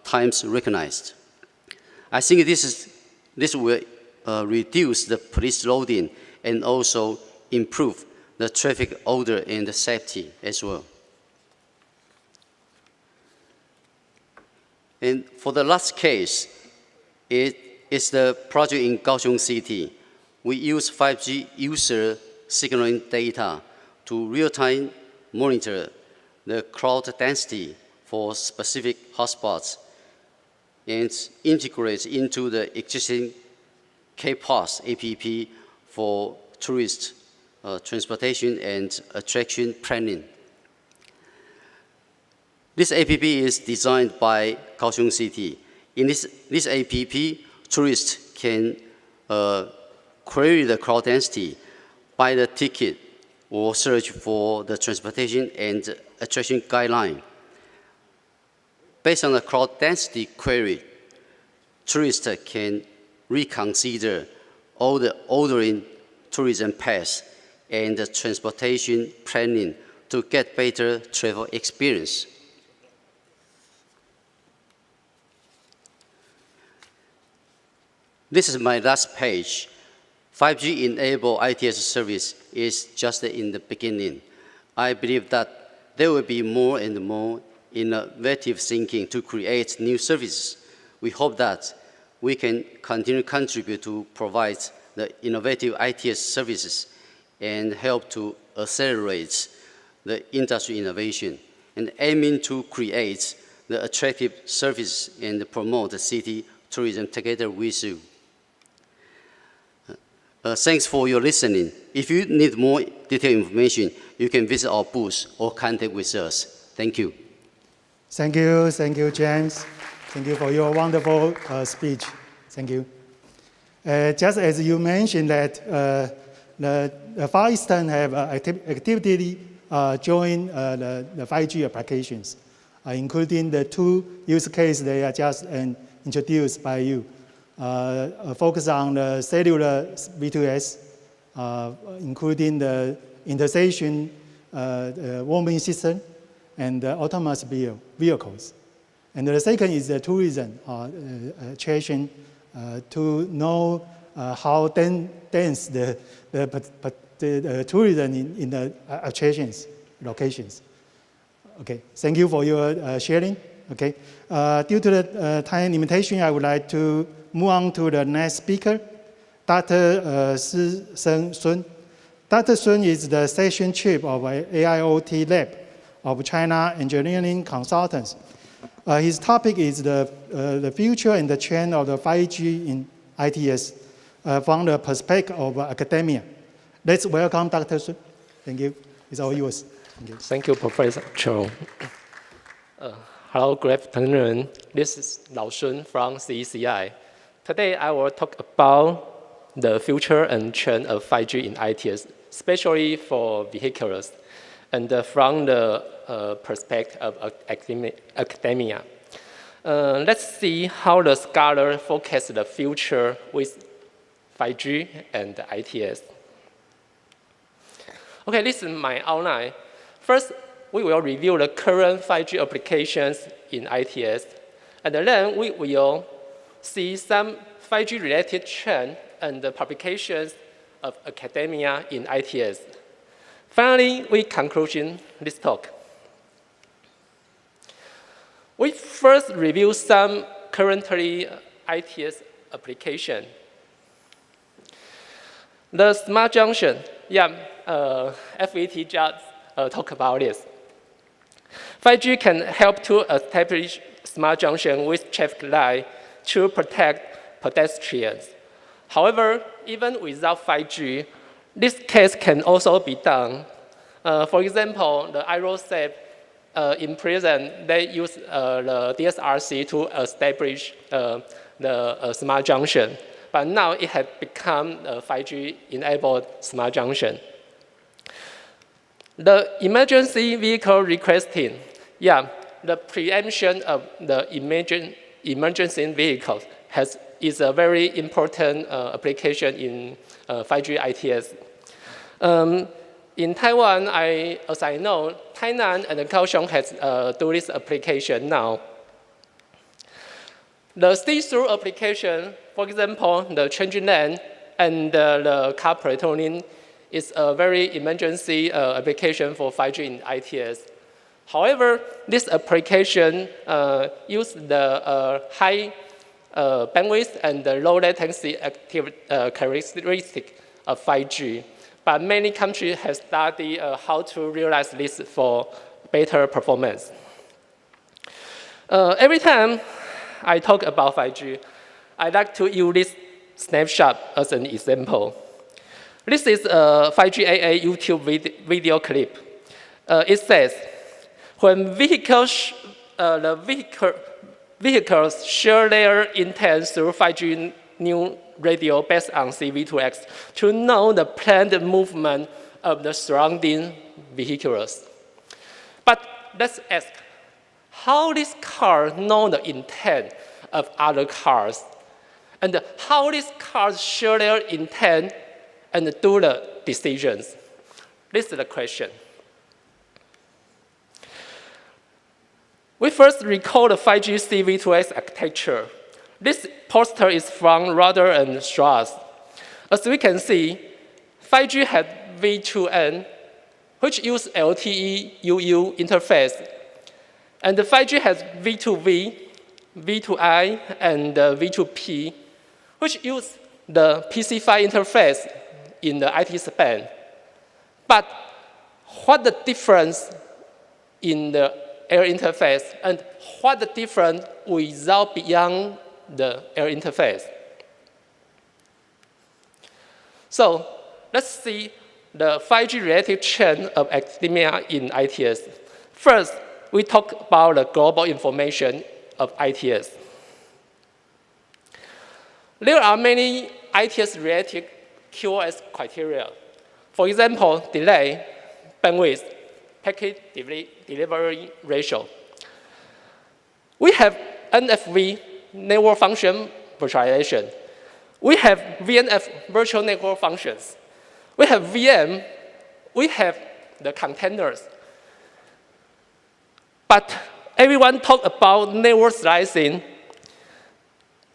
times recognized. I think this will reduce the police loading and also improve the traffic order and the safety as well. And for the last case, it is the project in Kaohsiung City. We use 5G user signaling data to real-time monitor the crowd density for specific hotspots and integrate into the existing K-Pass app for tourist transportation and attraction planning. This app is designed by Kaohsiung City. In this app, tourists can query the crowd density, buy the ticket, or search for the transportation and attraction guideline. Based on the crowd density query, tourists can reconsider all the ordering tourism pass and the transportation planning to get better travel experience. This is my last page. 5G-enabled ITS service is just in the beginning. I believe that there will be more and more innovative thinking to create new services. We hope that we can continue to contribute to provide the innovative ITS services and help to accelerate the industry innovation and aiming to create the attractive services and promote the city tourism together with you. Thanks for your listening. If you need more detailed information, you can visit our booth or contact with us. Thank you. Thank you, James. Thank you for your wonderful speech. Thank you. Just as you mentioned that the Far Eastern have actively joined the 5G applications, including the 2 use cases they are just introduced by you. Focus on the cellular V2S, including the intersection warming system and autonomous vehicles. And the second is the tourism attraction to know how dense the tourism in the attractions locations. Okay, thank you for your sharing. Okay, due to the time limitation, I would like to move on to the next speaker, Dr. Si Seng Sun. Dr. Sun is the session chief of AIoT Lab of China Engineering Consultants. His topic is the future and the trend of the 5G in ITS from the perspective of academia. Let's welcome Dr. Sun. Thank you. It's all yours. Thank you. Thank you, Professor Cho. Hello, good afternoon. This is Lao Sun from CECI. Today, I will talk about the future and trend of 5G in ITS, especially for vehicles, and from the perspective of academia. Let's see how the scholar forecast the future with 5G and ITS. Okay, this is my outline. First, we will review the current 5G applications in ITS, and then we will see some 5G-related trends and the publications of academia in ITS. Finally, we conclude this talk. We first review some currently ITS application. The smart junction, FET just talked about this. 5G can help to establish smart junction with traffic light to protect pedestrians. However, even without 5G, this case can also be done. For example, the IROSAP in prison, they use the DSRC to establish the smart junction. But now it has become a 5G-enabled smart junction. The emergency vehicle requesting, the preemption of the emergency vehicles is a very important application in 5G ITS. In Taiwan, as I know, Tainan and Kaohsiung has do this application now. The see-through application, for example, the changing lane and the car platooning is a very emergency application for 5G in ITS. However, this application uses the high bandwidth and the low latency characteristic of 5G. But many countries have studied how to realize this for better performance. Every time I talk about 5G, I like to use this snapshot as an example. This is a 5G AA YouTube video clip. It says, when vehicles share their intent through 5G new radio based on CV2X to know the planned movement of the surrounding vehicles. But let's ask, how this car know the intent of other cars? And how these cars share their intent and do the decisions? This is the question. We first recall the 5G CV2X architecture. This poster is from Rudder and Strauss. As we can see, 5G had V2N, which uses LTE UU interface. And the 5G has V2V, V2I, and V2P, which use the PC-PHY interface in the IT span. But what the difference in the air interface and what the difference without beyond the air interface? So let's see the 5G relative chain of academia in ITS. First, we talk about the global information of ITS. There are many ITS-related QoS criteria. For example, delay, bandwidth, packet delivery ratio. We have NFV, network function virtualization. We have VNF, virtual network functions. We have VM. We have the containers. But everyone talk about network slicing.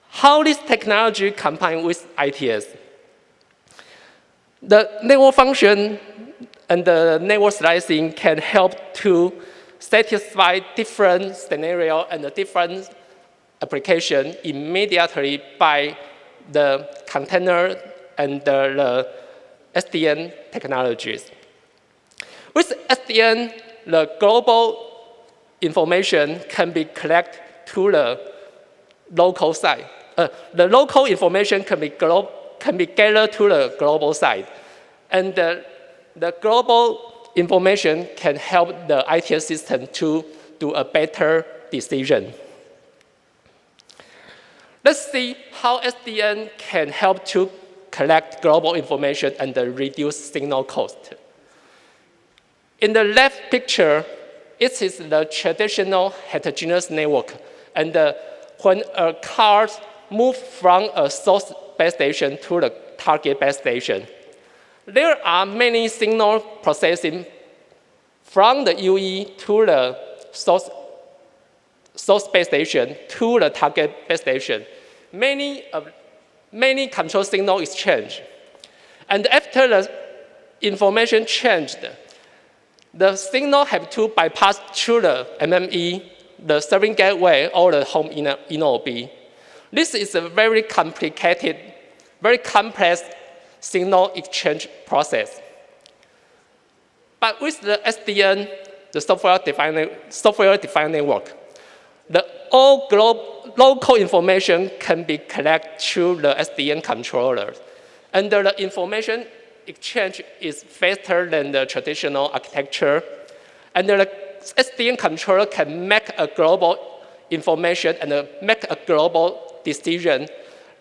How this technology combines with ITS? The network function and the network slicing can help to satisfy different scenarios and the different applications immediately by the container and the SDN technologies. With SDN, the global information can be collected to the local side. The local information can be gathered to the global side. And the global information can help the ITS system to do a better decision. Let's see how SDN can help to collect global information and reduce signal cost. In the left picture, it is the traditional heterogeneous network. And when a car moves from a source base station to the target base station, there are many signal processing from the UE to the source base station to the target base station. Many control signal exchange. And after the information changed, the signal have to bypass through the MME, the serving gateway, or the home InnoB. This is a very complicated, very complex signal exchange process. But with the SDN, the software-defined network, all local information can be collected through the SDN controller. And the information exchange is faster than the traditional architecture. And the SDN controller can make a global information and make a global decision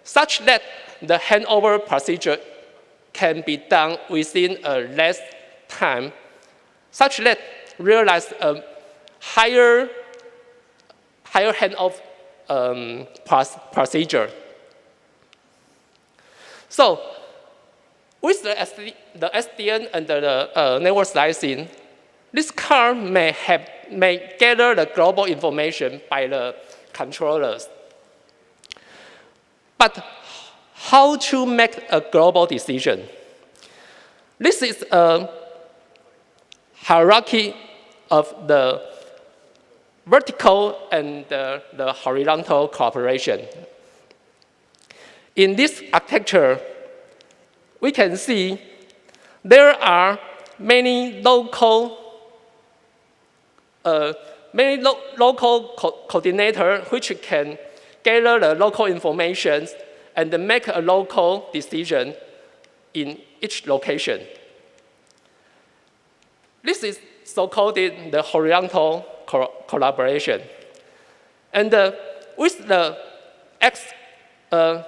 such that the handover procedure can be done within a less time, such that realize a higher handoff procedure. So With the SDN and the network slicing, this card may gather the global information by the controllers. But how to make a global decision? This is a hierarchy of the vertical and the horizontal cooperation. In this architecture, we can see there are many local coordinators which can gather the local information and make a local decision in each location. This is so-called the horizontal collaboration. And with the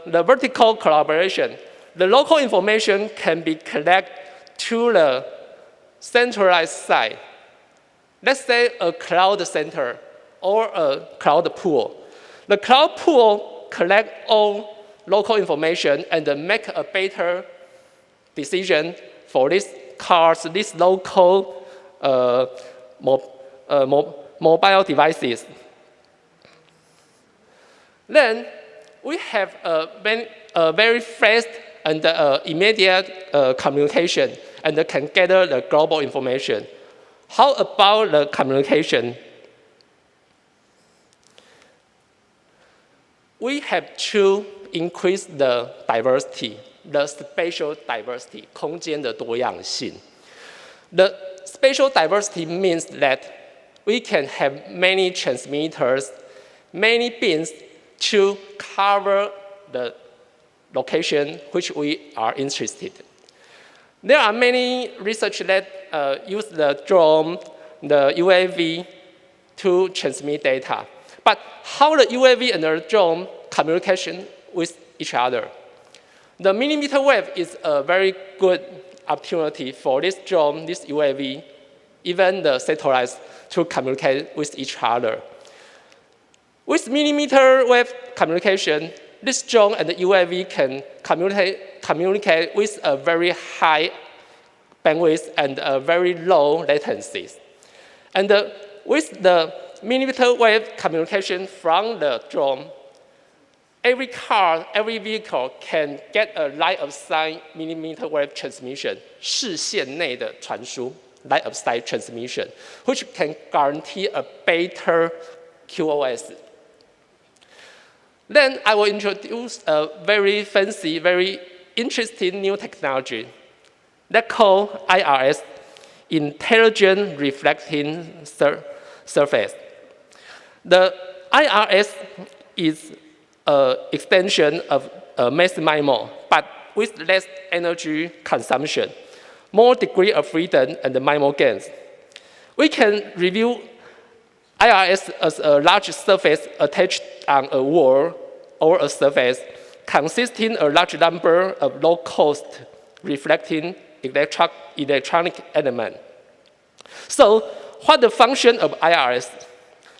vertical collaboration, the local information can be collected to the centralized site. Let's say a cloud center or a cloud pool. The cloud pool collects all local information and make a better decision for these cars, these local mobile devices. Then we have a very fast and immediate communication and can gather the global information. How about the communication? We have to increase the diversity, the spatial diversity, 空间的多样性. The spatial diversity means that we can have many transmitters, many beams to cover the location which we are interested. There are many research that use the drone, the UAV to transmit data. But how the UAV and the drone communication with each other? The millimeter wave is a very good opportunity for this drone, this UAV, even the satellites to communicate with each other. With millimeter wave communication, this drone and the UAV can communicate with a very high bandwidth and a very low latencies. And with the millimeter wave communication from the drone, every car, every vehicle can get a line of sight millimeter wave transmission, 视线内的传输 line of sight transmission, which can guarantee a better QoS. Then I will introduce a very fancy, very interesting new technology that called IRS, Intelligent Reflecting Surface. The IRS is an extension of mass MIMO, but with less energy consumption, more degree of freedom, and MIMO gains. We can review IRS as a large surface attached on a wall or a surface consisting a large number of low-cost reflecting electronic elements. So, what the function of IRS?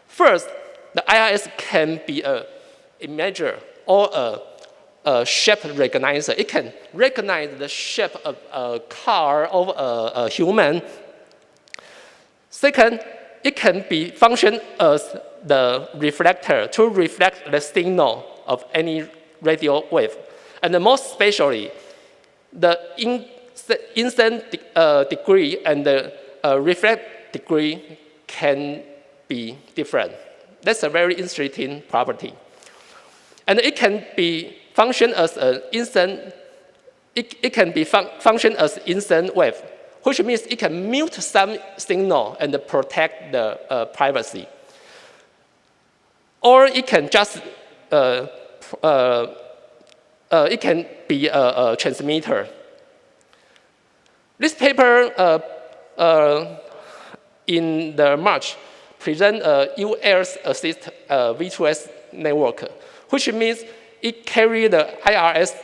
First, the IRS can be a imager or a shape recognizer. It can recognize the shape of a car or a human. Second, it can be function as the reflector to reflect the signal of any radio wave. And most especially, the incident degree and the reflect degree can be different. That's a very interesting property. And it can be function as an instant. It can be function as instant wave, which means it can mute some signal and protect the privacy. Or it can just it can be a transmitter. This paper in the March present a UAS assist V2S network, which means it carry the IRS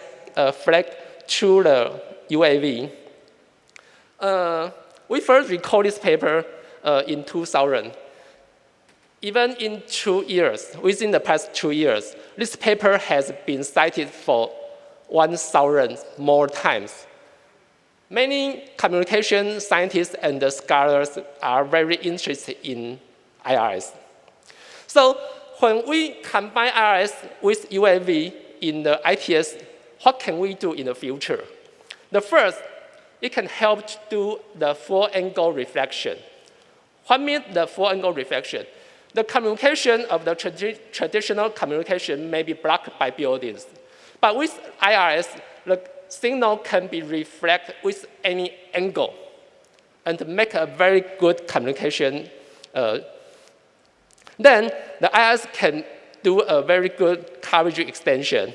flag to the UAV. We first recorded this paper in 2000. Even in 2 years, within the past 2 years, this paper has been cited for 1,000 more times. Many communication scientists and scholars are very interested in IRS. So when we combine IRS with UAV in the ITS, what can we do in the future? The first, it can help to do the full-angle reflection. What means the full-angle reflection? The communication of the traditional communication may be blocked by buildings. But with IRS, the signal can be reflected with any angle and make a very good communication. Then the IRS can do a very good coverage extension,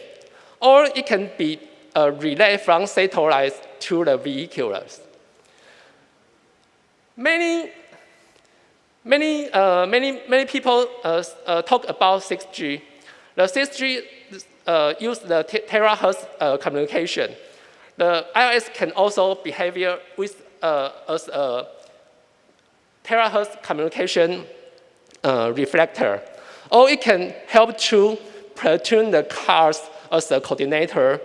or it can be a relay from satellites to the vehicles. Many people talk about 6G. The 6G use the terahertz communication. The IRS can also behave with as a terahertz communication reflector, or it can help to platoon the cars as a coordinator,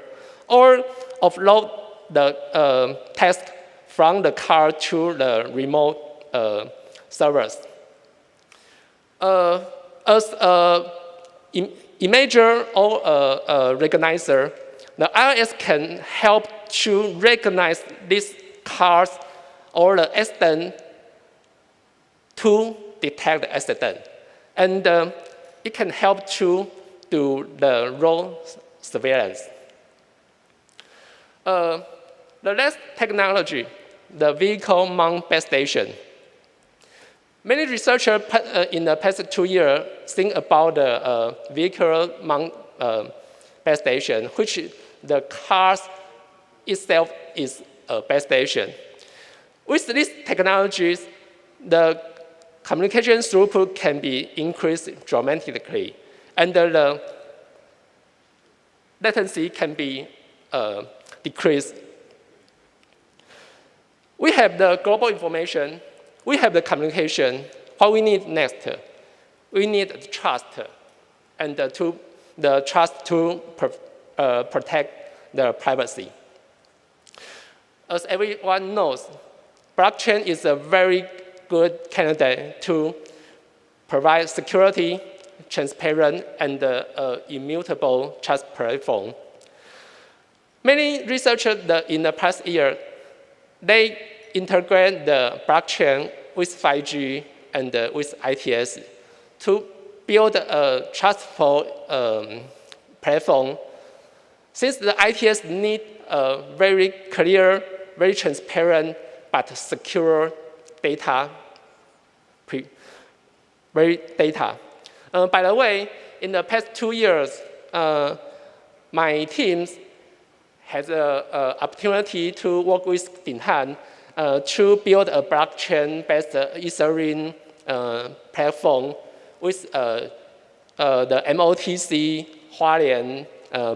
or offload the task from the car to the remote servers. As an imager or a recognizer, the IRS can help to recognize these cars or the accident to detect the accident. And it can help to do the road surveillance. The last technology, the vehicle mount base station. Many researchers in the past 2 years think about the vehicle mount base station, which the car itself is a base station. With these technologies, the communication throughput can be increased dramatically, and the latency can be decreased. We have the global information, we have the communication. What we need next? We need trust, and the trust to protect the privacy. As everyone knows, blockchain is a very good candidate to provide security, transparent, and immutable trust platform. Many researchers in the past year, they integrate the blockchain with 5G and with ITS to build a trustful platform. Since the ITS need a very clear, very transparent, but secure data, by the way, in the past 2 years, my teams had the opportunity to work with Dinghan to build a blockchain-based Ethereum platform with the MOTC Hualien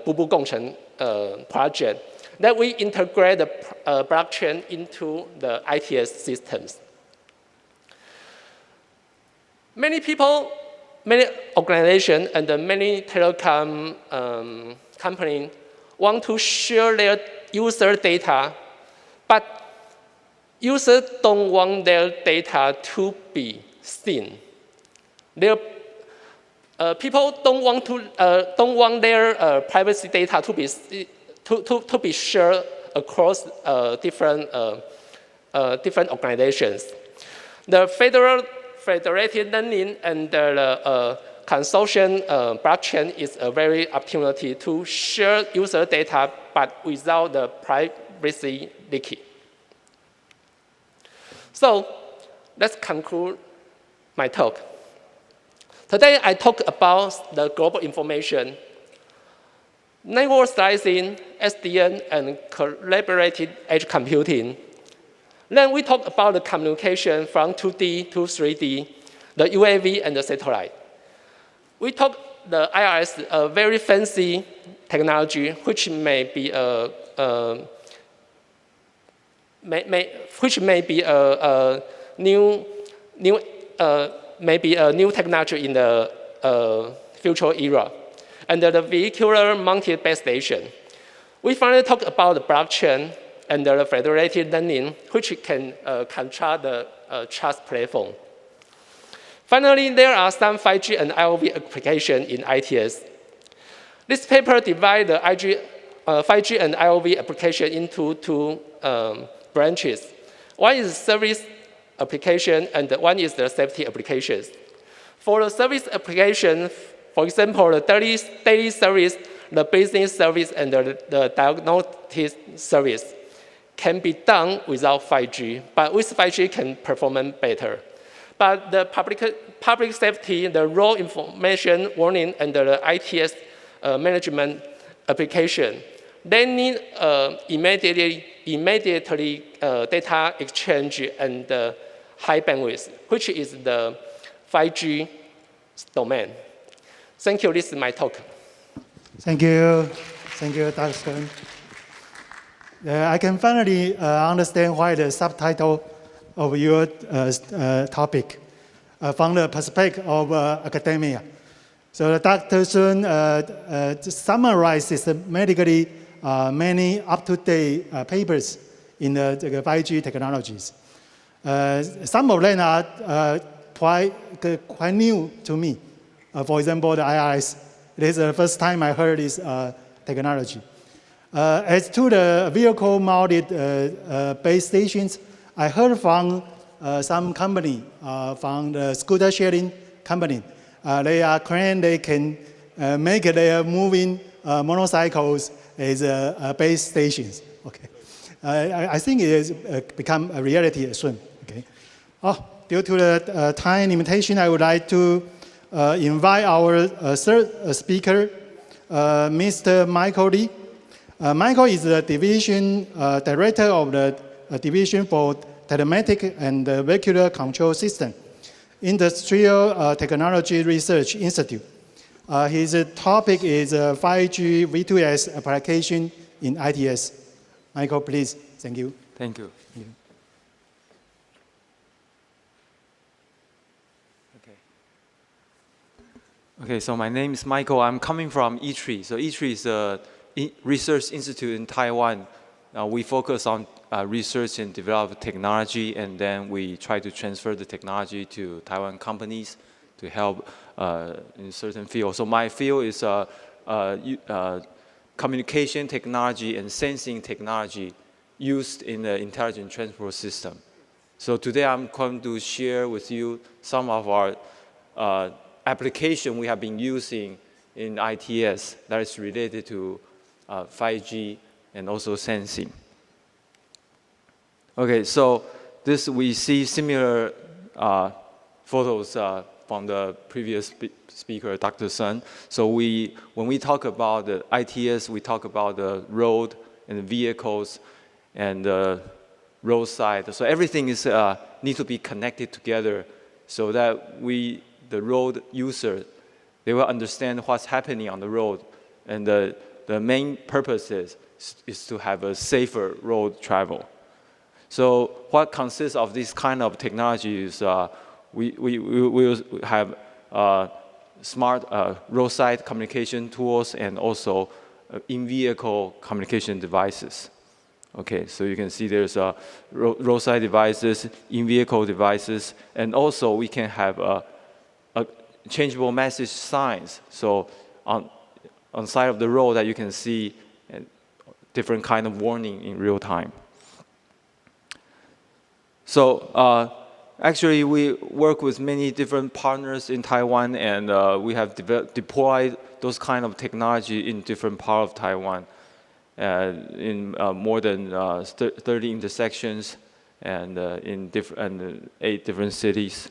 步步共成 project that we integrate the blockchain into the ITS systems. Many people, many organizations, and many telecom companies want to share their user data, but users don't want their data to be seen. People don't want their privacy data to be shared across different organizations. The federated learning and the consortium blockchain is a very opportunity to share user data, but without the privacy leaking. So let's conclude my talk. Today I talk about the global information, network slicing, SDN, and collaborated edge computing. Then we talk about the communication from 2D to 3D, the UAV and the satellite. We talk the IRS, a very fancy technology, which may be a new technology in the future era, and the vehicular mounted base station. We finally talk about the blockchain, and the federated learning, which can control the trust platform. Finally, there are some 5G and IoV applications in ITS. This paper divides the 5G and IoV application into two branches. One is service application, and one is the safety applications. For the service application, for example, the daily service, the business service, and the diagnostic service can be done without 5G, but with 5G can perform better. But the public safety, the road information warning, and the ITS management application, they need immediately data exchange and high bandwidth, which is the 5G domain. Thank you. This is my talk. Thank you. Thank you, Dr. Stern. I can finally understand why the subtitle of your topic from the perspective of academia. So Dr. Sun summarizes medically many up-to-date papers in the 5G technologies. Some of them are quite new to me. For example, the IRS. It is the first time I heard this technology. As to the vehicle-mounted base stations, I heard from some company, from the scooter sharing company. They are claiming they can make their moving motorcycles as base stations. Okay, I think it has become a reality soon. Okay. Due to the time limitation, I would like to invite our third speaker, Mr. Michael Lee. Michael is the division director of the Division for Telematic and Vehicular Control System, Industrial Technology Research Institute. His topic is 5G V2X application in ITS. Michael, please. Thank you. Thank you. Okay, so my name is Michael. I'm coming from ITRI. So ITRI is a research institute in Taiwan. We focus on research and develop technology, and then we try to transfer the technology to Taiwan companies to help in certain fields. So my field is communication technology and sensing technology used in the intelligent transport system. So today I'm going to share with you some of our application we have been using in ITS that is related to 5G and also sensing. Okay, so this we see similar photos from the previous speaker, Dr. Sun. So when we talk about the ITS, we talk about the road and the vehicles and the roadside. So everything is need to be connected together so that the road user, they will understand what's happening on the road. And the main purpose is to have a safer road travel. So what consists of this kind of technology is we will have smart roadside communication tools and also in-vehicle communication devices. Okay, so you can see there's roadside devices, in-vehicle devices, and also we can have changeable message signs. So on side of the road that you can see different kind of warning in real time. So actually we work with many different partners in Taiwan, and we have deployed those kind of technology in different parts of Taiwan in more than 30 intersections and in 8 different cities.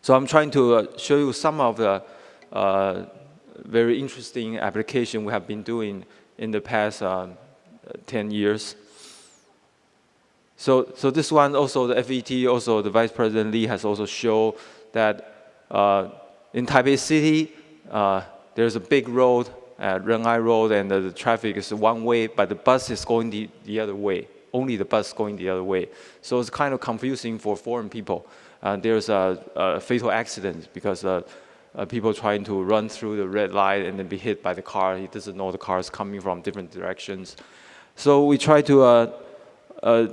So I'm trying to show you some of the very interesting application we have been doing in the past 10 years. So this one also, the FET, also the Vice President Lee has also shown that in Taipei City, there's a big road, Ren'ai Road, and the traffic is one way, but the bus is going the other way. Only the bus going the other way. So it's kind of confusing for foreign people. There's a fatal accident because people trying to run through the red light and then be hit by the car. He doesn't know the car is coming from different directions. So we try to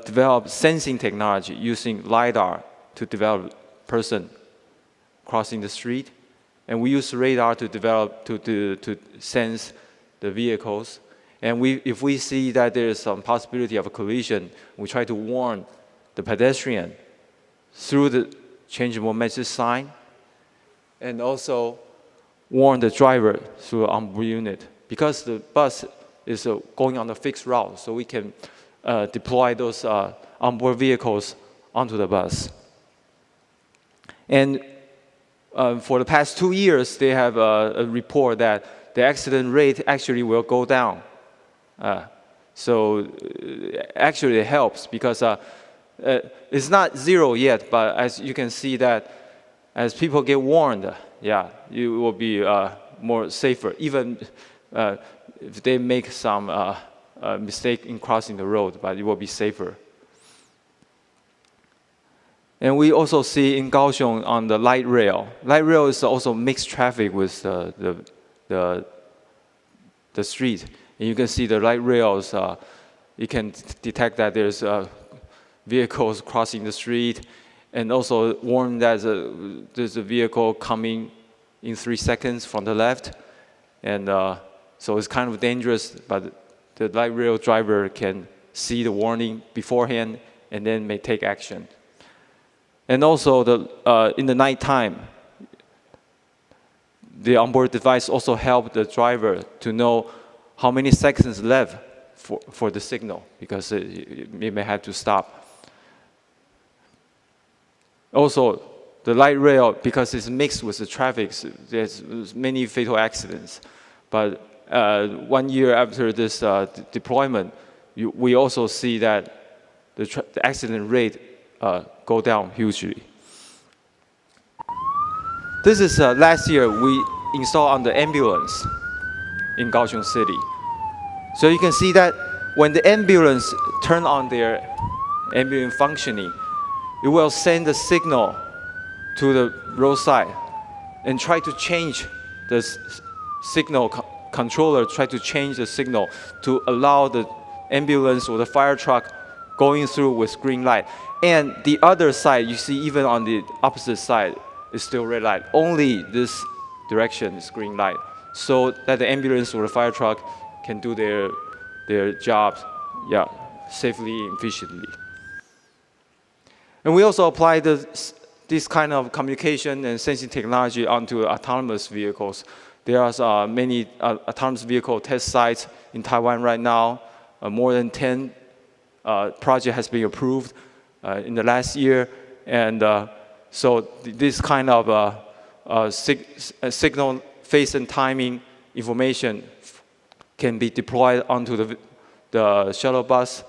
develop sensing technology using LiDAR to develop person crossing the street. And we use radar to develop, to sense the vehicles. And if we see that there is some possibility of a collision, we try to warn the pedestrian through the changeable message sign, and also warn the driver through an onboard unit. Because the bus is going on a fixed route, so we can deploy those onboard vehicles onto the bus. And for the past 2 years, they have a report that the accident rate actually will go down. So actually it helps because it's not zero yet, but as you can see that as people get warned, yeah, you will be more safer, even if they make some mistake in crossing the road, but it will be safer. And we also see in Kaohsiung on the light rail. Light rail is also mixed traffic with the street. And you can see the light rails, you can detect that there's vehicles crossing the street, and also warn that there's a vehicle coming in 3 seconds from the left. And so it's kind of dangerous, but the light rail driver can see the warning beforehand and then may take action. And also in the nighttime, the onboard device also helps the driver to know how many seconds left for the signal, because it may have to stop. Also, the light rail, because it's mixed with the traffic, there's many fatal accidents. But 1 year after this deployment, we also see that the accident rate go down hugely. This is last year we installed on the ambulance in Kaohsiung City. So you can see that when the ambulance turn on their ambulance functioning, it will send a signal to the roadside and try to change the signal controller, try to change the signal to allow the ambulance or the fire truck going through with green light. And the other side, you see even on the opposite side, is still red light. Only this direction is green light, so that the ambulance or the fire truck can do their jobs, yeah, safely and efficiently. And we also apply this kind of communication and sensing technology onto autonomous vehicles. There are many autonomous vehicle test sites in Taiwan right now. More than 10 projects has been approved in the last year. And so this kind of signal phase and timing information can be deployed onto the shuttle bus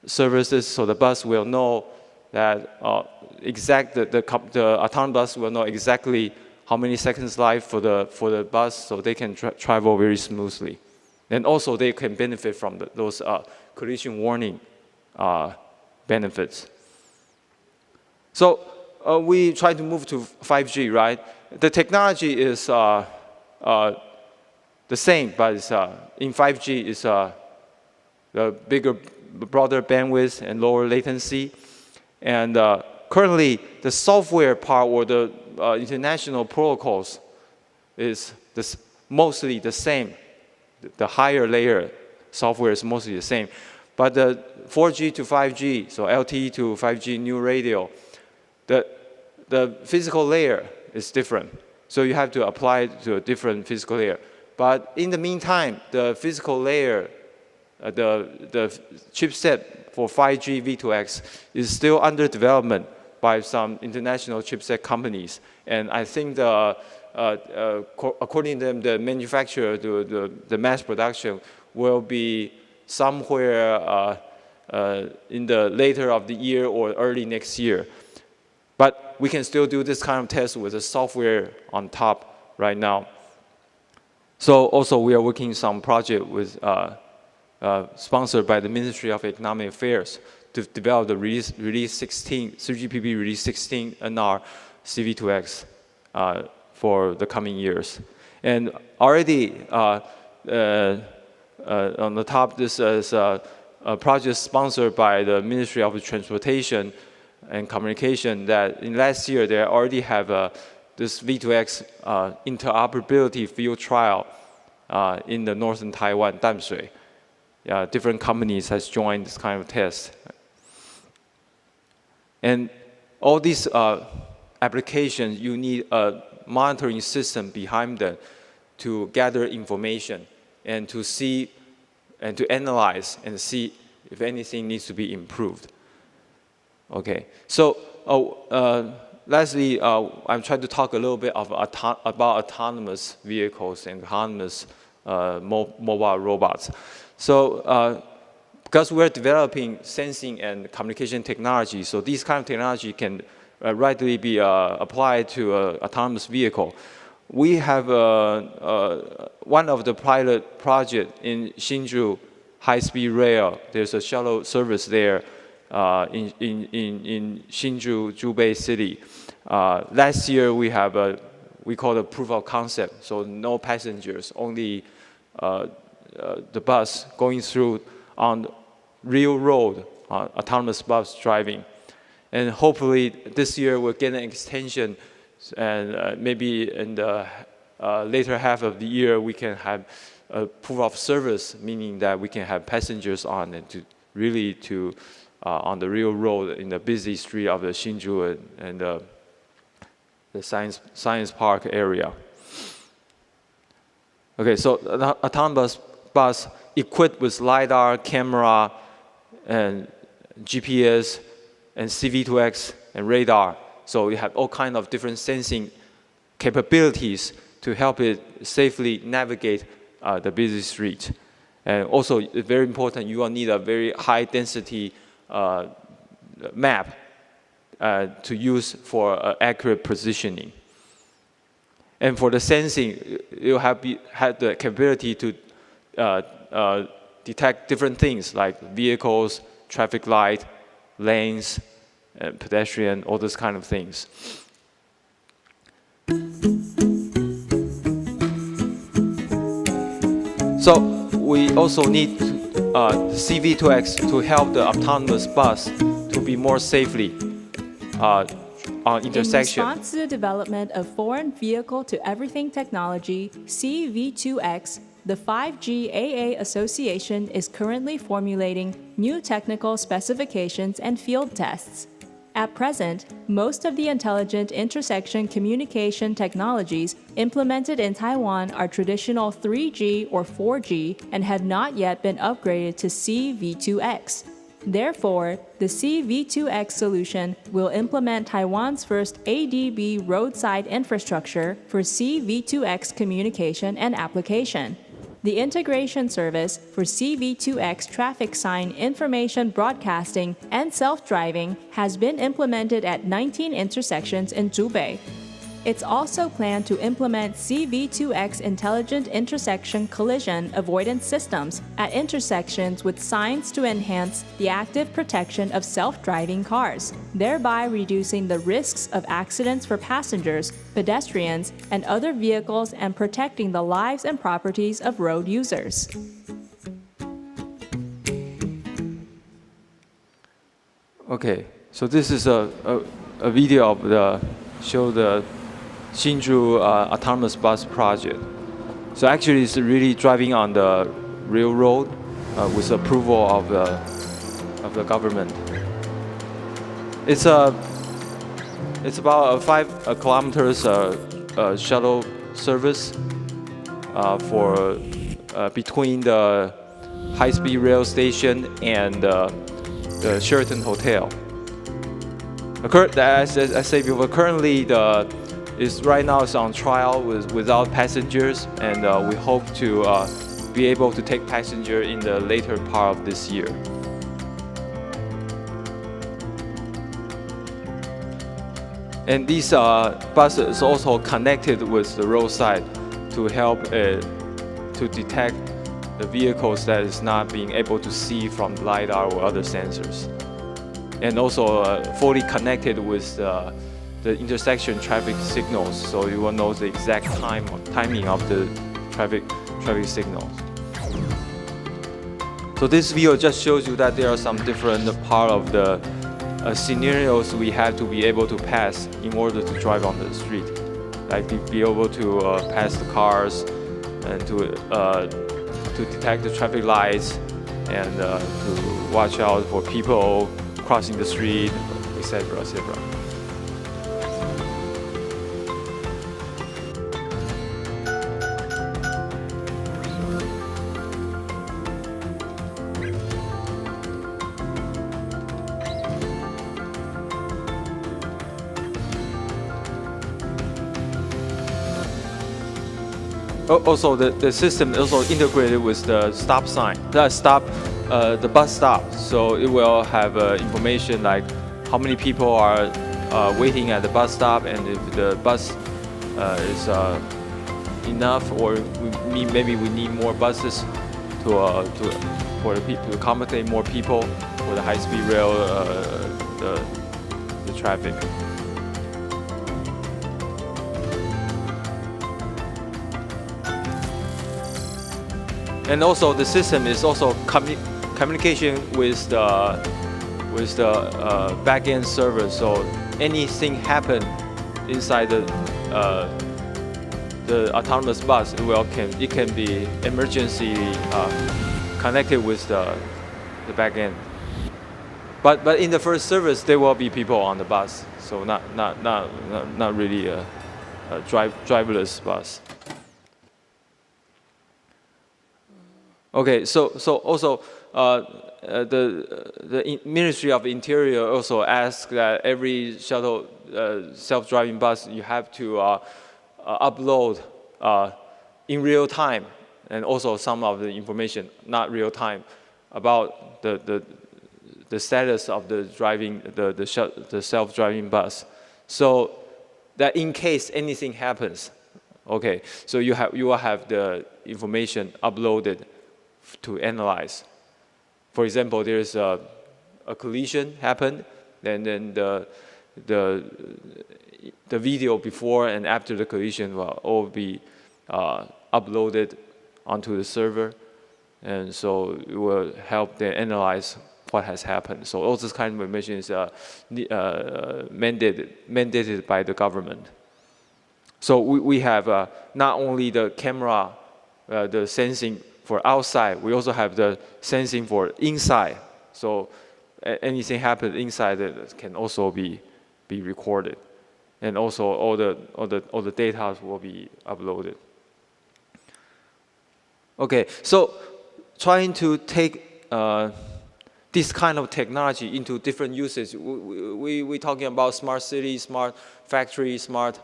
services, so the bus will know that the autonomous bus will know exactly how many seconds left for the bus, so they can travel very smoothly. And also they can benefit from those collision warning benefits. So we try to move to 5G, right? The technology is the same, but it's, in 5G it's the bigger, broader bandwidth and lower latency. And currently, the software part or the international protocols is mostly the same. The higher layer software is mostly the same. But the 4G to 5G, so LTE to 5G new radio, the physical layer is different. So you have to apply it to a different physical layer. But in the meantime, the physical layer, the chipset for 5G V2X is still under development by some international chipset companies. And I think according to them, the manufacturer, the mass production will be somewhere in the later of the year or early next year. But we can still do this kind of test with the software on top right now. So also we are working some project with sponsored by the Ministry of Economic Affairs to develop the release 16, 3GPP release 16 NR CV2X for the coming years. And already on the top, this is a project sponsored by the Ministry of Transportation and Communication that in last year they already have this V2X interoperability field trial in the northern Taiwan, Damshui. Different companies has joined this kind of test. And all these applications, you need a monitoring system behind them to gather information and to see and to analyze and see if anything needs to be improved. Okay, so lastly, I'm trying to talk a little bit about autonomous vehicles and autonomous mobile robots. So because we're developing sensing and communication technology, so these kind of technology can rightly be applied to an autonomous vehicle. We have one of the pilot project in Hsinchu high-speed rail. There's a shuttle service there in Hsinchu, Zhubei City. Last year we have we call it proof of concept. So no passengers, only the bus going through on real road, autonomous bus driving. And hopefully this year we'll get an extension, and maybe in the later half of the year we can have a proof of service, meaning that we can have passengers on and to really on the real road in the busy street of the Hsinchu and the science park area. Okay, so an autonomous bus equipped with LiDAR, camera, and GPS, and CV2X, and radar. So you have all kinds of different sensing capabilities to help it safely navigate the busy street. And also, it's very important, you will need a very high density map to use for accurate positioning. And for the sensing, you have the capability to detect different things like vehicles, traffic light, lanes, pedestrian, all those kind of things. So we also need CV2X to help the autonomous bus to be more safely on intersection. In response to the development of foreign vehicle-to-everything technology, CV2X, the 5G AA Association is currently formulating new technical specifications and field tests. At present, most of the intelligent intersection communication technologies implemented in Taiwan are traditional 3G or 4G and have not yet been upgraded to CV2X. Therefore, the CV2X solution will implement Taiwan's first ADB roadside infrastructure for CV2X communication and application. The integration service for CV2X traffic sign information broadcasting and self-driving has been implemented at 19 intersections in Zhubei. It's also planned to implement CV2X intelligent intersection collision avoidance systems at intersections with signs to enhance the active protection of self-driving cars, thereby reducing the risks of accidents for passengers, pedestrians, and other vehicles and protecting the lives and properties of road users. Okay, so this is a video of show the Hsinchu autonomous bus project. So actually it's really driving on the real road with approval of the government. It's about a 5 kilometers shuttle service for between the high-speed rail station and the Sheraton Hotel. As I said before, currently right now it's on trial without passengers, and we hope to be able to take passenger in the later part of this year. And these buses also connected with the roadside to help to detect the vehicles that is not being able to see from LiDAR or other sensors. And also fully connected with the intersection traffic signals, so you will know the exact timing of the traffic signals. So this video just shows you that there are some different part of the scenarios we have to be able to pass in order to drive on the street. Like be able to pass the cars and to detect the traffic lights and to watch out for people crossing the street, etc., etc. Also, the system is also integrated with the stop sign, the bus stop. So it will have information like how many people are waiting at the bus stop, and if the bus is enough, or maybe we need more buses for the people to accommodate more people for the high-speed rail, the traffic. And also the system is also communication with the back-end server. So anything happen inside the autonomous bus, it can be emergency connected with the back-end. But in the first service, there will be people on the bus. So not really a driverless bus. Okay, so also the Ministry of Interior also asked that every shuttle self-driving bus you have to upload in real time, and also some of the information not real time about the status of the self-driving bus, so that in case anything happens, okay, so you will have the information uploaded to analyze. For example, there's a collision happened, and then the video before and after the collision will all be uploaded onto the server, and so it will help them analyze what has happened. So all this kind of information is mandated by the government. So we have not only the camera, the sensing for outside, we also have the sensing for inside. So anything happens inside that can also be recorded, and also all the data will be uploaded. Okay, so trying to take this kind of technology into different uses. We're talking about smart city, smart factory, smart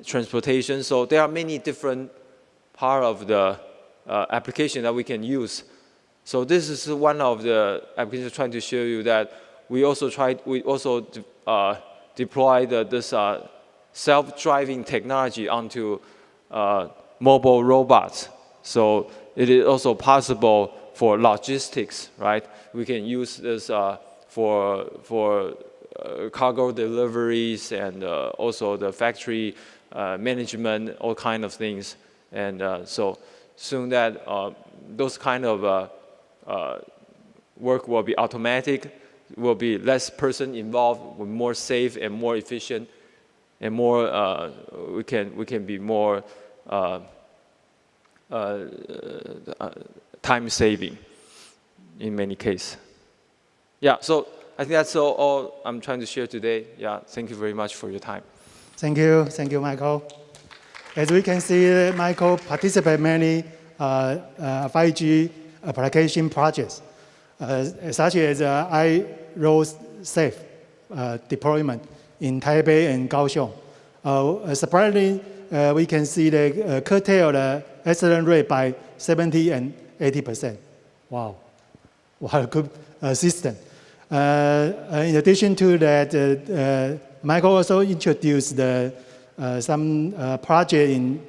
transportation. So there are many different parts of the application that we can use. So this is one of the applications trying to show you that we also deploy this self-driving technology onto mobile robots. So it is also possible for logistics, right? We can use this for cargo deliveries, and also the factory management, all kind of things. And so soon that those kind of work will be automatic, will be less person involved, more safe and more efficient, and more we can be more time saving in many cases. Yeah, so I think that's all I'm trying to share today. Yeah, thank you very much for your time. Thank you, Michael. As we can see, Michael participated in many 5G application projects, such as iRoad Safe deployment in Taipei and Kaohsiung. Surprisingly, we can see the curtail the accident rate by 70% and 80%. Wow, what a good system. In addition to that, Michael also introduced some project in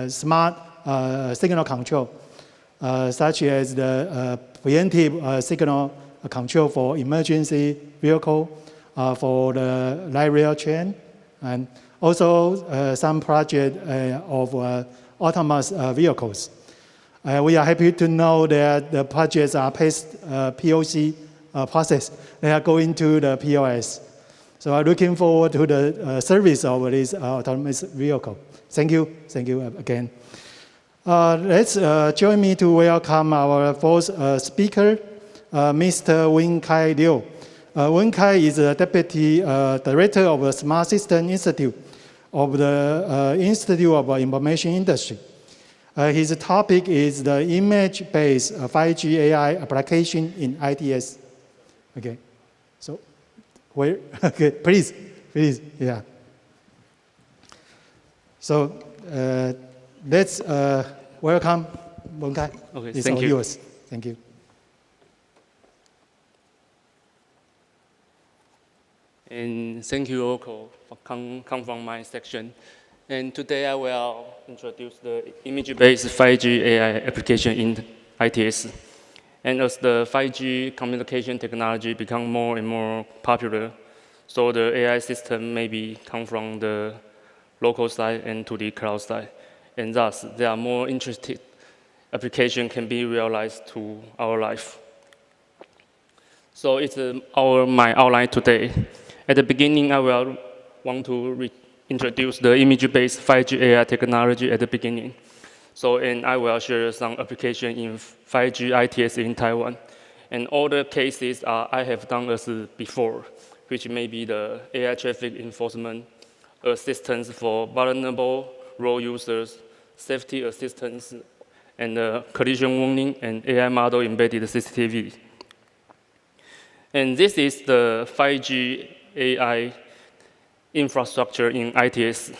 smart signal control, such as the preemptive signal control for emergency vehicle, for the light rail train, and also some project of autonomous vehicles. We are happy to know that the projects are past POC process. They are going to the POS. So I'm looking forward to the service of this autonomous vehicle. Thank you again. Let's join me to welcome our fourth speaker, Mr. Wen-Kai Liu. Wen-Kai is the Deputy Director of the Smart System Institute of the Institute of Information Industry. His topic is the image-based 5G AI application in ITS. Okay, so where? Okay, please, yeah. So let's welcome Wen-Kai. Okay, it's thank all you. Yours. Thank you. And thank you all for come from my section. And today I will introduce the image-based 5G AI application in ITS. And as the 5G communication technology become more and more popular, so the AI system maybe come from the local side and to the cloud side. And thus, there are more interesting application can be realized to our life. So it's my outline today. At the beginning, I will want to introduce the image-based 5G AI technology at the beginning. So, and I will share some application in 5G ITS in Taiwan. And all the cases I have done as before, which may be the AI traffic enforcement, assistance for vulnerable road users, safety assistance, and collision warning, and AI model embedded CCTV. And this is the 5G AI infrastructure in ITS,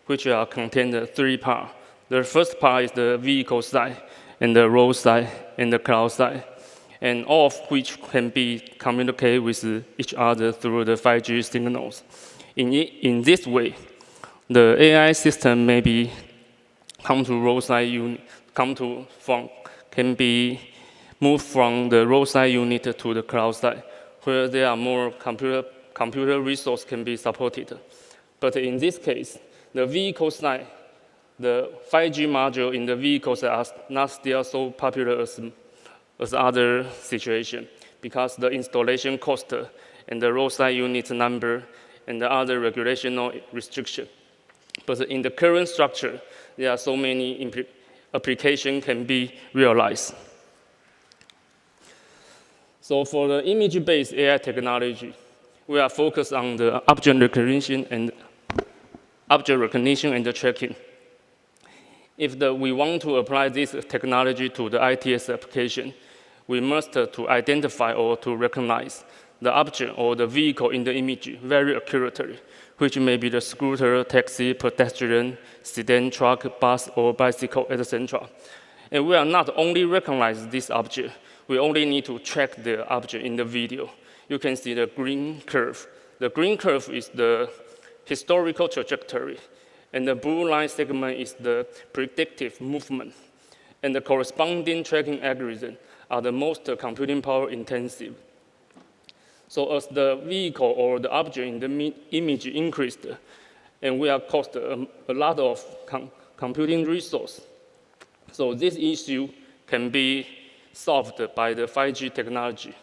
which are contained three parts. The first part is the vehicle side, and the road side, and the cloud side, and all of which can be communicated with each other through the 5G signals. In this way, the AI system may be come to roadside unit, can be moved from the roadside unit to the cloud side, where there are more computer resource can be supported. But in this case, the vehicle side, the 5G module in the vehicles are not still so popular as other situation, because the installation cost and the roadside unit number and the other regulational restriction. But in the current structure, there are so many applications can be realized. So for the image-based AI technology, we are focused on the object recognition and the tracking. If we want to apply this technology to the ITS application, we must to identify or to recognize the object or the vehicle in the image very accurately, which may be the scooter, taxi, pedestrian, sedan, truck, bus, or bicycle, etc. And we are not only recognize this object, we only need to track the object in the video. You can see the green curve. The green curve is the historical trajectory, and the blue line segment is the predictive movement. And the corresponding tracking algorithm are the most computing power intensive. So as the vehicle or the object in the image increased, and we are cost a lot of computing resource. So this issue can be solved by the 5G technology.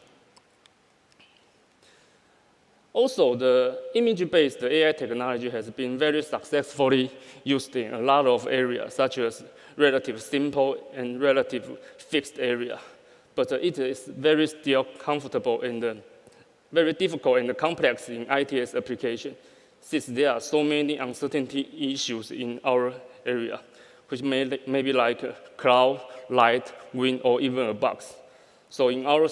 Also, the image-based AI technology has been very successfully used in a lot of areas, such as relative simple and relative fixed area. But it is very still comfortable and very difficult and complex in ITS application, since there are so many uncertainty issues in our area, which may be like cloud, light, wind, or even a box. So in our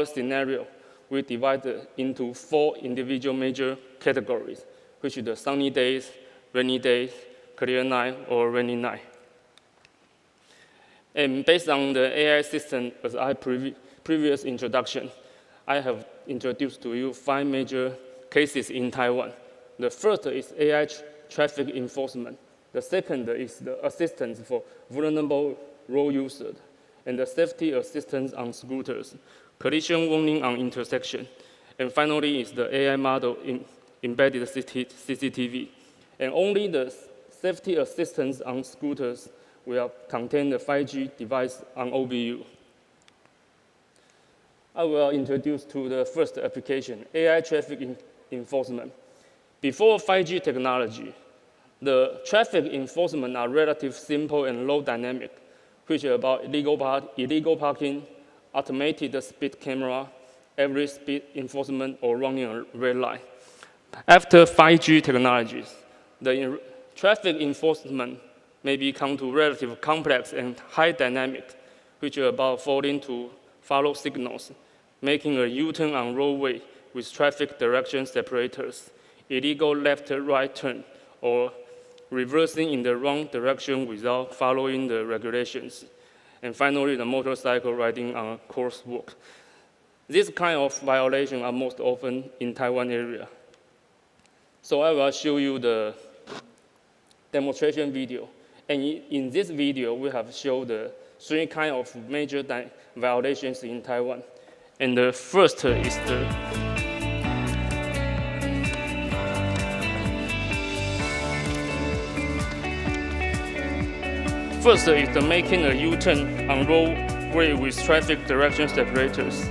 scenario, we divide into 4 individual major categories, which is the sunny days, rainy days, clear night, or rainy night. And based on the AI system, as I previous introduction, I have introduced to you 5 major cases in Taiwan. The first is AI traffic enforcement. The second is the assistance for vulnerable road users, and the safety assistance on scooters, collision warning on intersection, and finally is the AI model embedded CCTV. And only the safety assistance on scooters will contain the 5G device on OBU. I will introduce to the first application, AI traffic enforcement. Before 5G technology, the traffic enforcement are relatively simple and low dynamic, which are about illegal parking, automated speed camera, every speed enforcement, or running a red light. After 5G technologies, the traffic enforcement may become to relatively complex and high dynamic, which are about failing to follow signals, making a U-turn on roadway with traffic direction separators, illegal left-right turn, or reversing in the wrong direction without following the regulations. And finally, the motorcycle riding on a crosswalk. This kind of violations are most often in Taiwan area. So I will show you the demonstration video. And in this video, we have shown the 3 kinds of major violations in Taiwan. And the first is the making a U-turn on roadway with traffic direction separators.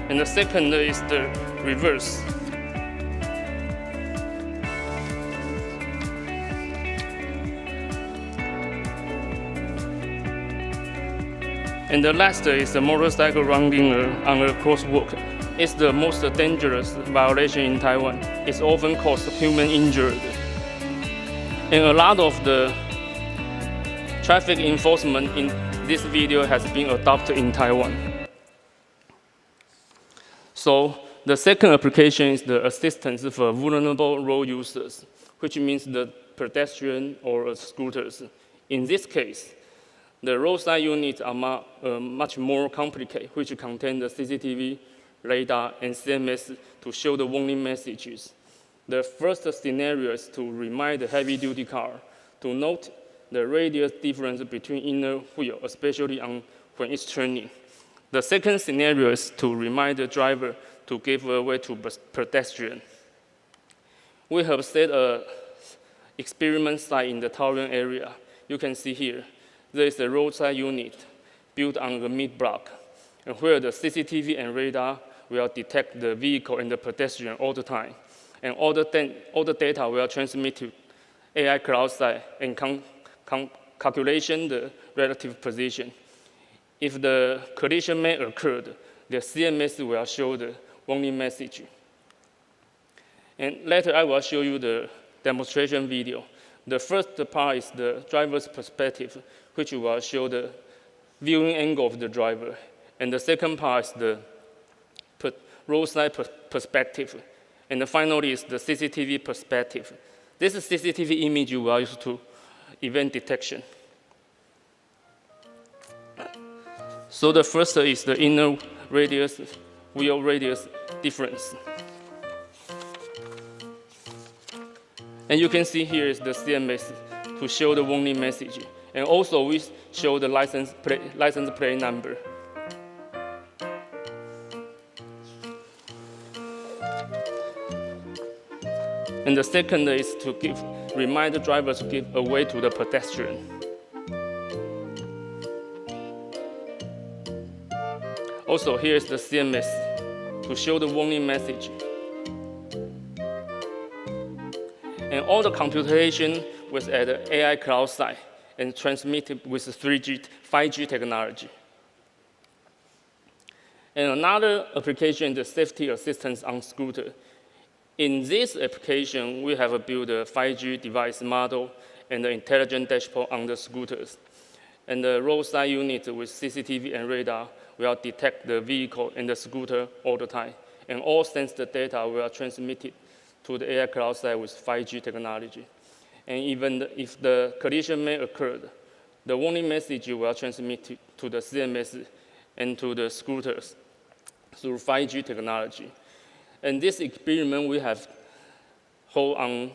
And the second is the reverse. And the last is the motorcycle running on a crosswalk. It's the most dangerous violation in Taiwan. It's often caused human injury. And a lot of the traffic enforcement in this video has been adopted in Taiwan. So the second application is the assistance for vulnerable road users, which means the pedestrian or scooters. In this case, the roadside units are much more complicated, which contain the CCTV, radar, and CMS to show the warning messages. The first scenario is to remind the heavy-duty car to note the radius difference between inner wheel, especially when it's turning. The second scenario is to remind the driver to give way to pedestrian. We have set an experiment site in the Taoyuan area. You can see here. There is a roadside unit built on the mid-block, and where the CCTV and radar will detect the vehicle and the pedestrian all the time. And all the data will transmit to AI cloud site and calculation the relative position. If the collision may occur, the CMS will show the warning message. And later I will show you the demonstration video. The first part is the driver's perspective, which will show the viewing angle of the driver. And the second part is the roadside perspective. And finally is the CCTV perspective. This CCTV image will use to event detection. So the first is the inner radius, wheel radius difference. And you can see here is the CMS to show the warning message. And also we show the license plate number. And the second is to remind the driver to give way to the pedestrian. Also, here is the CMS to show the warning message. And all the computation was at the AI cloud site and transmitted with 5G technology. And another application is the safety assistance on scooter. In this application, we have built a 5G device model and the intelligent dashboard on the scooters. And the roadside unit with CCTV and radar will detect the vehicle and the scooter all the time. And all sensed data will transmitted to the AI cloud site with 5G technology. And even if the collision may occur, the warning message will transmit to the CMS and to the scooters through 5G technology. And this experiment we have held on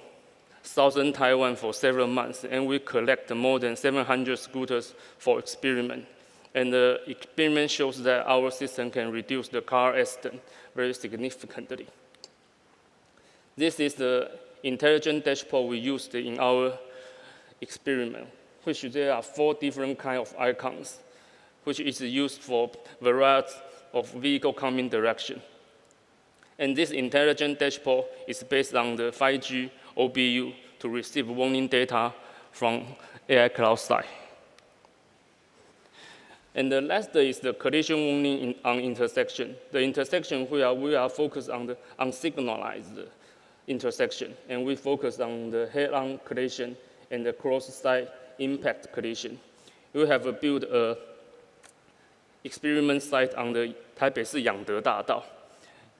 southern Taiwan for several months, and we collect more than 700 scooters for experiment. And the experiment shows that our system can reduce the car accident very significantly. This is the intelligent dashboard we used in our experiment. which there are 4 different kinds of icons, which is used for variety of vehicle coming direction. And this intelligent dashboard is based on the 5G OBU to receive warning data from AI cloud side. And the last is the collision warning on intersection. The intersection where we are focused on the unsignalized intersection, and we focus on the head-on collision and the cross-side impact collision. We have built an experiment site on the Taipei Yangde Dadao,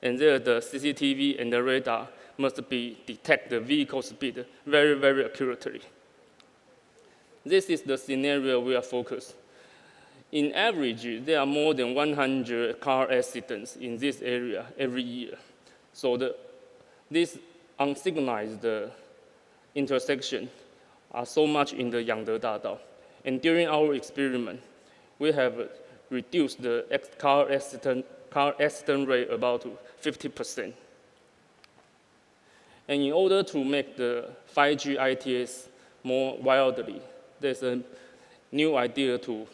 and there the CCTV and the radar must detect the vehicle speed very, very accurately. This is the scenario we are focused. In average, there are more than 100 car accidents in this area every year. So this unsignalized intersection are so much in the Yangde Dadao. And during our experiment, we have reduced the car accident rate about 50%. And in order to make the 5G ITS more widely, there's a new idea to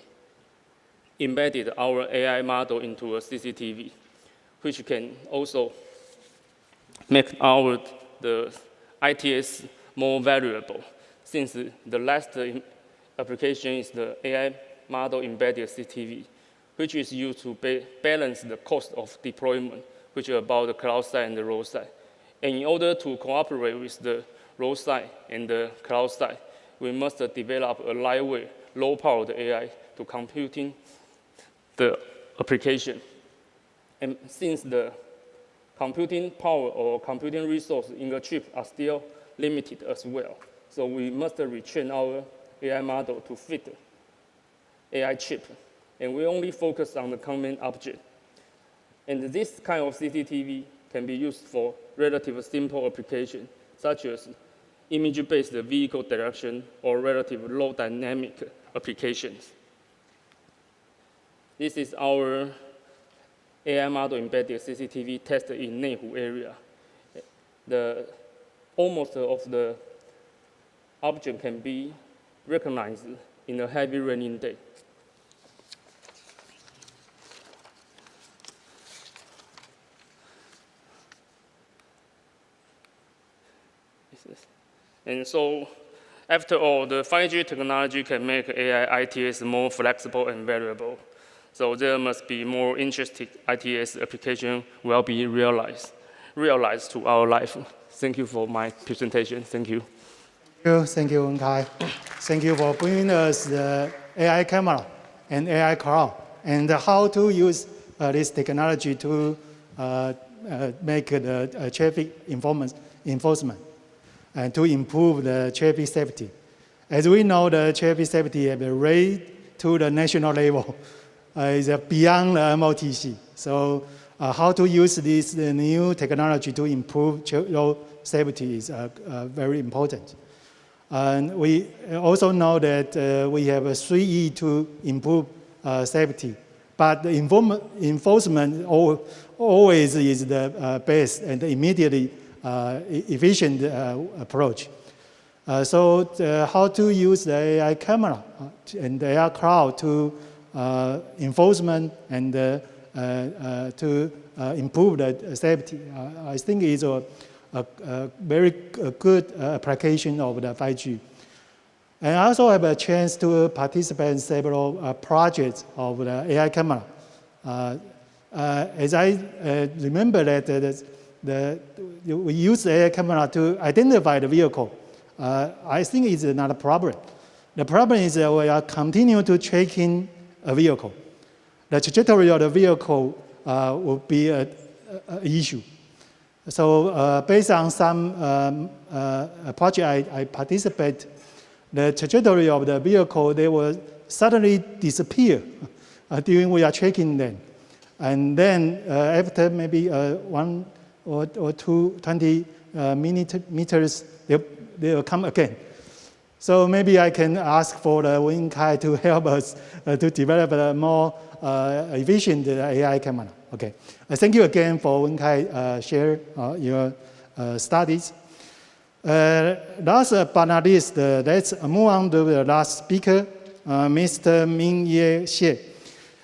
embed our AI model into a CCTV, which can also make the ITS more valuable, since the last application is the AI model embedded CCTV, which is used to balance the cost of deployment, which is about the cloud side and the roadside. And in order to cooperate with the roadside and the cloud side, we must develop a lightweight, low-powered AI to computing the application. And since the computing power or computing resources in the chip are still limited as well, so we must retrain our AI model to fit AI chip. And we only focus on the common object. And this kind of CCTV can be used for relatively simple applications, such as image-based vehicle direction or relatively low dynamic applications. This is our AI model embedded CCTV tested in Neihu area. Almost of the object can be recognized in a heavy raining day. And so, after all, the 5G technology can make AI ITS more flexible and variable. So there must be more interesting ITS application will be realized to our life. Thank you for my presentation. Thank you. Thank you, Wenkai. Thank you for bringing us the AI camera and AI cloud and how to use this technology to make the traffic enforcement and to improve the traffic safety. As we know, the traffic safety have raised to the national level. Is beyond the MOTC. So how to use this new technology to improve road safety is very important. And we also know that we have a 3E to improve safety. But the enforcement always is the best and immediately efficient approach. So how to use the AI camera and the AI cloud to enforcement and to improve the safety, I think is a very good application of the 5G. And I also have a chance to participate in several projects of the AI camera. As I remember that we use the AI camera to identify the vehicle. I think it's not a problem. The problem is that we are continue to tracking a vehicle. The trajectory of the vehicle will be an issue. So based on some project I participate, the trajectory of the vehicle, they will suddenly disappear during we are tracking them. And then after maybe 1 or 20 meters, they will come again. So maybe I can ask for the Wenkai to help us to develop a more efficient AI camera. Okay. Thank you again for Wenkai share your studies. Last but not least, let's move on to the last speaker, Mr. Mingye Xie.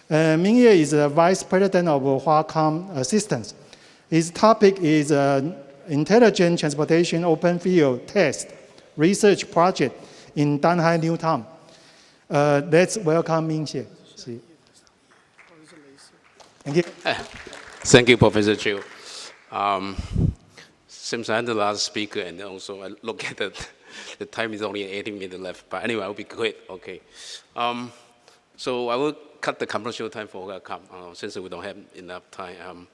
Mingye is the Vice President of Huacom Systems. His topic is Intelligent Transportation Open Field Test Research Project in Danhai New Town. Let's welcome Mingye. Thank you. Thank you, Professor Chiu. Since I'm the last speaker, and also I look at the time is only 18 minutes left, but anyway, I'll be quick, okay. So I will cut the commercial time for Huacom, since we don't have enough time.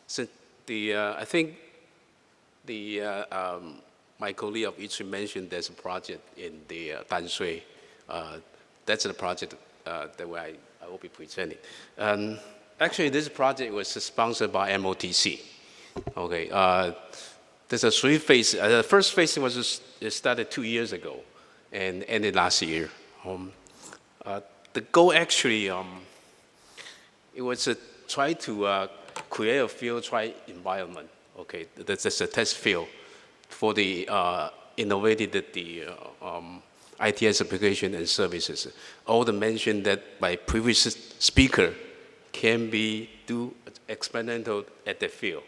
Since I think my colleague of Yitree mentioned there's a project in the Danshui. That's the project that I will be presenting. Actually, this project was sponsored by MOTC. Okay, there's a three-phase. The first phase was started 2 years ago and ended last year. The goal actually, it was to try to create a field trial environment. Okay, that's a test field for the innovated ITS application and services. All the mentioned that by previous speaker can be do experimental at the field.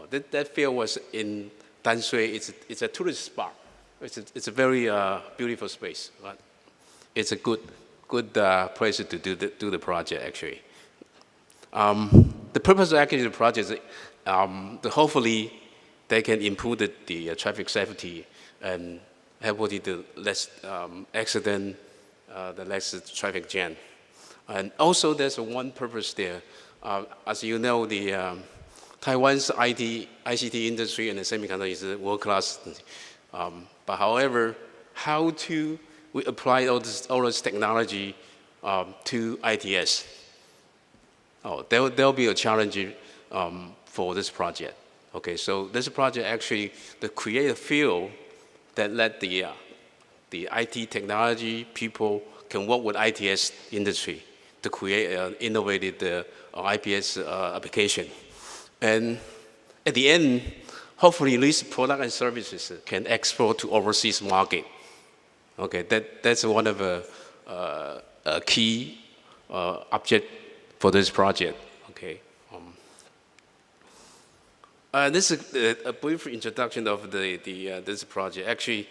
That field was in Danshui. It's a tourist spot. It's a very beautiful space. Right? It's a good place to do the project actually. The purpose of actually the project is hopefully they can improve the traffic safety and help with the less accident, the less traffic jam. And also there's one purpose there. As you know, the Taiwan's ICT industry and the semiconductor is world-class. But however, how to we apply all this technology to ITS? There'll be a challenge for this project. Okay, so this project actually to create a field that let the IT technology people can work with ITS industry to create an innovative IPS application. And at the end, hopefully these products and services can export to overseas market. Okay, that's one of a key object for this project. Okay. This is a brief introduction of this project. Actually,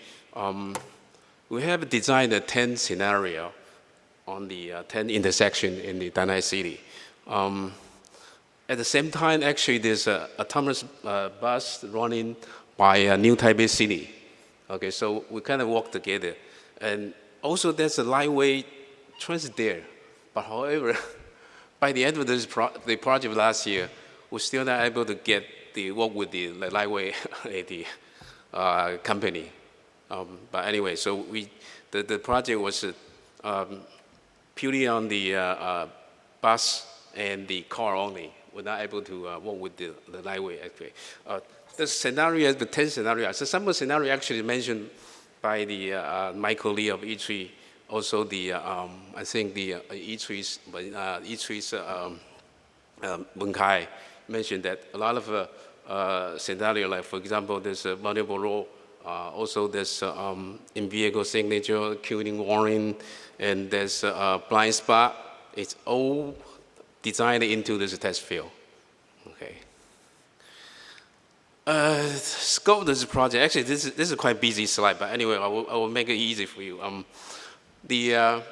we have designed a 10 scenario on the 10 intersection in the Danhai City. At the same time, actually, there's an autonomous bus running by New Taipei City. Okay, so we kind of work together. And also, there's a lightweight transit there. But however, by the end of the project last year, we're still not able to get the work with the lightweight company. But anyway, so the project was purely on the bus and the car only. We're not able to work with the lightweight actually. The scenario, the 10 scenarios. So some of the scenario actually mentioned by my colleague of Yitree. Also I think the Yitree's Wen Kai mentioned that a lot of scenario, like for example, there's a vulnerable road. Also there's in-vehicle signature, queuing warning, and there's a blind spot. It's all designed into this test field. Okay. Scope of this project. Actually, this is a quite busy slide, but anyway, I will make it easy for you. The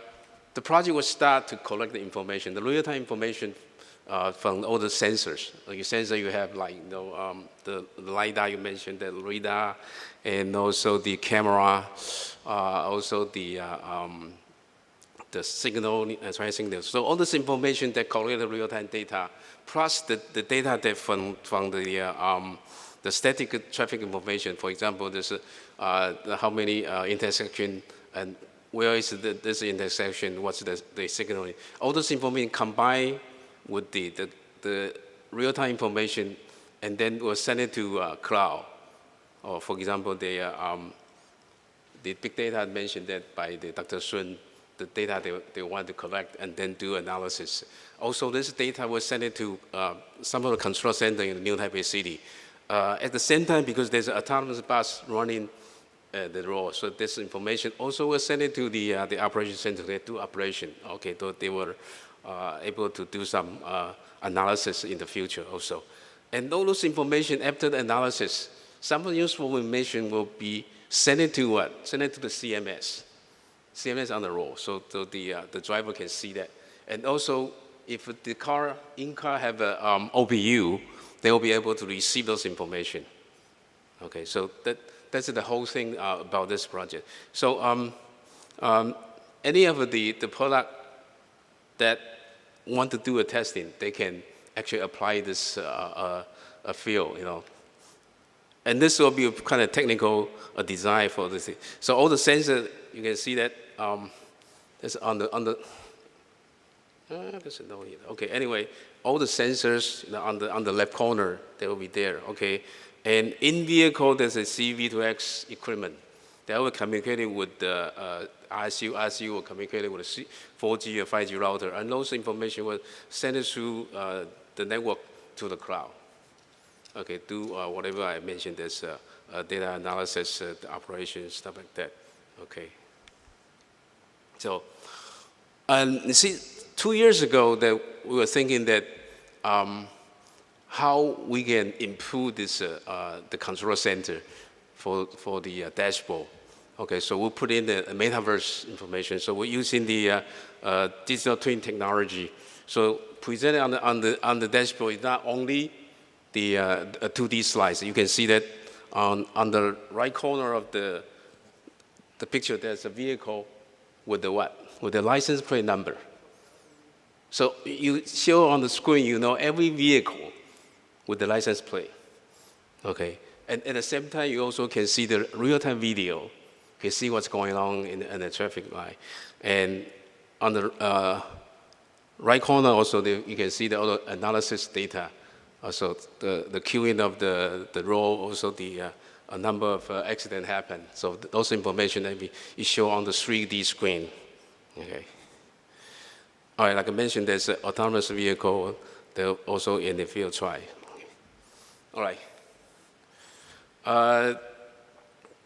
project will start to collect the information, the real-time information from all the sensors. Like your sensor, you have like the LiDAR you mentioned, the radar, and also the camera, also the signal and tracing. So all this information that collect the real-time data, plus the data that from the static traffic information. For example, there's how many intersection and where is this intersection? What's the signal? All this information combined with the real-time information, and then we'll send it to cloud. Or for example, the big data I mentioned that by Dr. Sun, the data they want to collect and then do analysis. Also, this data was sent to some of the control center in New Taipei City. at the same time, because there's an autonomous bus running the road, so this information also was sent to the operation center. They do operation. Okay, so they were able to do some analysis in the future also. And all those information after the analysis, some useful information will be sent to what? Sent to the CMS. CMS on the road, so the driver can see that. And also, if the in-car have a OBU, they will be able to receive those information. Okay, so that's the whole thing about this project. So any of the product that want to do a testing, they can actually apply this field, you know. And this will be a kind of technical design for this thing. So all the sensors, you can see that it's on the okay, anyway, all the sensors, you know, on the left corner, they will be there, okay? And in vehicle, there's a CV2X equipment. They will communicate with the RSU. RSU will communicate with a 4G or 5G router, and those information will send it through the network to the cloud. Okay, do whatever I mentioned, there's data analysis, the operations, stuff like that. Okay. So, and you see, 2 years ago, that we were thinking that how we can improve this the control center for the dashboard. Okay, so we'll put in the metaverse information. So we're using the digital twin technology. So presented on the dashboard is not only the 2D slides. You can see that on the right corner of the picture, there's a vehicle with the what? With the license plate number. So you show on the screen, you know, every vehicle with the license plate. Okay, and at the same time, you also can see the real-time video. You can see what's going on in the traffic light. And on the right corner also, you can see the other analysis data. Also, the queuing of the road, also the a number of accidents happen. So those information that is shown on the 3D screen. Okay. All right, like I mentioned, there's an autonomous vehicle. They're also in the field trial. All right.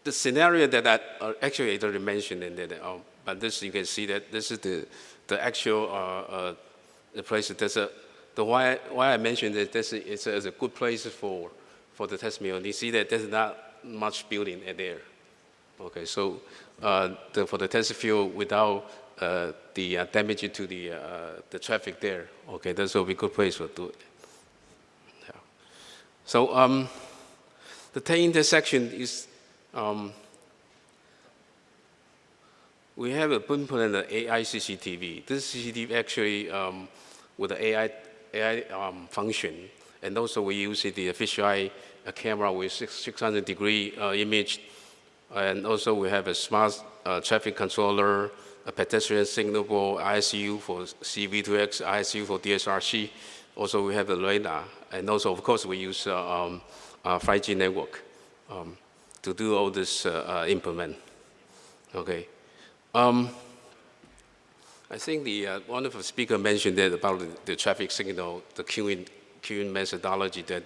The scenario that I actually already mentioned, but this you can see that this is the actual the place. There's why I mentioned that this is a good place for the test mill. You see that there's not much building there. Okay, so for the test field without the damage to the traffic there. Okay, this will be a good place to do it. Yeah. So the 10 intersection is we have a implement the AI CCTV. This CCTV actually with the AI function, and also we use the fisheye camera with 600-degree image, and also we have a smart traffic controller, a pedestrian signalable ISU for CV2X, ISU for DSRC. Also we have the radar, and also of course we use 5G network to do all this implement. Okay. I think the wonderful speaker mentioned that about the traffic signal, the queuing methodology, that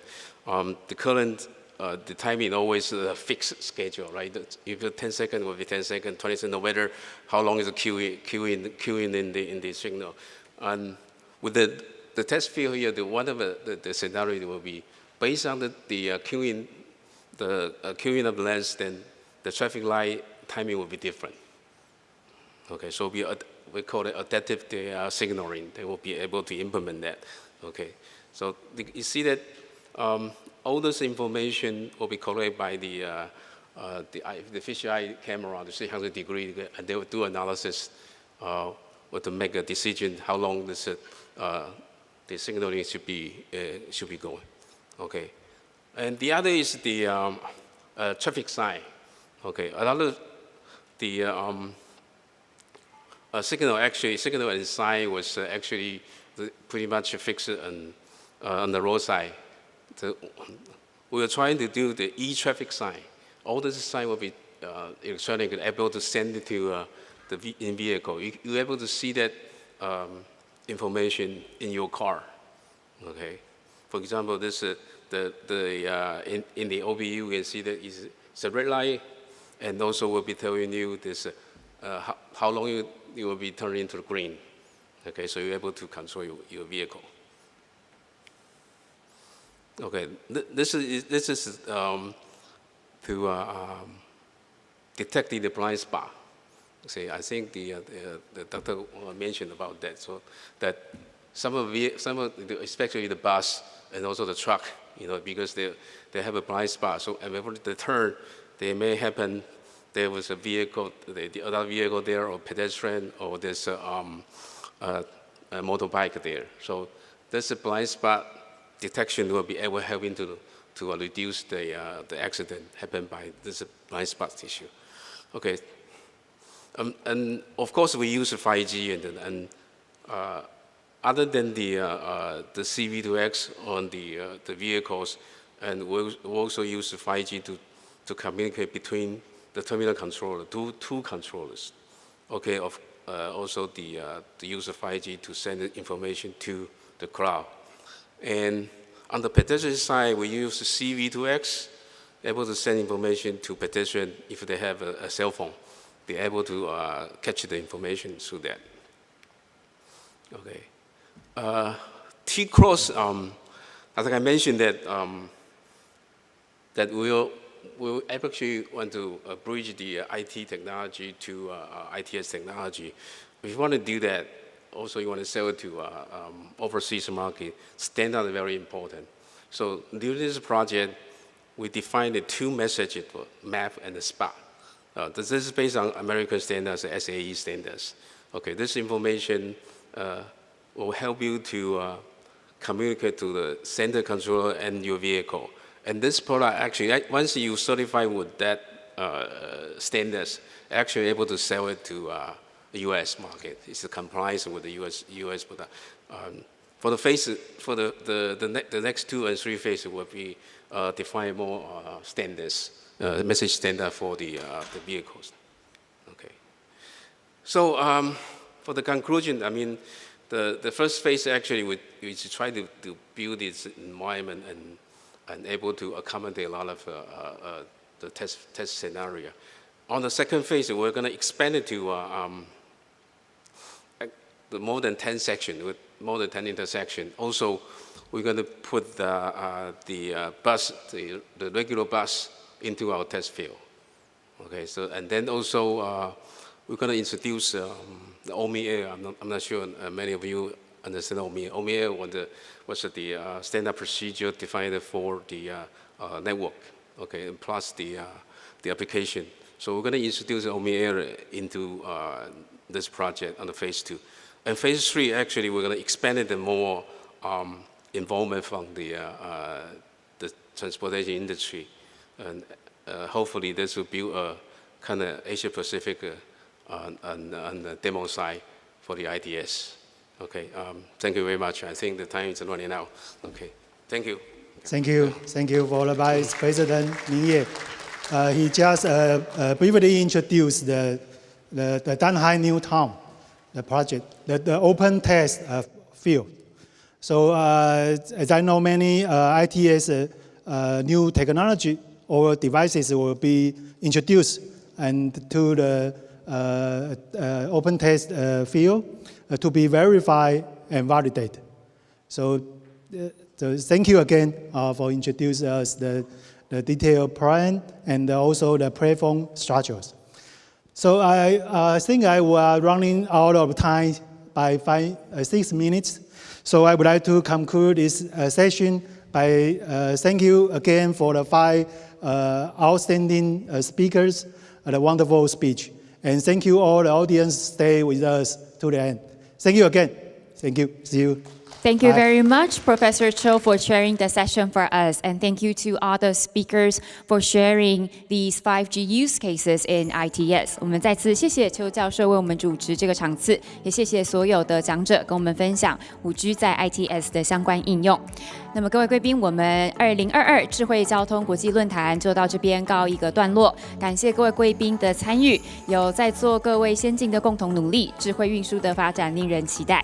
the current the timing always a fixed schedule, right? If it's 10 seconds, will be 10 seconds, 20 seconds, no matter how long is the queuing in the signal. And with the test field here, one of the scenario will be based on the queuing of the lens, then the traffic light timing will be different. Okay, so we call it adaptive signaling. They will be able to implement that. Okay, so you see that all this information will be collected by the fisheye camera, the 300-degree, and they will do analysis or to make a decision how long this the signaling should be going. Okay, and the other is the traffic sign. Okay, another signal and sign was actually pretty much fixed on the roadside. We were trying to do the e-traffic sign. All this sign will be electronic and able to send it to the in-vehicle. You're able to see that information in your car. Okay. For example, this in the OBU, you can see that it's a red light, and also will be telling you this how long you will be turning into green. Okay, so you're able to control your vehicle. Okay, this is to detecting the blind spot. See, I think the doctor mentioned about that. So that some of especially the bus and also the truck, because they have a blind spot. So whenever they turn, they may happen. There was a vehicle, the other vehicle there, or pedestrian, or there's a motorbike there. So this blind spot detection will be able helping to reduce the accident happened by this blind spot issue. Okay. And of course we use 5G and other than the C-V2X on the vehicles, and we also use 5G to communicate between the terminal controller, two controllers. Okay, also the use of 5G to send information to the cloud. And on the pedestrian side, we use C-V2X, able to send information to pedestrian if they have a cell phone. They're able to catch the information through that. Okay. T-Cross, as I mentioned that we'll actually want to bridge the IT technology to ITS technology. If you want to do that, also you want to sell it to overseas market, standard is very important. So during this project, we defined the two messages for map and the spot. This is based on American standards, SAE standards. Okay, this information will help you to communicate to the center controller and your vehicle. And this product actually, once you certify with that standards, actually able to sell it to the U.S. market. It's compliance with the U.S. product. For the phase, for the next 2 and 3 phases will be define more standards, message standard for the vehicles. Okay. So for the conclusion, I mean, the first phase actually we try to build this environment and able to accommodate a lot of the test scenario. On the second phase, we're going to expand it to the more than 10 sections, with more than 10 intersections. Also, we're going to put the bus, the regular bus, into our test field. Okay, so and then also we're going to introduce the OMI Air. I'm not sure many of you understand OMI. OMI Air was the standard procedure defined for the network. Okay, plus the application. So we're going to introduce OMI Air into this project on the phase 2. And phase 3, actually, we're going to expand it and more involvement from the transportation industry. And hopefully this will build a kind of Asia-Pacific and demo site for the ITS. Okay, thank you very much. I think the time is running out. Okay, thank you. Thank you. Thank you for the Vice President Ming Ye. He just briefly introduced the Danhai New Town, the project, the open test field. So as I know, many ITS new technology or devices will be introduced and to the open test field to be verified and validated. So thank you again for introducing us the detailed plan and also the platform structures. So I think I was running out of time by 6 minutes. So I would like to conclude this session by thank you again for the 5 outstanding speakers, the wonderful speech. And thank you all the audience stay with us to the end. Thank you again. Thank you. See you. Thank you very much, Professor Cho, for sharing the session for us. And thank you to all the speakers for sharing these 5G use cases in ITS. 我们再次谢谢邱教授为我们主持这个场次，也谢谢所有的讲者跟我们分享 5G 在 ITS 的相关应用。那么各位贵宾，我们2022智慧交通国际论坛就到这边告一个段落。感谢各位贵宾的参与，有在座各位先进的共同努力，智慧运输的发展令人期待。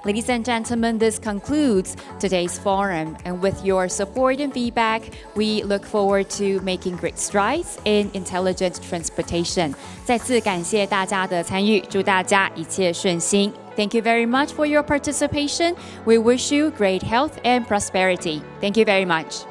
Ladies and gentlemen, this concludes today's forum, and with your support and feedback, we look forward to making great strides in intelligent transportation. 再次感谢大家的参与，祝大家一切顺心。Thank you very much for your participation. We wish you great health and prosperity. Thank you very much.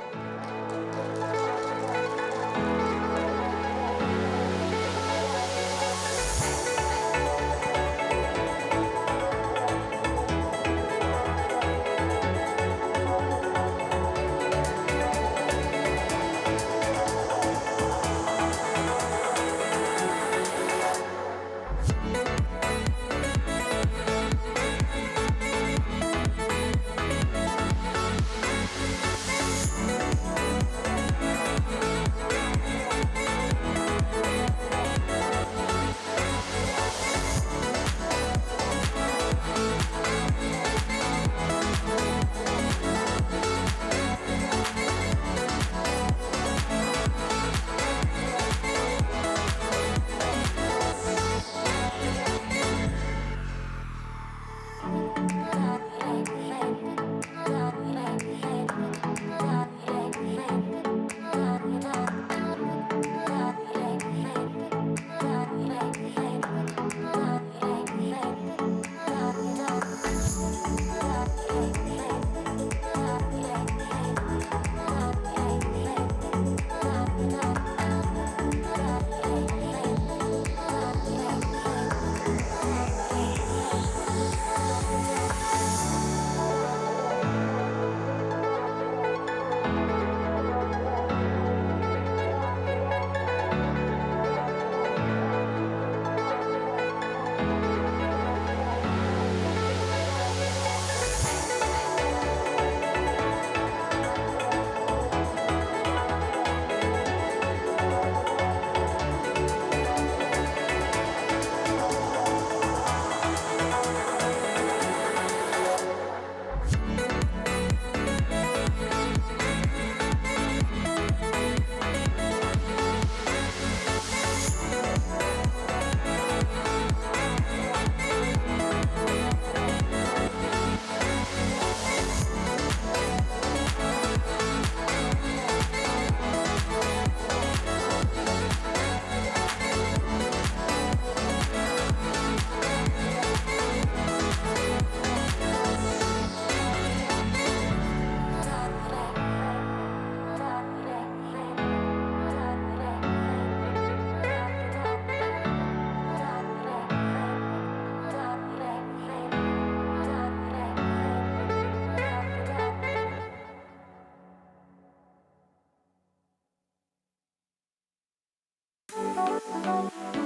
Thank you.